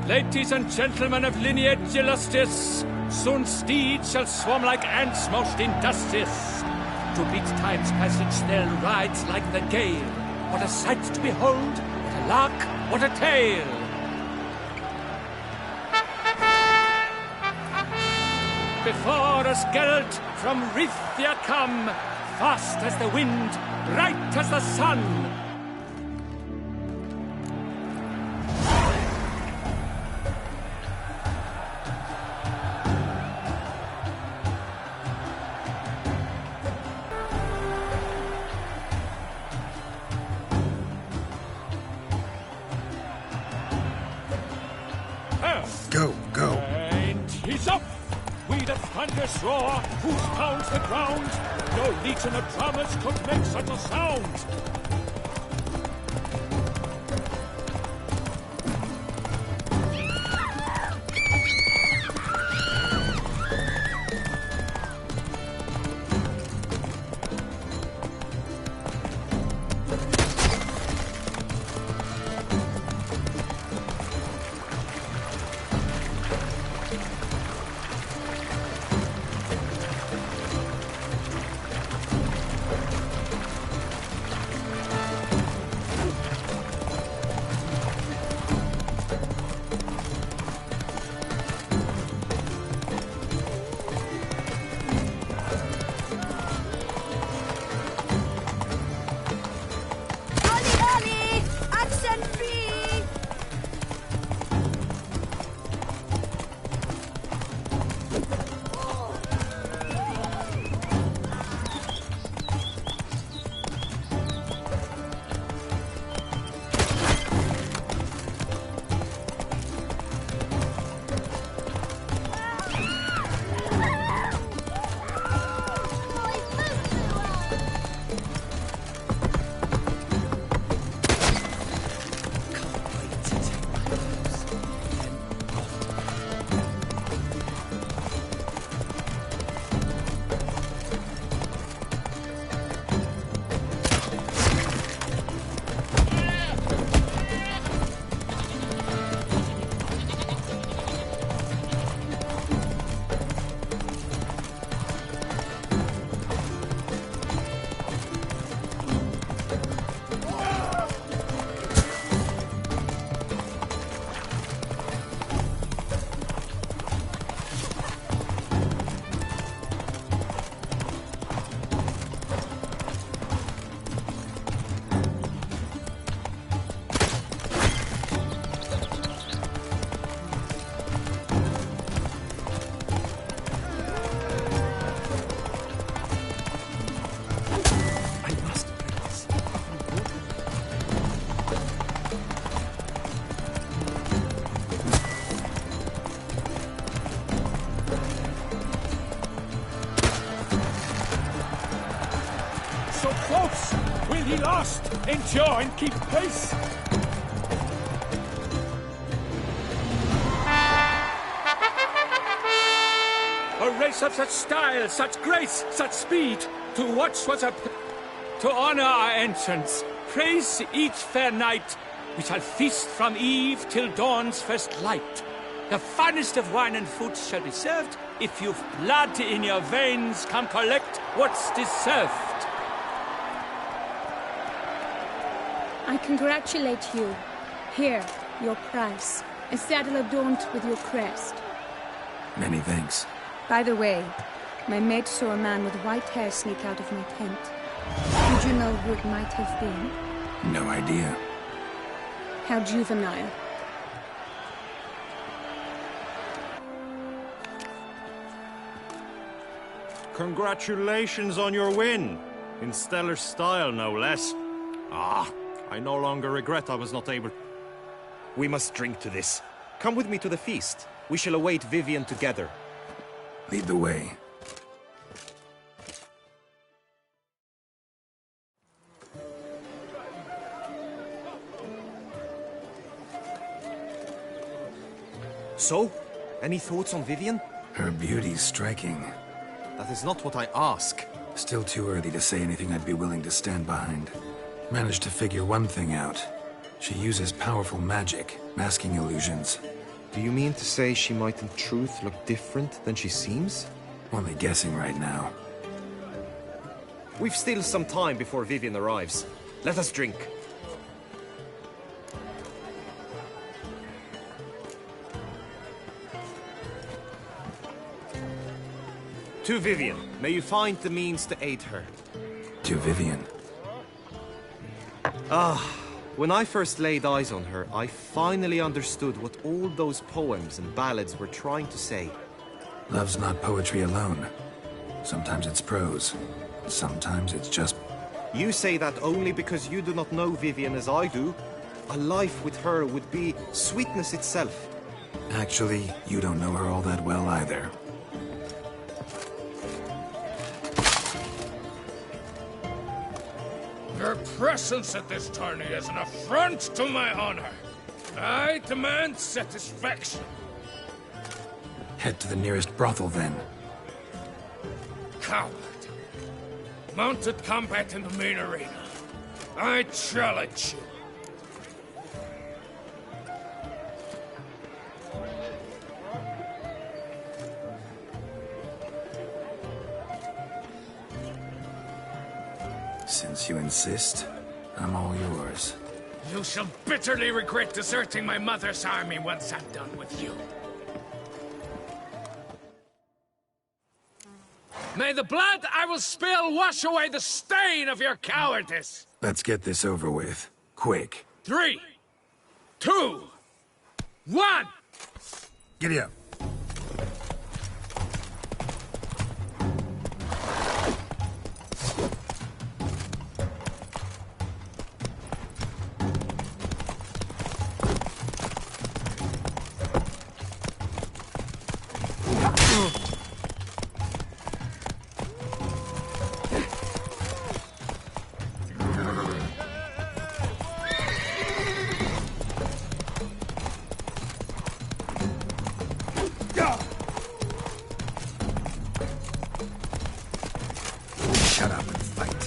Ladies and gentlemen of lineage illustrious, soon steeds shall swarm like ants most industrious. To beat time's passage they'll ride like the gale. What a sight to behold, what a lark, what a tale! Before us Geralt from Rithia come, fast as the wind, bright as the sun. Go, go. And he's up! We the thunderous roar, whose pounds the ground. No legion of drummers could make such a sound. Be lost, endure and keep pace. A race of such style, such grace, such speed. To watch was to honor our entrance. Praise each fair night. We shall feast from eve till dawn's first light. The finest of wine and food shall be served. If you've blood in your veins, come collect what's deserved. I congratulate you. Here, your prize. A saddle adorned with your crest. Many thanks. By the way, my mate saw a man with white hair sneak out of my tent. Would you know who it might have been? No idea. How juvenile. Congratulations on your win. In stellar style, no less. I no longer regret I was not able... We must drink to this. Come with me to the feast. We shall await Vivian together. Lead the way. So, any thoughts on Vivian? Her beauty's striking. That is not what I ask. Still too early to say anything I'd be willing to stand behind. Managed to figure one thing out. She uses powerful magic, masking illusions. Do you mean to say she might in truth look different than she seems? Only guessing right now. We've still some time before Vivian arrives. Let us drink. To Vivian, may you find the means to aid her. To Vivian. When I first laid eyes on her, I finally understood what all those poems and ballads were trying to say. Love's not poetry alone. Sometimes it's prose. Sometimes it's just... You say that only because you do not know Vivian as I do. A life with her would be sweetness itself. Actually, you don't know her all that well either. Your presence at this tourney is an affront to my honor. I demand satisfaction. Head to the nearest brothel, then. Coward. Mounted combat in the main arena. I challenge you. Since you insist, I'm all yours. You shall bitterly regret deserting my mother's army once I'm done with you. May the blood I will spill wash away the stain of your cowardice! Let's get this over with. Quick. 3, 2, 1! Giddy up. Shut up and fight.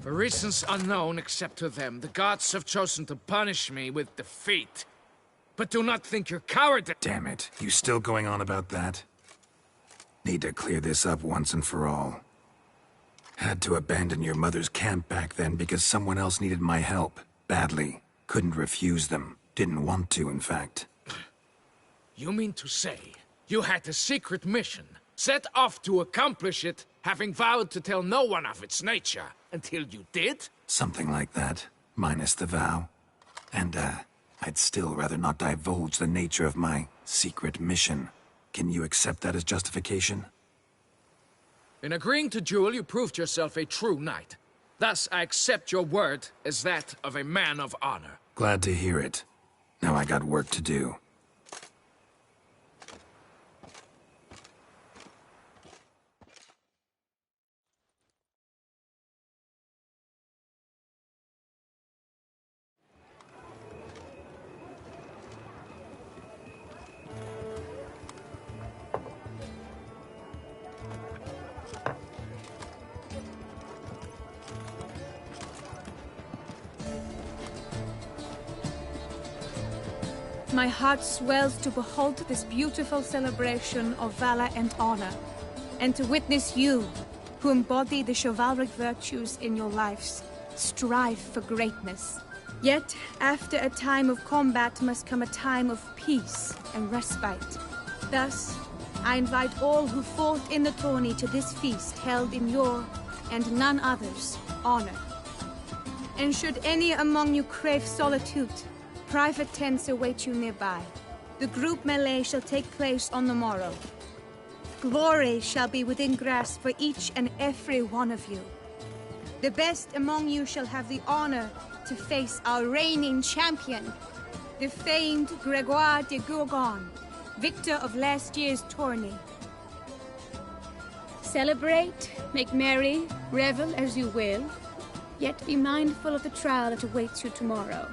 For reasons unknown except to them, the gods have chosen to punish me with defeat. But do not think you're coward. Damn it. You still going on about that? Need to clear this up once and for all. Had to abandon your mother's camp back then because someone else needed my help. Badly. Couldn't refuse them. Didn't want to, in fact. You mean to say you had a secret mission, set off to accomplish it, having vowed to tell no one of its nature, until you did? Something like that. Minus the vow. And, I'd still rather not divulge the nature of my secret mission. Can you accept that as justification? In agreeing to duel, you proved yourself a true knight. Thus, I accept your word as that of a man of honor. Glad to hear it. Now I got work to do. My heart swells to behold this beautiful celebration of valor and honor, and to witness you, who embody the chivalric virtues in your lives, strive for greatness. Yet, after a time of combat must come a time of peace and respite. Thus, I invite all who fought in the tourney to this feast held in your, and none other's, honor. And should any among you crave solitude, private tents await you nearby. The group melee shall take place on the morrow. Glory shall be within grasp for each and every one of you. The best among you shall have the honor to face our reigning champion, the famed Gregoire de Gourgon, victor of last year's tourney. Celebrate, make merry, revel as you will, yet be mindful of the trial that awaits you tomorrow.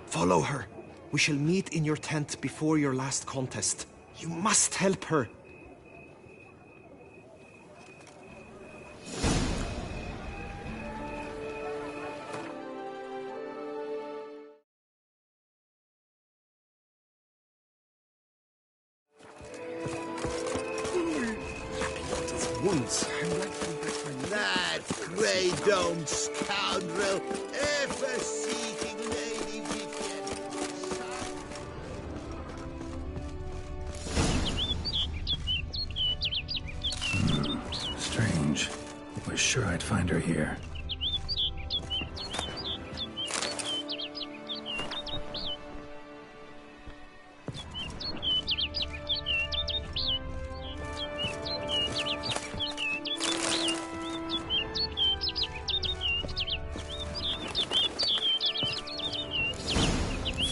Follow her. We shall meet in your tent before your last contest. You must help her. Wounds. That grey-domed scoundrel, ever seeking Lady Vivian. Strange. Was sure I'd find her here.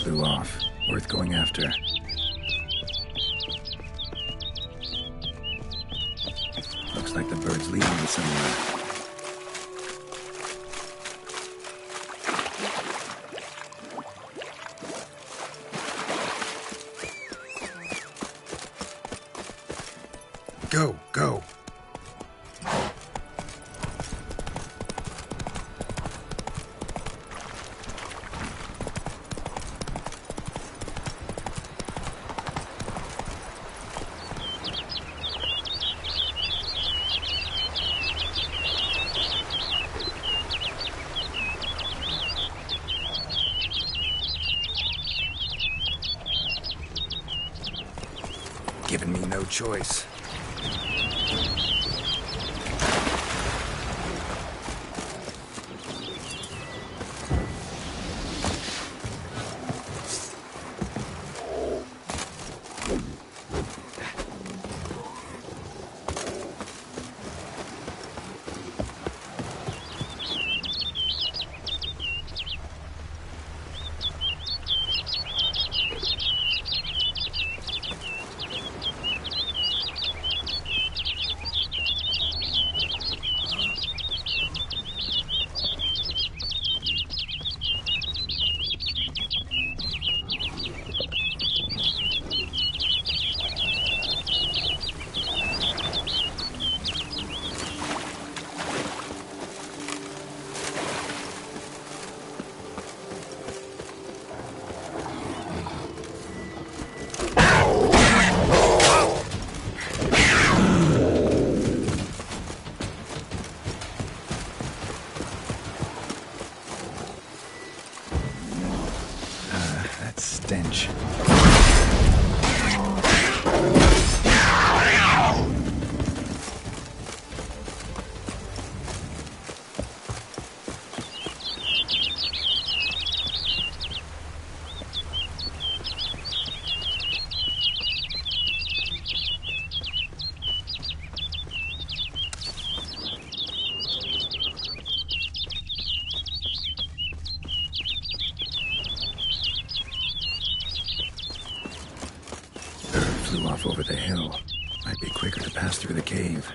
Flew off. Worth going after. Looks like the bird's leading me somewhere. Go, go. Given me no choice. off over the hill. Might be quicker to pass through the cave.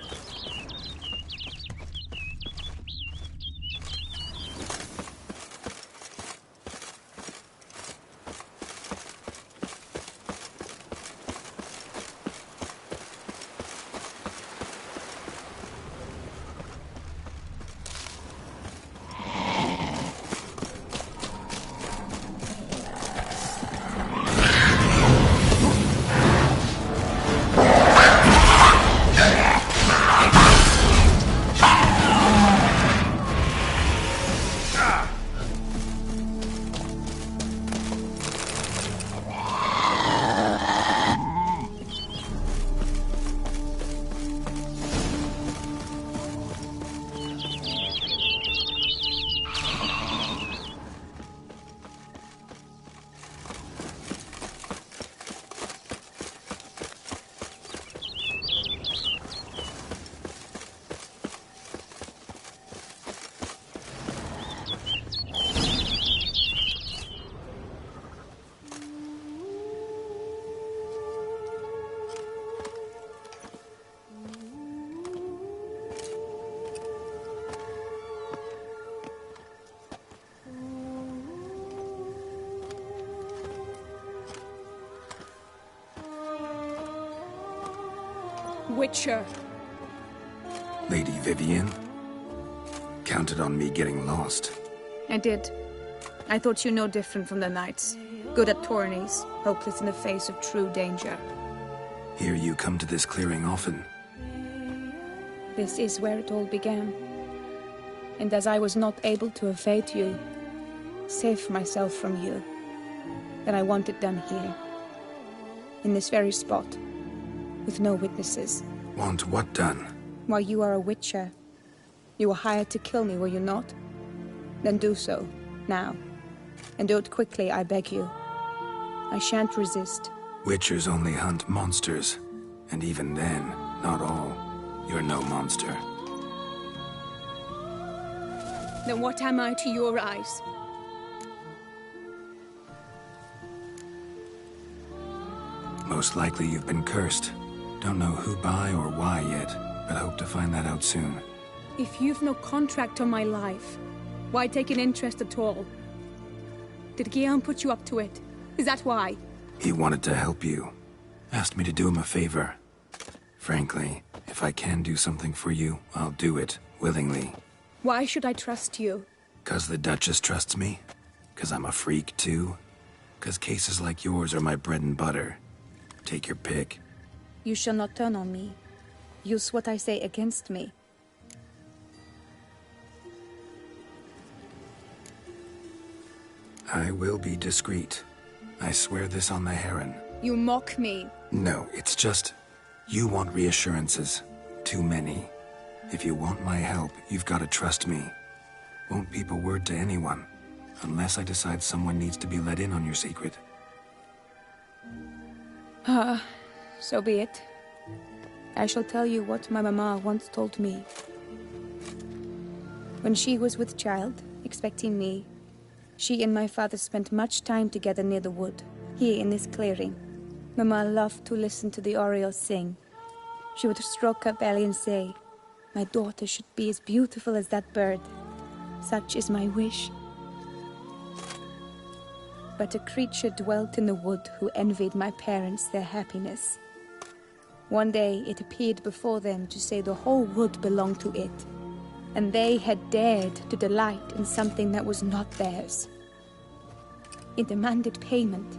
Witcher. Lady Vivian? Counted on me getting lost. I did. I thought you no different from the knights. Good at tourneys, hopeless in the face of true danger. Hear you come to this clearing often. This is where it all began. And as I was not able to evade you, save myself from you, then I want it done here. In this very spot. With no witnesses. Want what done? Why, you are a witcher. You were hired to kill me, were you not? Then do so, now. And do it quickly, I beg you. I shan't resist. Witchers only hunt monsters. And even then, not all. You're no monster. Then what am I to your eyes? Most likely you've been cursed. Don't know who by or why yet, but hope to find that out soon. If you've no contract on my life, why take an interest at all? Did Guillaume put you up to it? Is that why? He wanted to help you. Asked me to do him a favor. Frankly, if I can do something for you, I'll do it, willingly. Why should I trust you? 'Cause the Duchess trusts me? 'Cause I'm a freak, too? 'Cause cases like yours are my bread and butter. Take your pick. You shall not turn on me. Use what I say against me. I will be discreet. I swear this on the Heron. You mock me. No, it's just... You want reassurances. Too many. If you want my help, you've got to trust me. Won't peep a word to anyone. Unless I decide someone needs to be let in on your secret. So be it. I shall tell you what my mama once told me. When she was with child, expecting me, she and my father spent much time together near the wood, here in this clearing. Mama loved to listen to the orioles sing. She would stroke her belly and say, "My daughter should be as beautiful as that bird. Such is my wish." But a creature dwelt in the wood who envied my parents their happiness. One day it appeared before them to say the whole wood belonged to it, and they had dared to delight in something that was not theirs. It demanded payment,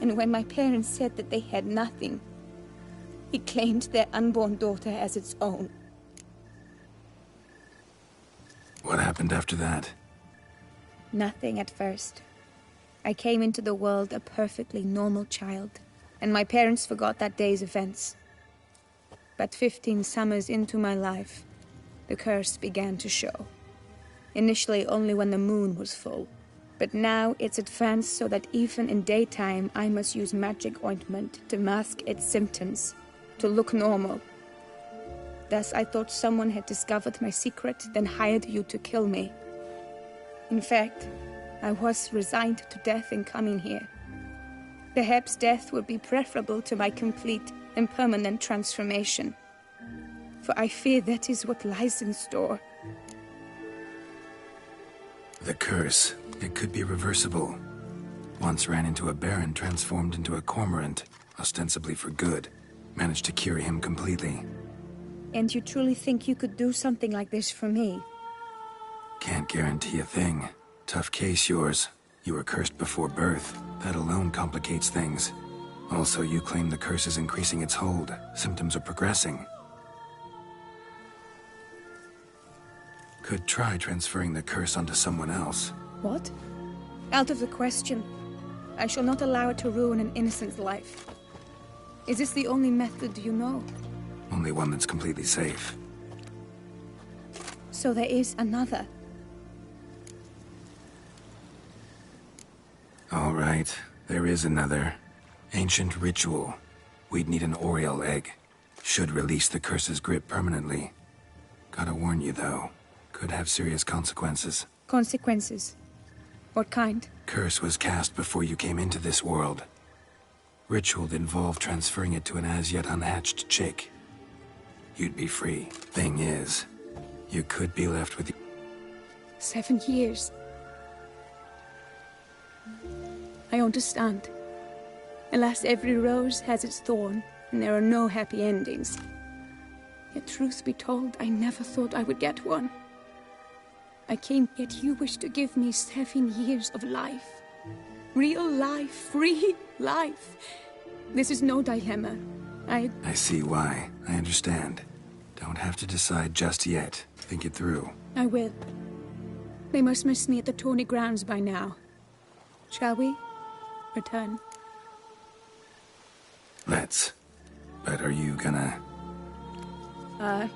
and when my parents said that they had nothing, it claimed their unborn daughter as its own. What happened after that? Nothing at first. I came into the world a perfectly normal child, and my parents forgot that day's events. But 15 summers into my life, the curse began to show. Initially only when the moon was full, but now it's advanced so that even in daytime I must use magic ointment to mask its symptoms, to look normal. Thus I thought someone had discovered my secret, then hired you to kill me. In fact, I was resigned to death in coming here. Perhaps death would be preferable to my complete and permanent transformation. For I fear that is what lies in store. The curse. It could be reversible. Once ran into a Baron transformed into a cormorant, ostensibly for good. Managed to cure him completely. And you truly think you could do something like this for me? Can't guarantee a thing. Tough case, yours. You were cursed before birth. That alone complicates things. Also, you claim the curse is increasing its hold. Symptoms are progressing. Could try transferring the curse onto someone else. What? Out of the question. I shall not allow it to ruin an innocent's life. Is this the only method you know? Only one that's completely safe. So there is another. All right, there is another. Ancient ritual. We'd need an Oriole egg. Should release the curse's grip permanently. Gotta warn you, though. Could have serious consequences. Consequences? What kind? Curse was cast before you came into this world. Ritual involved transferring it to an as-yet unhatched chick. You'd be free. Thing is, you could be left with... 7 years. I understand. Alas, every rose has its thorn, and there are no happy endings. Yet truth be told, I never thought I would get one. I came, yet you wish to give me 7 years of life. Real life, free life. This is no dilemma. I see why. I understand. Don't have to decide just yet. Think it through. I will. They must miss me at the tourney grounds by now. Shall we return? Let's. But are you gonna...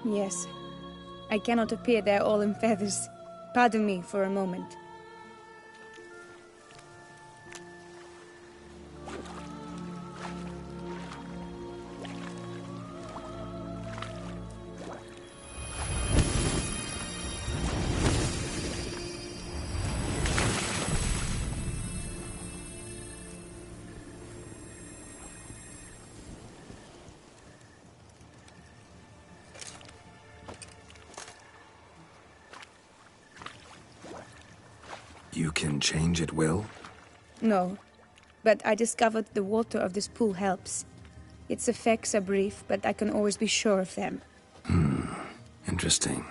Yes. I cannot appear there all in feathers. Pardon me for a moment. You can change at will? No, but I discovered the water of this pool helps. Its effects are brief, but I can always be sure of them. Interesting.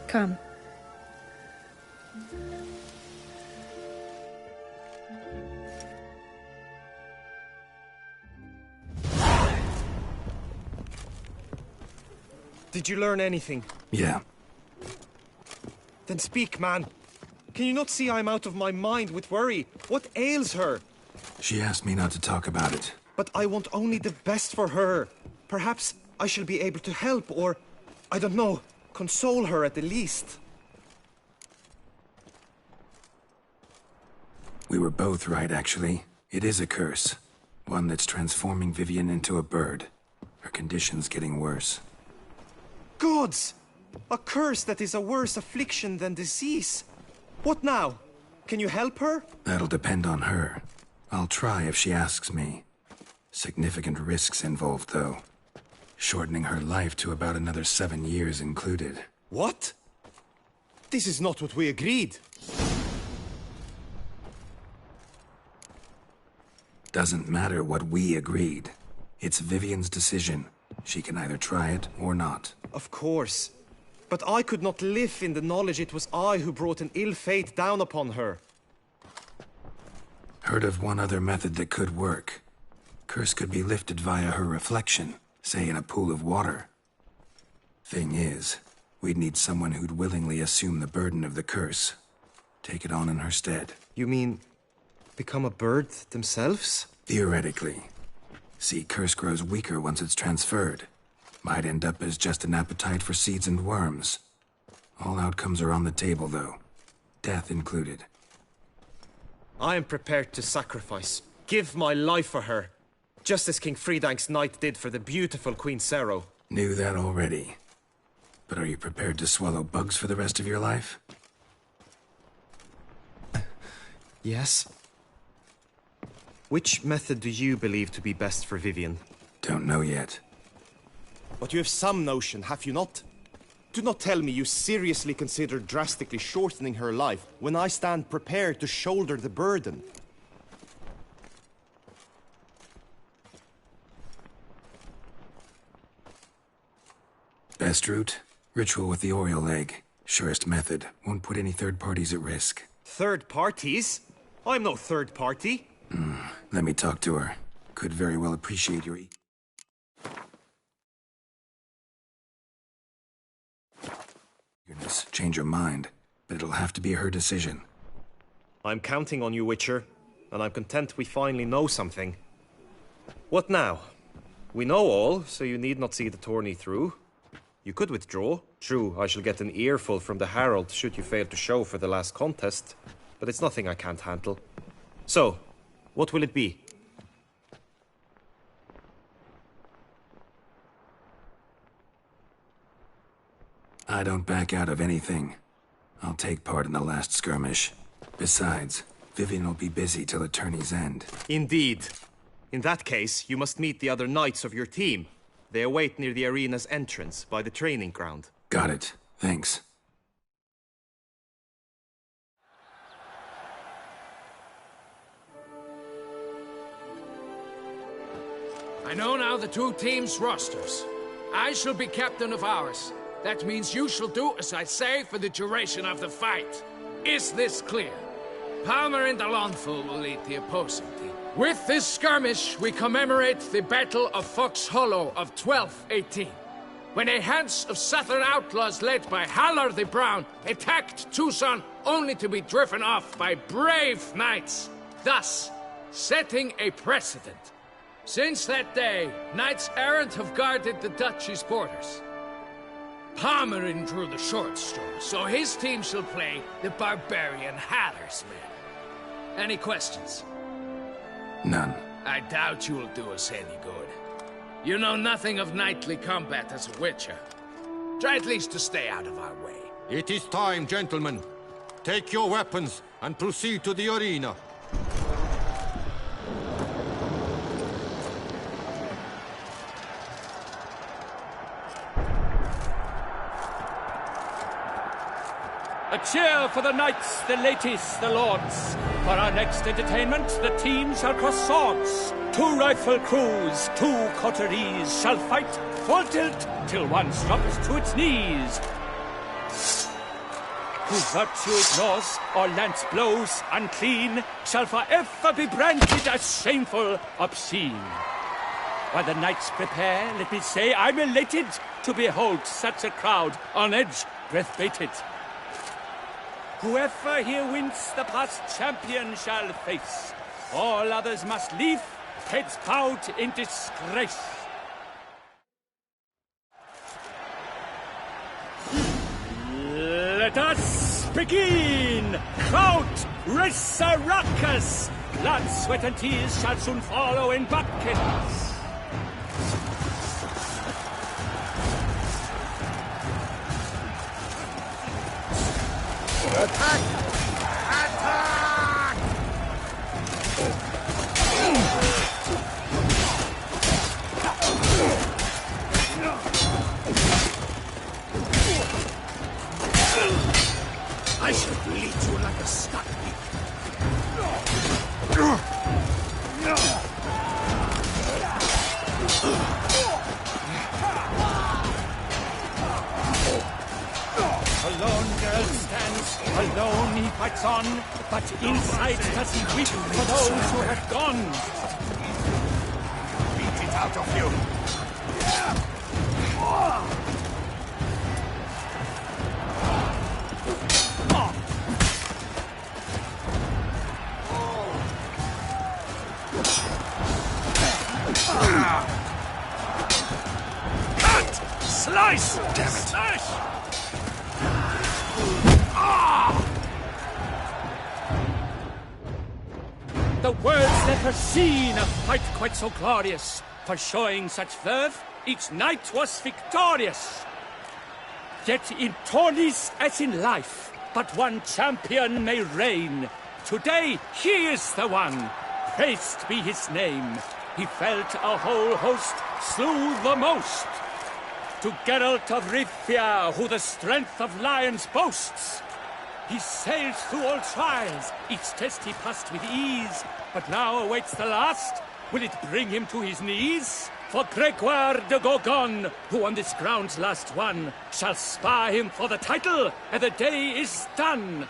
Come. Did you learn anything? Yeah. Then speak, man. Can you not see I'm out of my mind with worry? What ails her? She asked me not to talk about it. But I want only the best for her. Perhaps I shall be able to help, or, I don't know, console her at the least. We were both right, actually. It is a curse. One that's transforming Vivian into a bird. Her condition's getting worse. Gods! A curse that is a worse affliction than disease. What now? Can you help her? That'll depend on her. I'll try if she asks me. Significant risks involved, though. Shortening her life to about another 7 years included. What? This is not what we agreed. Doesn't matter what we agreed. It's Vivian's decision. She can either try it or not. Of course. But I could not live in the knowledge it was I who brought an ill fate down upon her. Heard of one other method that could work. Curse could be lifted via her reflection, say in a pool of water. Thing is, we'd need someone who'd willingly assume the burden of the curse. Take it on in her stead. You mean, become a bird themselves? Theoretically. See, curse grows weaker once it's transferred. Might end up as just an appetite for seeds and worms. All outcomes are on the table, though. Death included. I am prepared to sacrifice. Give my life for her. Just as King Fridank's knight did for the beautiful Queen Sero. Knew that already. But are you prepared to swallow bugs for the rest of your life? Yes. Which method do you believe to be best for Vivian? Don't know yet. But you have some notion, have you not? Do not tell me you seriously consider drastically shortening her life when I stand prepared to shoulder the burden. Best route? Ritual with the Oriole egg. Surest method. Won't put any third parties at risk. Third parties? I'm no third party. Let me talk to her. Could very well appreciate your eagerness. Change her mind. But it'll have to be her decision. I'm counting on you, Witcher. And I'm content we finally know something. What now? We know all, so you need not see the tourney through. You could withdraw. True, I shall get an earful from the Herald should you fail to show for the last contest. But it's nothing I can't handle. So, what will it be? I don't back out of anything. I'll take part in the last skirmish. Besides, Vivian will be busy till the tourney's end. Indeed. In that case, you must meet the other knights of your team. They await near the arena's entrance, by the training ground. Got it. Thanks. I know now the two teams' rosters. I shall be captain of ours. That means you shall do as I say for the duration of the fight. Is this clear? Palmer and Alonso will lead the opposing team. With this skirmish, we commemorate the Battle of Fox Hollow of 1218, when a Hans of Southern outlaws led by Haller the Brown attacked Tucson only to be driven off by brave knights, thus setting a precedent. Since that day, knights errant have guarded the duchy's borders. Palmerin drew the short straw, so his team shall play the barbarian Haller's men. Any questions? None. I doubt you'll do us any good. You know nothing of knightly combat as a witcher. Try at least to stay out of our way. It is time, gentlemen. Take your weapons and proceed to the arena. A cheer for the knights, the ladies, the lords. For our next entertainment, the teams shall cross swords. 2 rifle crews, 2 coteries shall fight full tilt till one drops to its knees. Who virtue ignores or lance blows unclean shall forever be branded as shameful, obscene. While the knights prepare, let me say I'm elated to behold such a crowd on edge, breath-baited. Whoever here wins the past champion shall face. All others must leave, heads bowed in disgrace. Let us begin! Crowd, race a ruckus! Blood, sweat, and tears shall soon follow in buckets. Attack! Attack! I shall bleed you like a stuck pig. Alone girl stands, alone he fights on, but inside does he weep for those who have gone. Beat it out of you! Cut! Slice! Damn it! Slash! The world's never seen a fight quite so glorious. For showing such verve, each knight was victorious. Yet in tourneys as in life, but one champion may reign. Today he is the one. Praised be his name. He felt a whole host, slew the most. To Geralt of Rivia, who the strength of lions boasts. He sailed through all trials, each test he passed with ease. But now awaits the last. Will it bring him to his knees? For Gregoire de Gorgon, who on this ground's last won, shall spar him for the title, and the day is done.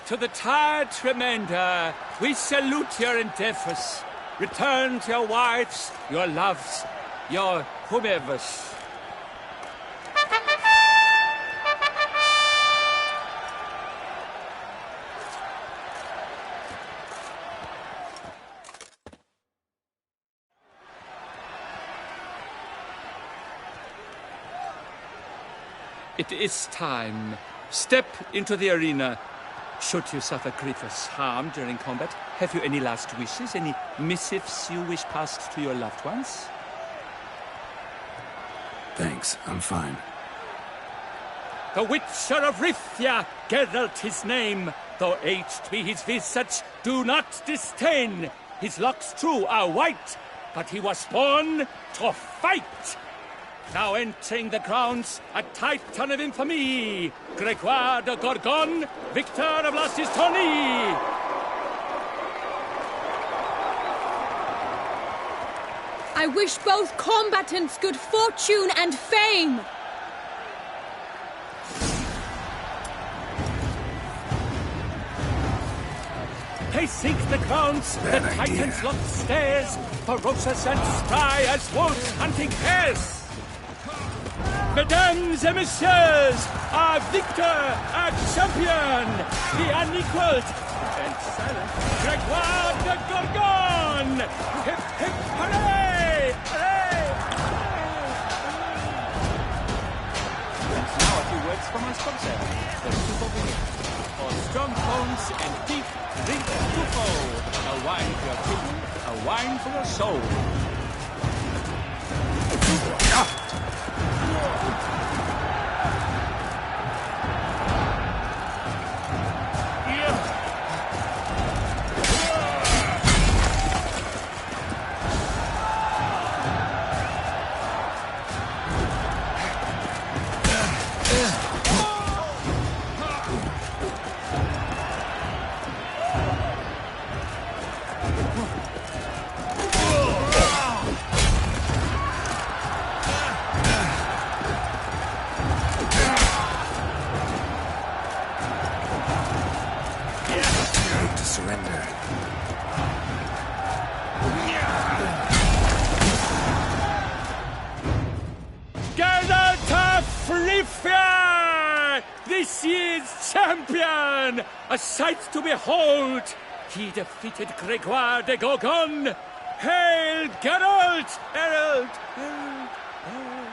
To the tired remainder, we salute your endeavors. Return to your wives, your loves, your whomevers. It is time. Step into the arena. Should you suffer grievous harm during combat, have you any last wishes, any missives you wish passed to your loved ones? Thanks, I'm fine. The Witcher of Rivia, Geralt his name. Though aged be his visage, do not disdain. His locks, true, are white, but he was born to fight. Now entering the grounds, a titan of infamy, Gregoire de Gorgon, victor of last his tourney. I wish both combatants good fortune and fame. They seek the grounds, the titans lock stairs, ferocious and spry as wolves hunting hares. Mesdames et messieurs, our victor, our champion, the unequaled and silent Gregoire de Gorgon! Hip, hip, hooray! Hooray! And now a few words from my sponsor, the Souvenir. For strong bones and deep, drink Tufo. A wine for your kidney, a wine for your soul. This year's champion! A sight to behold! He defeated Gregoire de Gorgon! Hail, Geralt! Herald! Herald! Herald!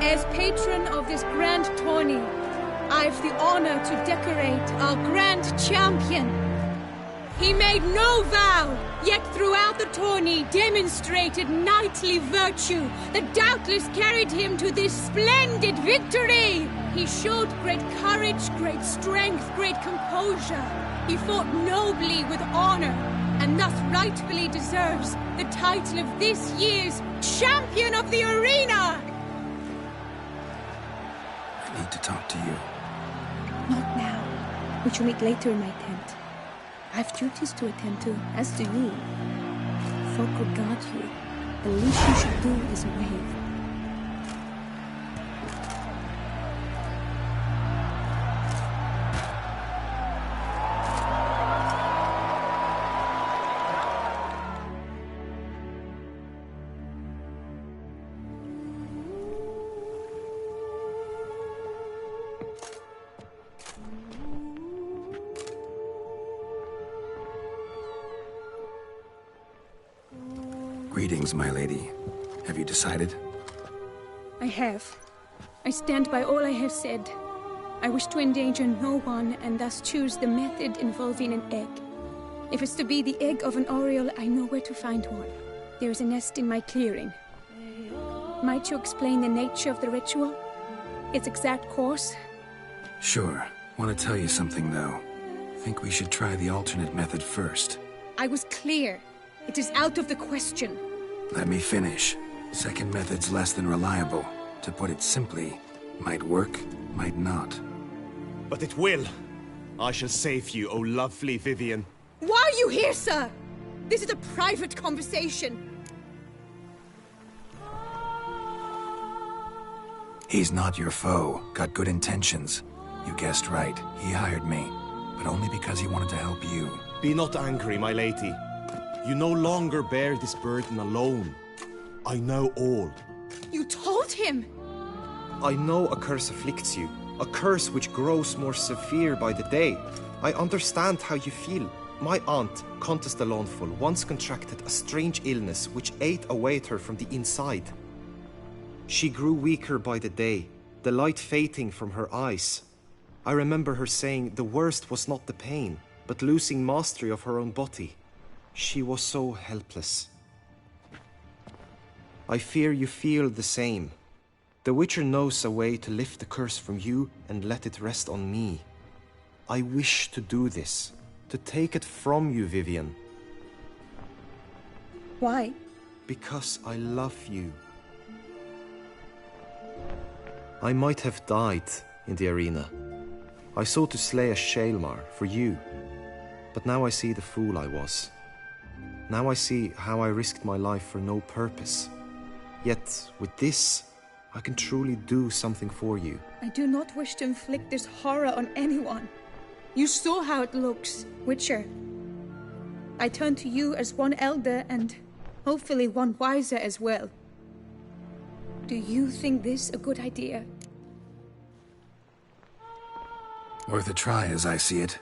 As patron of this grand tourney, I've the honor to decorate our grand champion. He made no vow, yet throughout the tourney demonstrated knightly virtue that doubtless carried him to this splendid victory. He showed great courage, great strength, great composure. He fought nobly with honor, and thus rightfully deserves the title of this year's Champion of the Arena! I need to talk to you. Not now. We shall meet later in my tent. I have duties to attend to, as do you. Folk regard you. The least you should do is wave. Greetings, my lady. Have you decided? I have. I stand by all I have said. I wish to endanger no one, and thus choose the method involving an egg. If it's to be the egg of an oriole, I know where to find one. There is a nest in my clearing. Might you explain the nature of the ritual? Its exact course? Sure. Want to tell you something, though. Think we should try the alternate method first. I was clear. It is out of the question. Let me finish. Second method's less than reliable. To put it simply, might work, might not. But it will. I shall save you, O lovely Vivian. Why are you here, sir? This is a private conversation. He's not your foe. Got good intentions. You guessed right. He hired me. But only because he wanted to help you. Be not angry, my lady. You no longer bear this burden alone. I know all. You told him? I know a curse afflicts you. A curse which grows more severe by the day. I understand how you feel. My aunt, Countess de Lawnful, once contracted a strange illness which ate away at her from the inside. She grew weaker by the day, the light fading from her eyes. I remember her saying the worst was not the pain, but losing mastery of her own body. She was so helpless. I fear you feel the same. The Witcher knows a way to lift the curse from you and let it rest on me. I wish to do this, to take it from you, Vivian. Why? Because I love you. I might have died in the arena. I sought to slay a Shaelmar for you. But now I see the fool I was. Now I see how I risked my life for no purpose. Yet, with this, I can truly do something for you. I do not wish to inflict this horror on anyone. You saw how it looks, Witcher. I turn to you as one elder and hopefully one wiser as well. Do you think this a good idea? Worth a try, as I see it.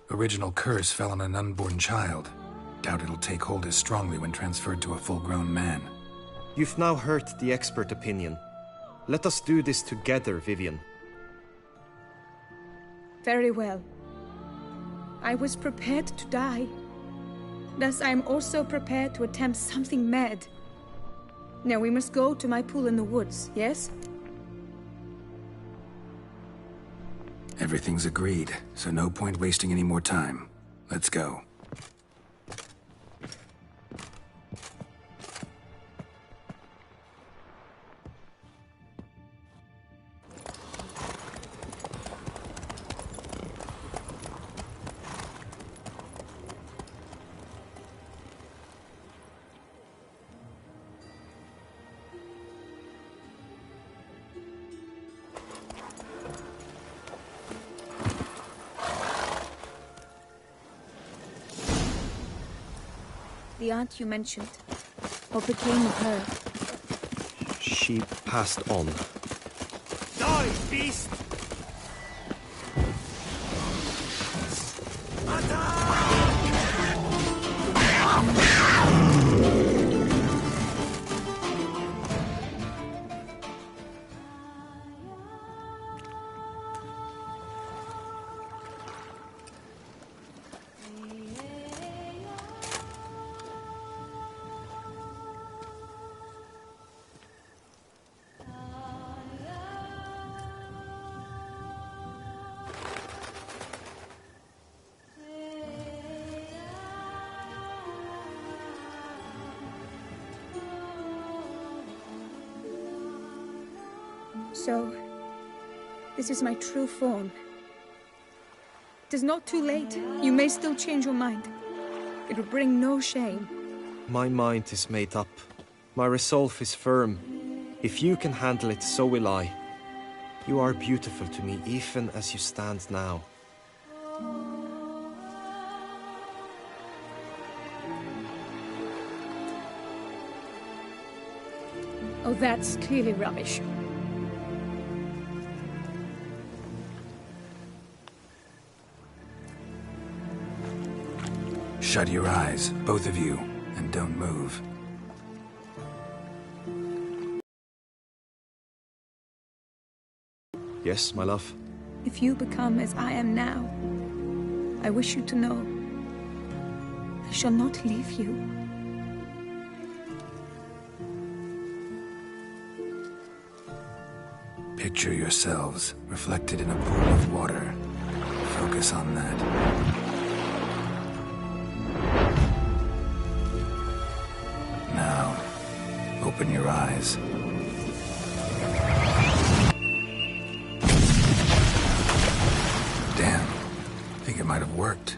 Original curse fell on an unborn child. Doubt it'll take hold as strongly when transferred to a full-grown man. You've now heard the expert opinion. Let us do this together, Vivian. Very well. I was prepared to die. Thus I am also prepared to attempt something mad. Now we must go to my pool in the woods, yes? Everything's agreed, so no point wasting any more time. Let's go. The aunt you mentioned. What became of her? She passed on. Die, beast! So, this is my true form. It is not too late. You may still change your mind. It will bring no shame. My mind is made up. My resolve is firm. If you can handle it, so will I. You are beautiful to me, even as you stand now. Oh, that's clearly rubbish. Shut your eyes, both of you, and don't move. Yes, my love? If you become as I am now, I wish you to know I shall not leave you. Picture yourselves reflected in a pool of water. Focus on that. Now, open your eyes. Damn. I think it might have worked.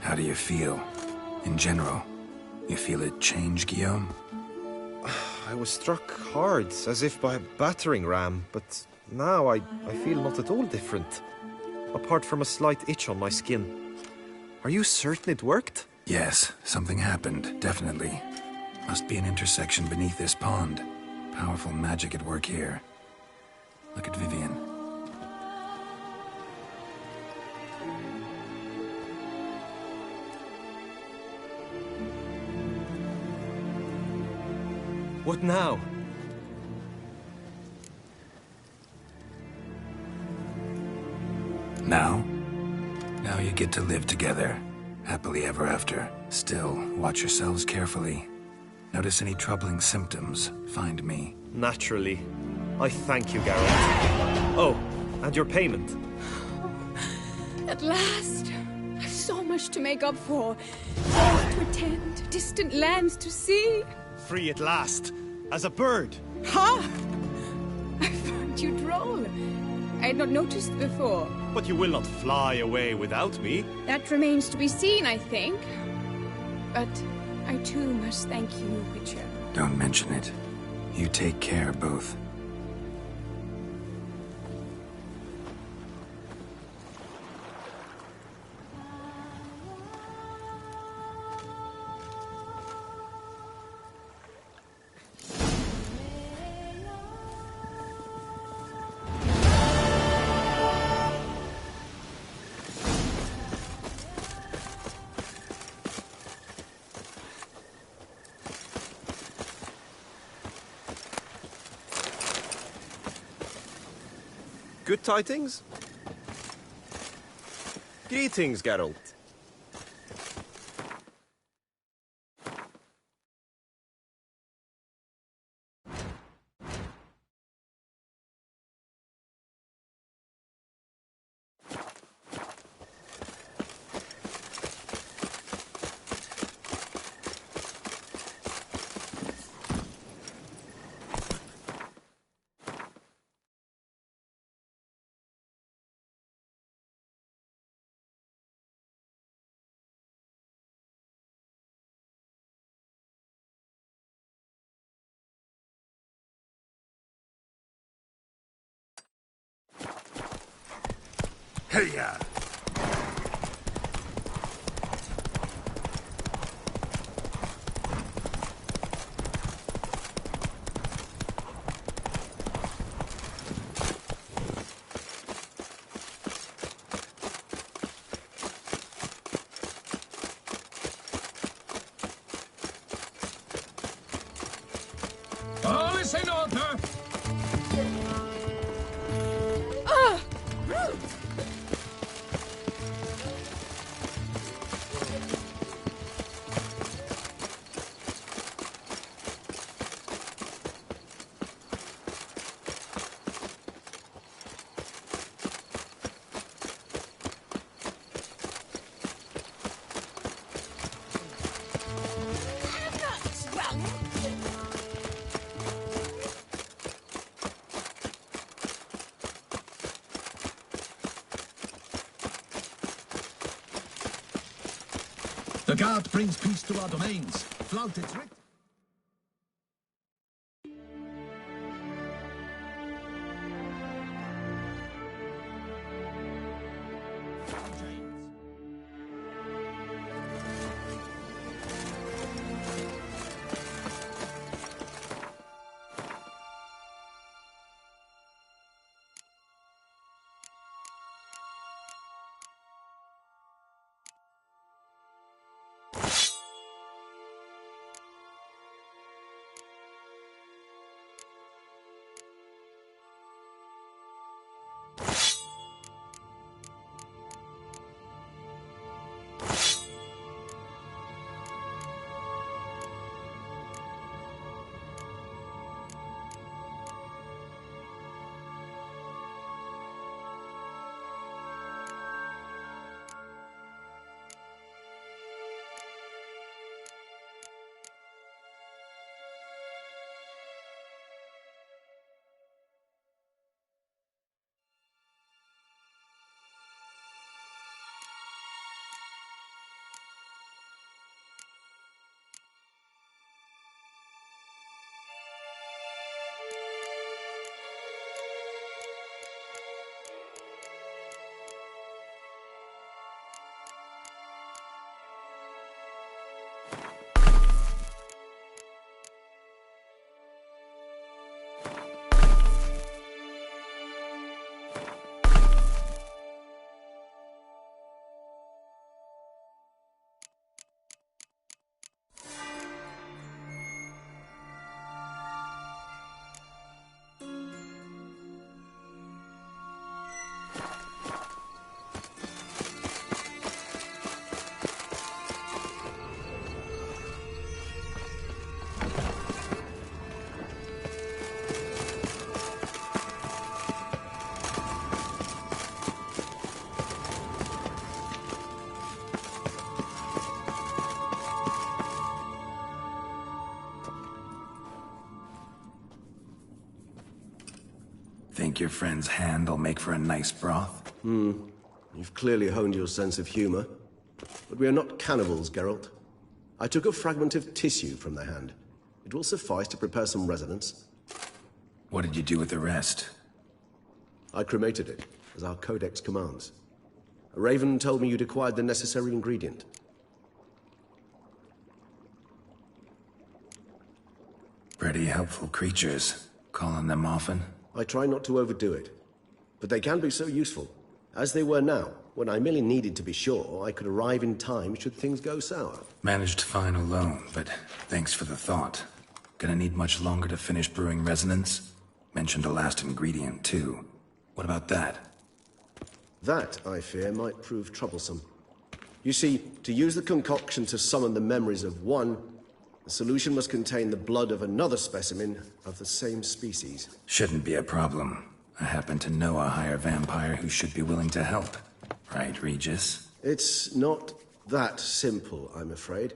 How do you feel? In general? You feel it change, Guillaume? I was struck hard, as if by a battering ram, but now I feel not at all different. Apart from a slight itch on my skin. Are you certain it worked? Yes, something happened, definitely. Must be an intersection beneath this pond. Powerful magic at work here. Look at Vivian. What now? Now? Now you get to live together. Happily ever after. Still, watch yourselves carefully. Notice any troubling symptoms, find me. Naturally. I thank you, Geralt. Oh, and your payment. At last! I've so much to make up for. Court to attend, distant lands to see. Free at last, as a bird. Ha! I find you droll. I had not noticed before. But you will not fly away without me. That remains to be seen, I think. But I too must thank you, Witcher. Don't mention it. You take care, both. Good tidings? Greetings, Geralt. Hey-ya! All is in order! Ah! The guard brings peace to our domains. Flout its writ. Think your friend's hand will make for a nice broth? You've clearly honed your sense of humor. But we are not cannibals, Geralt. I took a fragment of tissue from the hand. It will suffice to prepare some resonance. What did you do with the rest? I cremated it, as our codex commands. A raven told me you'd acquired the necessary ingredient. Pretty helpful creatures. Calling them often? I try not to overdo it. But they can be so useful. As they were now, when I merely needed to be sure I could arrive in time should things go sour. Managed fine alone, but thanks for the thought. Gonna need much longer to finish brewing resonance? Mentioned a last ingredient, too. What about that? That, I fear, might prove troublesome. You see, to use the concoction to summon the memories of one, the solution must contain the blood of another specimen of the same species. Shouldn't be a problem. I happen to know a higher vampire who should be willing to help. Right, Regis? It's not that simple, I'm afraid.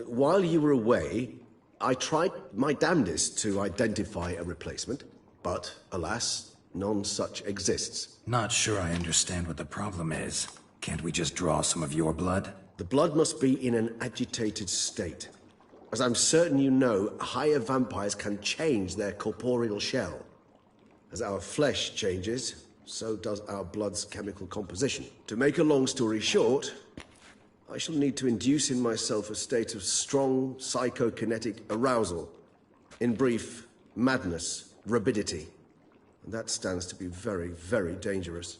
While you were away, I tried my damnedest to identify a replacement, but alas, none such exists. Not sure I understand what the problem is. Can't we just draw some of your blood? The blood must be in an agitated state. As I'm certain you know, higher vampires can change their corporeal shell. As our flesh changes, so does our blood's chemical composition. To make a long story short, I shall need to induce in myself a state of strong psychokinetic arousal. In brief, madness, rabidity. And that stands to be very, very dangerous.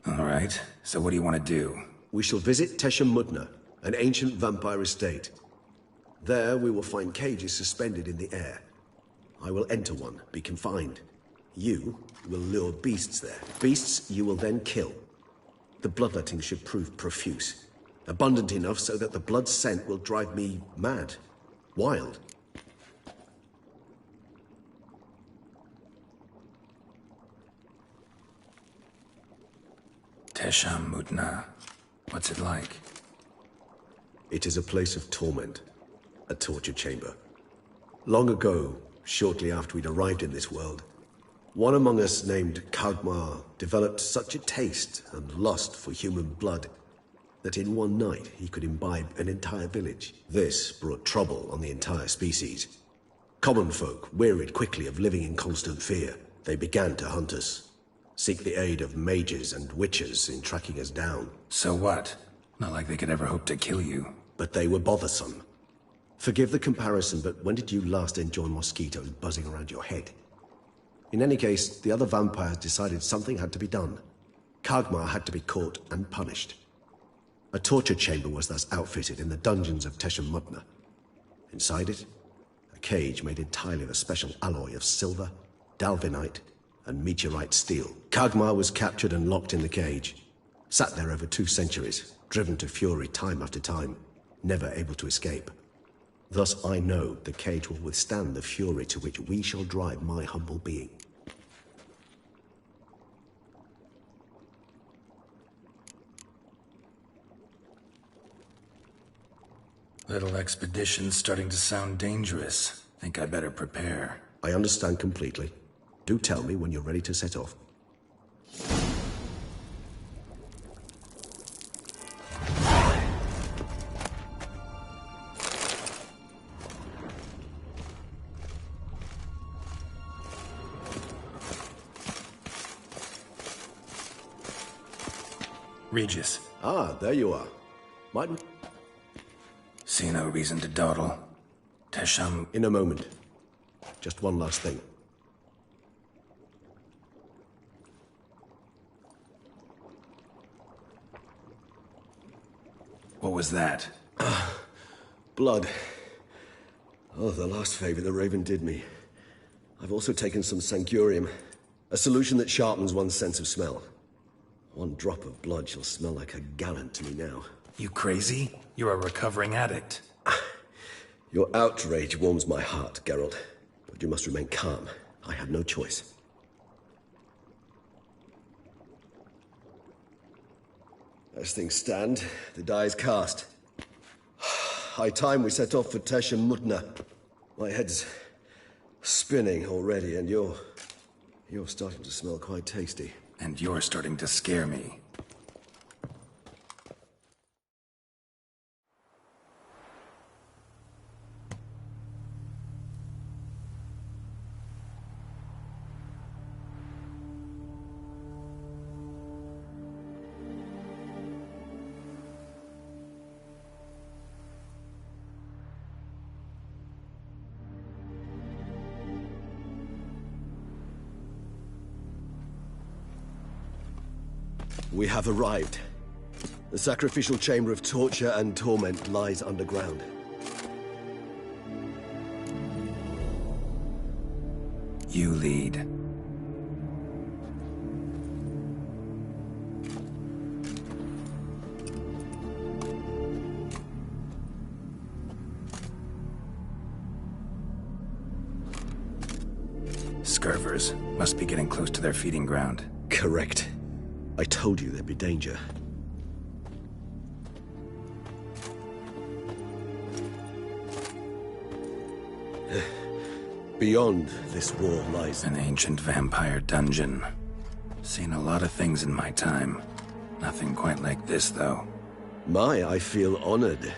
All right, so what do you want to do? We shall visit Tesha Mudna, an ancient vampire estate. There we will find cages suspended in the air. I will enter one, be confined. You will lure beasts there. Beasts you will then kill. The bloodletting should prove profuse. Abundant enough so that the blood scent will drive me mad. Wild. Tesha Mudna. What's it like? It is a place of torment. A torture chamber. Long ago, shortly after we'd arrived in this world, one among us named Kagmar developed such a taste and lust for human blood that in one night he could imbibe an entire village. This brought trouble on the entire species. Common folk wearied quickly of living in constant fear. They began to hunt us, seek the aid of mages and witches in tracking us down. So what? Not like they could ever hope to kill you. But they were bothersome. Forgive the comparison, but when did you last enjoy mosquitoes buzzing around your head? In any case, the other vampires decided something had to be done. Kagmar had to be caught and punished. A torture chamber was thus outfitted in the dungeons of Tesha Mudna. Inside it, a cage made entirely of a special alloy of silver, dalvinite, and meteorite steel. Kagmar was captured and locked in the cage. Sat there over 2 centuries, driven to fury time after time, never able to escape. Thus I know the cage will withstand the fury to which we shall drive my humble being. Little expedition's starting to sound dangerous. Think I better prepare. I understand completely. Do tell me when you're ready to set off. Regis. Ah, there you are. Martin? See no reason to dawdle. Tesham. In a moment. Just one last thing. What was that? Blood. Oh, the last favor the Raven did me. I've also taken some Sancurium, a solution that sharpens one's sense of smell. One drop of blood shall smell like a gallon to me now. You crazy? You're a recovering addict. Your outrage warms my heart, Geralt. But you must remain calm. I had no choice. As things stand, the die is cast. High time we set off for Tesha Mudna. My head's spinning already, and you're starting to smell quite tasty. And you're starting to scare me. We have arrived. The sacrificial chamber of torture and torment lies underground. You lead. Scurvers must be getting close to their feeding ground. Correct. I told you there'd be danger. Beyond this wall lies an ancient vampire dungeon. Seen a lot of things in my time. Nothing quite like this, though. I feel honored.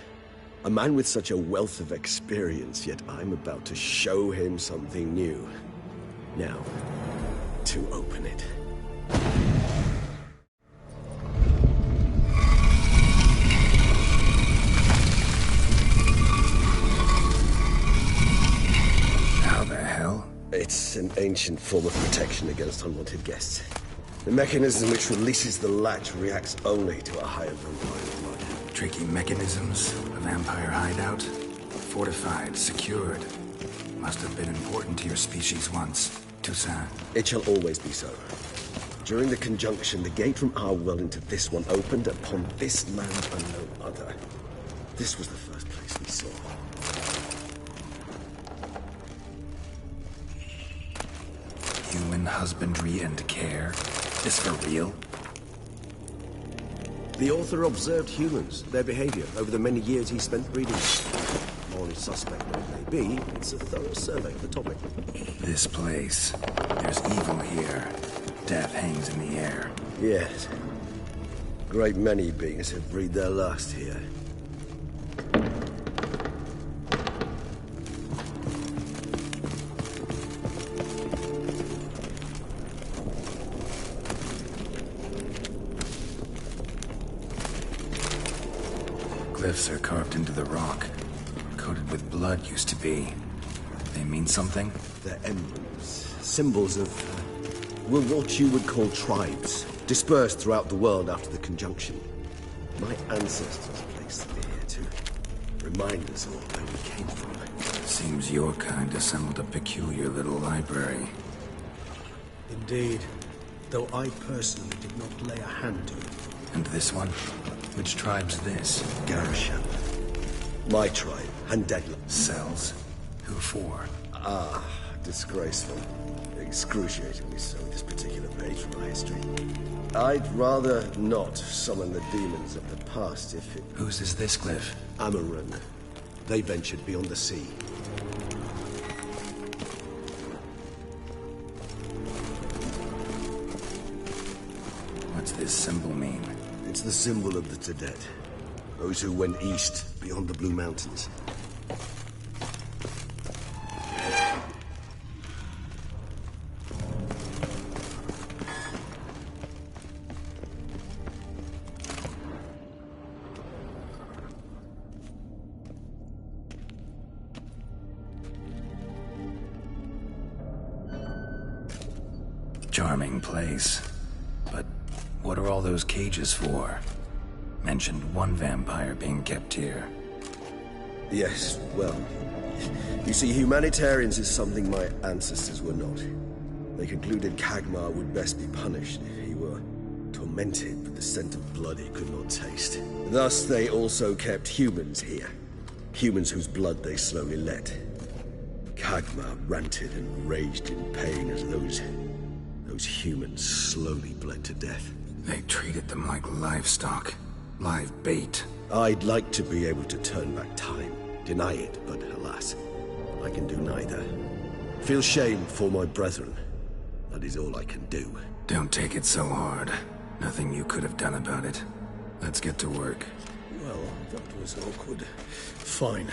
A man with such a wealth of experience, yet I'm about to show him something new. Now, to open it. It's an ancient form of protection against unwanted guests. The mechanism which releases the latch reacts only to a higher vampire blood. Tricky mechanisms, a vampire hideout. Fortified, secured. Must have been important to your species once. Toussaint. It shall always be so. During the conjunction, the gate from our world into this one opened upon this land and no other. This was the first place we saw. Human husbandry and care? This for real? The author observed humans, their behavior, over the many years he spent breeding. Morally suspect though it may be, it's a thorough survey of the topic. This place. There's evil here. Death hangs in the air. Yes. Great many beings have breathed their last here. Glyphs are carved into the rock. Coated with blood used to be. They mean something? They're emblems. Symbols of, what you would call tribes. Dispersed throughout the world after the conjunction. My ancestors placed them here to remind us all where we came from. Seems your kind assembled a peculiar little library. Indeed. Though I personally did not lay a hand to it. And this one? Which tribe's this? Garashan. My tribe, Handegla. Cells? Who for? Disgraceful. Excruciatingly so, this particular page from our history. I'd rather not summon the demons of the past if it... Whose is this glyph? Amaran. They ventured beyond the sea. What's this symbol mean? It's the symbol of the Tedet. Those who went east, beyond the Blue Mountains. Charming place. But what are all those cages for? Mentioned one vampire being kept here. Yes, well, you see, humanitarians is something my ancestors were not. They concluded Kagmar would best be punished if he were tormented with the scent of blood he could not taste. Thus, they also kept humans here. Humans whose blood they slowly let. Kagmar ranted and raged in pain as those humans slowly bled to death. They treated them like livestock. Live bait. I'd like to be able to turn back time, deny it, but alas, I can do neither. Feel shame for my brethren. That is all I can do. Don't take it so hard. Nothing you could have done about it. Let's get to work. Well, that was awkward. Fine.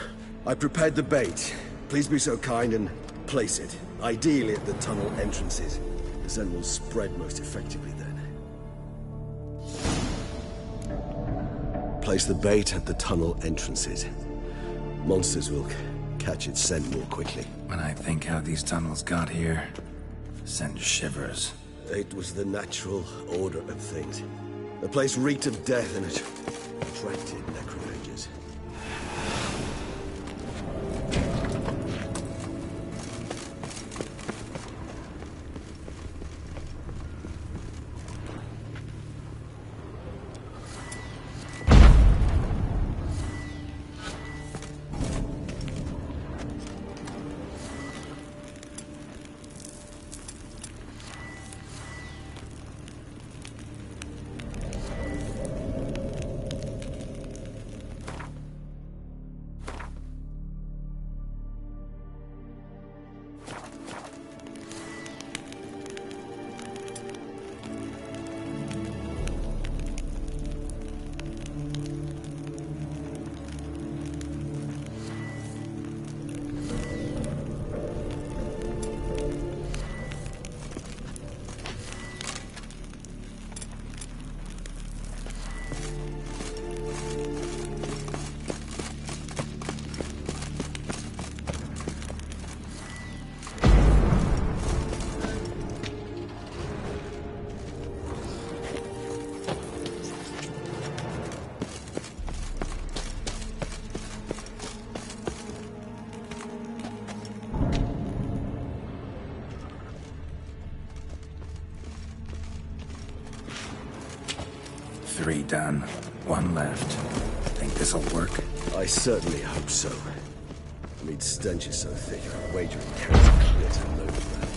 I prepared the bait. Please be so kind and place it. Ideally at the tunnel entrances. The scent will spread most effectively then. Place the bait at the tunnel entrances. Monsters will catch its scent more quickly. When I think how these tunnels got here, send shivers. It was the natural order of things. The place reeked of death and it attracted necromancers. Three done. One left. Think this'll work? I certainly hope so. I mean, stench is so thick, I wager it carries a clear to load of that.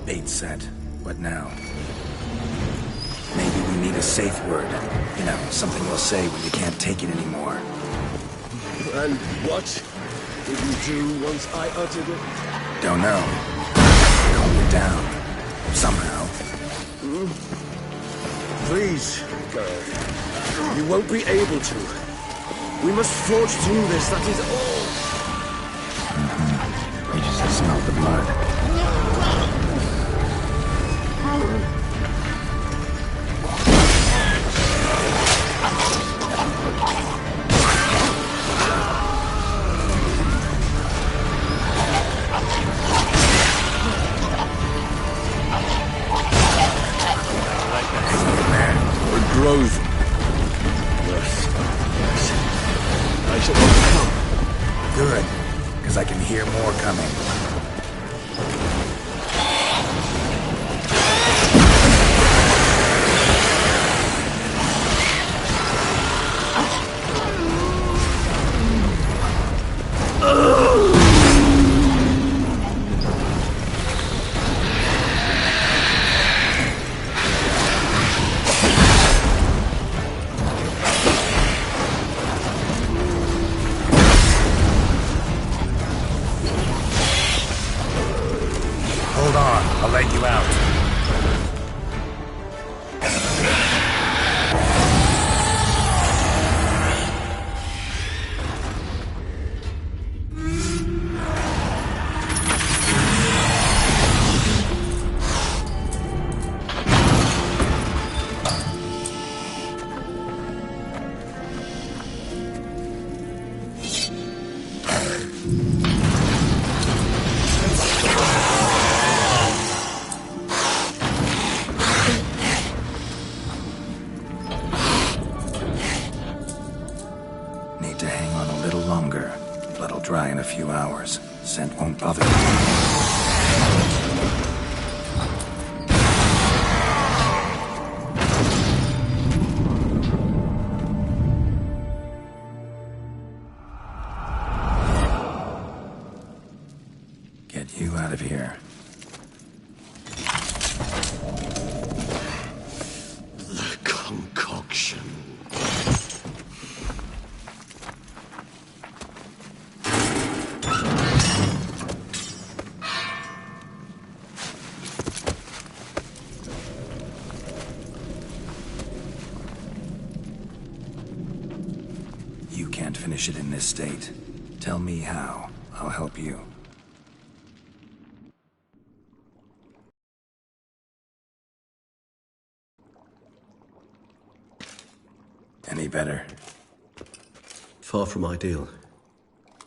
Bait set. What now? Maybe we need a safe word. You know, something we'll say when you can't take it anymore. And what did you do once I uttered it? Don't know. Calm you down. Somehow. Please, girl. You won't be able to. We must forge through this, that is all. We just smell the blood. Grows. Yes. I shall overcome. Good, because I can hear more coming. Hold on, I'll let you out. Need to hang on a little longer. Blood'll dry in a few hours. Scent won't bother you. finish it in this state. Tell me how. I'll help you. Any better? Far from ideal.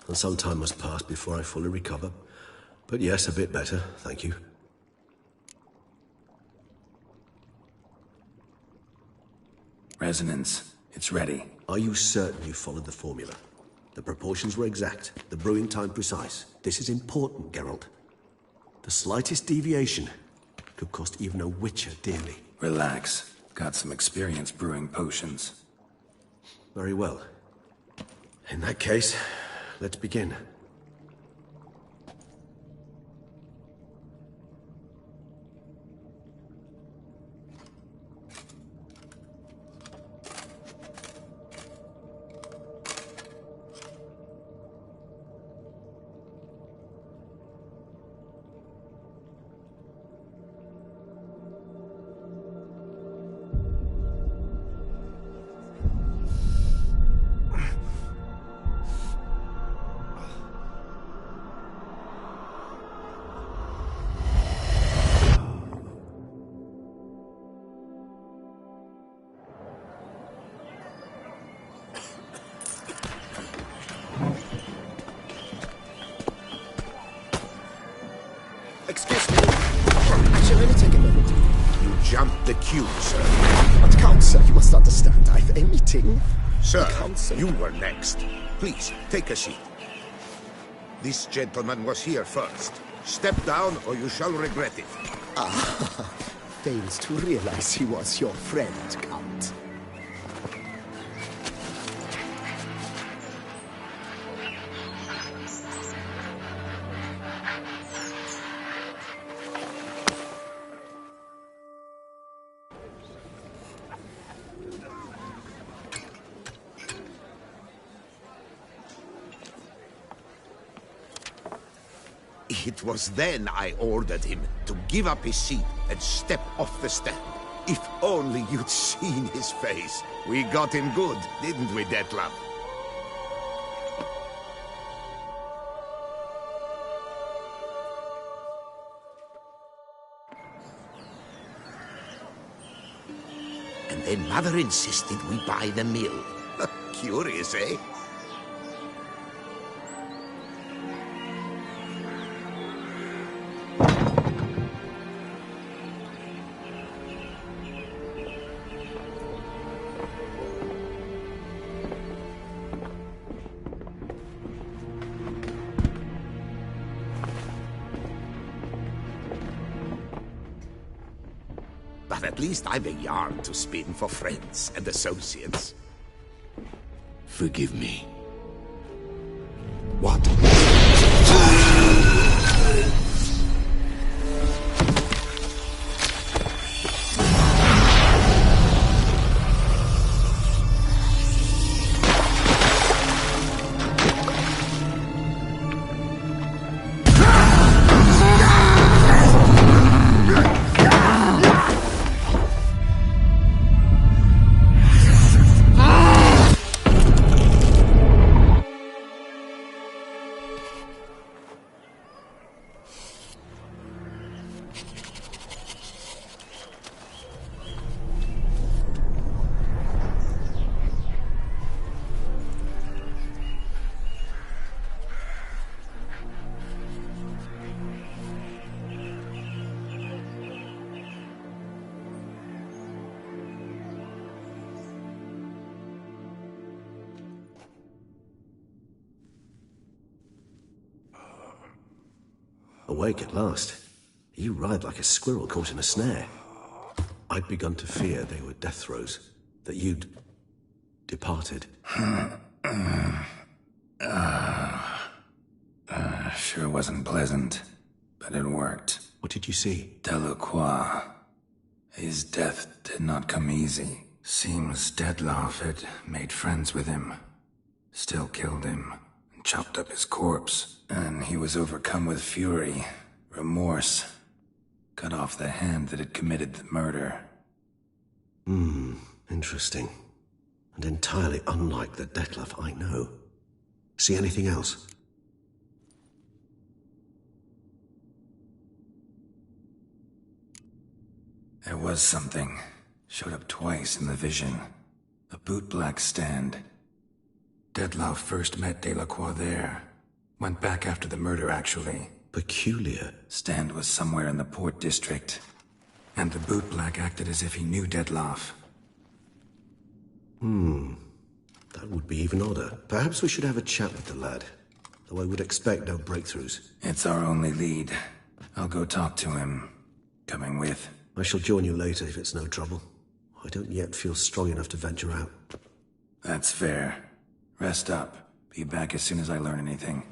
And some time must pass before I fully recover. But yes, a bit better, thank you. Resonance. It's ready. Are you certain you followed the formula? The proportions were exact, the brewing time precise. This is important, Geralt. The slightest deviation could cost even a witcher dearly. Relax. Got some experience brewing potions. Very well. In that case, let's begin. Excuse me. Actually, let me take a moment. You jumped the queue, sir. But Count, sir, you must understand. I've a meeting. Sir, Count, you were next. Please, take a seat. This gentleman was here first. Step down or you shall regret it. Ah, fails to realize he was your friend, Count. It was then I ordered him to give up his seat and step off the stand. If only you'd seen his face. We got him good, didn't we, Detlef? And then Mother insisted we buy the mill. Curious, eh? But at least I've a yarn to spin for friends and associates. Forgive me. What? Awake at last. You writhed like a squirrel caught in a snare. I'd begun to fear they were death throes, that you'd departed. Sure wasn't pleasant, but it worked. What did you see? Delacroix. His death did not come easy. Seems Detlef had made friends with him. Still killed him, and chopped up his corpse. And he was overcome with fury, remorse. Cut off the hand that had committed the murder. Interesting. And entirely unlike the Detlef I know. See anything else? There was something. Showed up twice in the vision. A bootblack stand. Detlav first met Delacroix there. Went back after the murder, actually. Peculiar. Stand was somewhere in the port district. And the bootblack acted as if he knew Detlav. That would be even odder. Perhaps we should have a chat with the lad. Though I would expect no breakthroughs. It's our only lead. I'll go talk to him. Coming with. I shall join you later if it's no trouble. I don't yet feel strong enough to venture out. That's fair. Rest up. Be back as soon as I learn anything.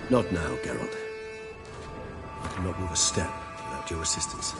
Not now, Geralt. I cannot move a step without your assistance.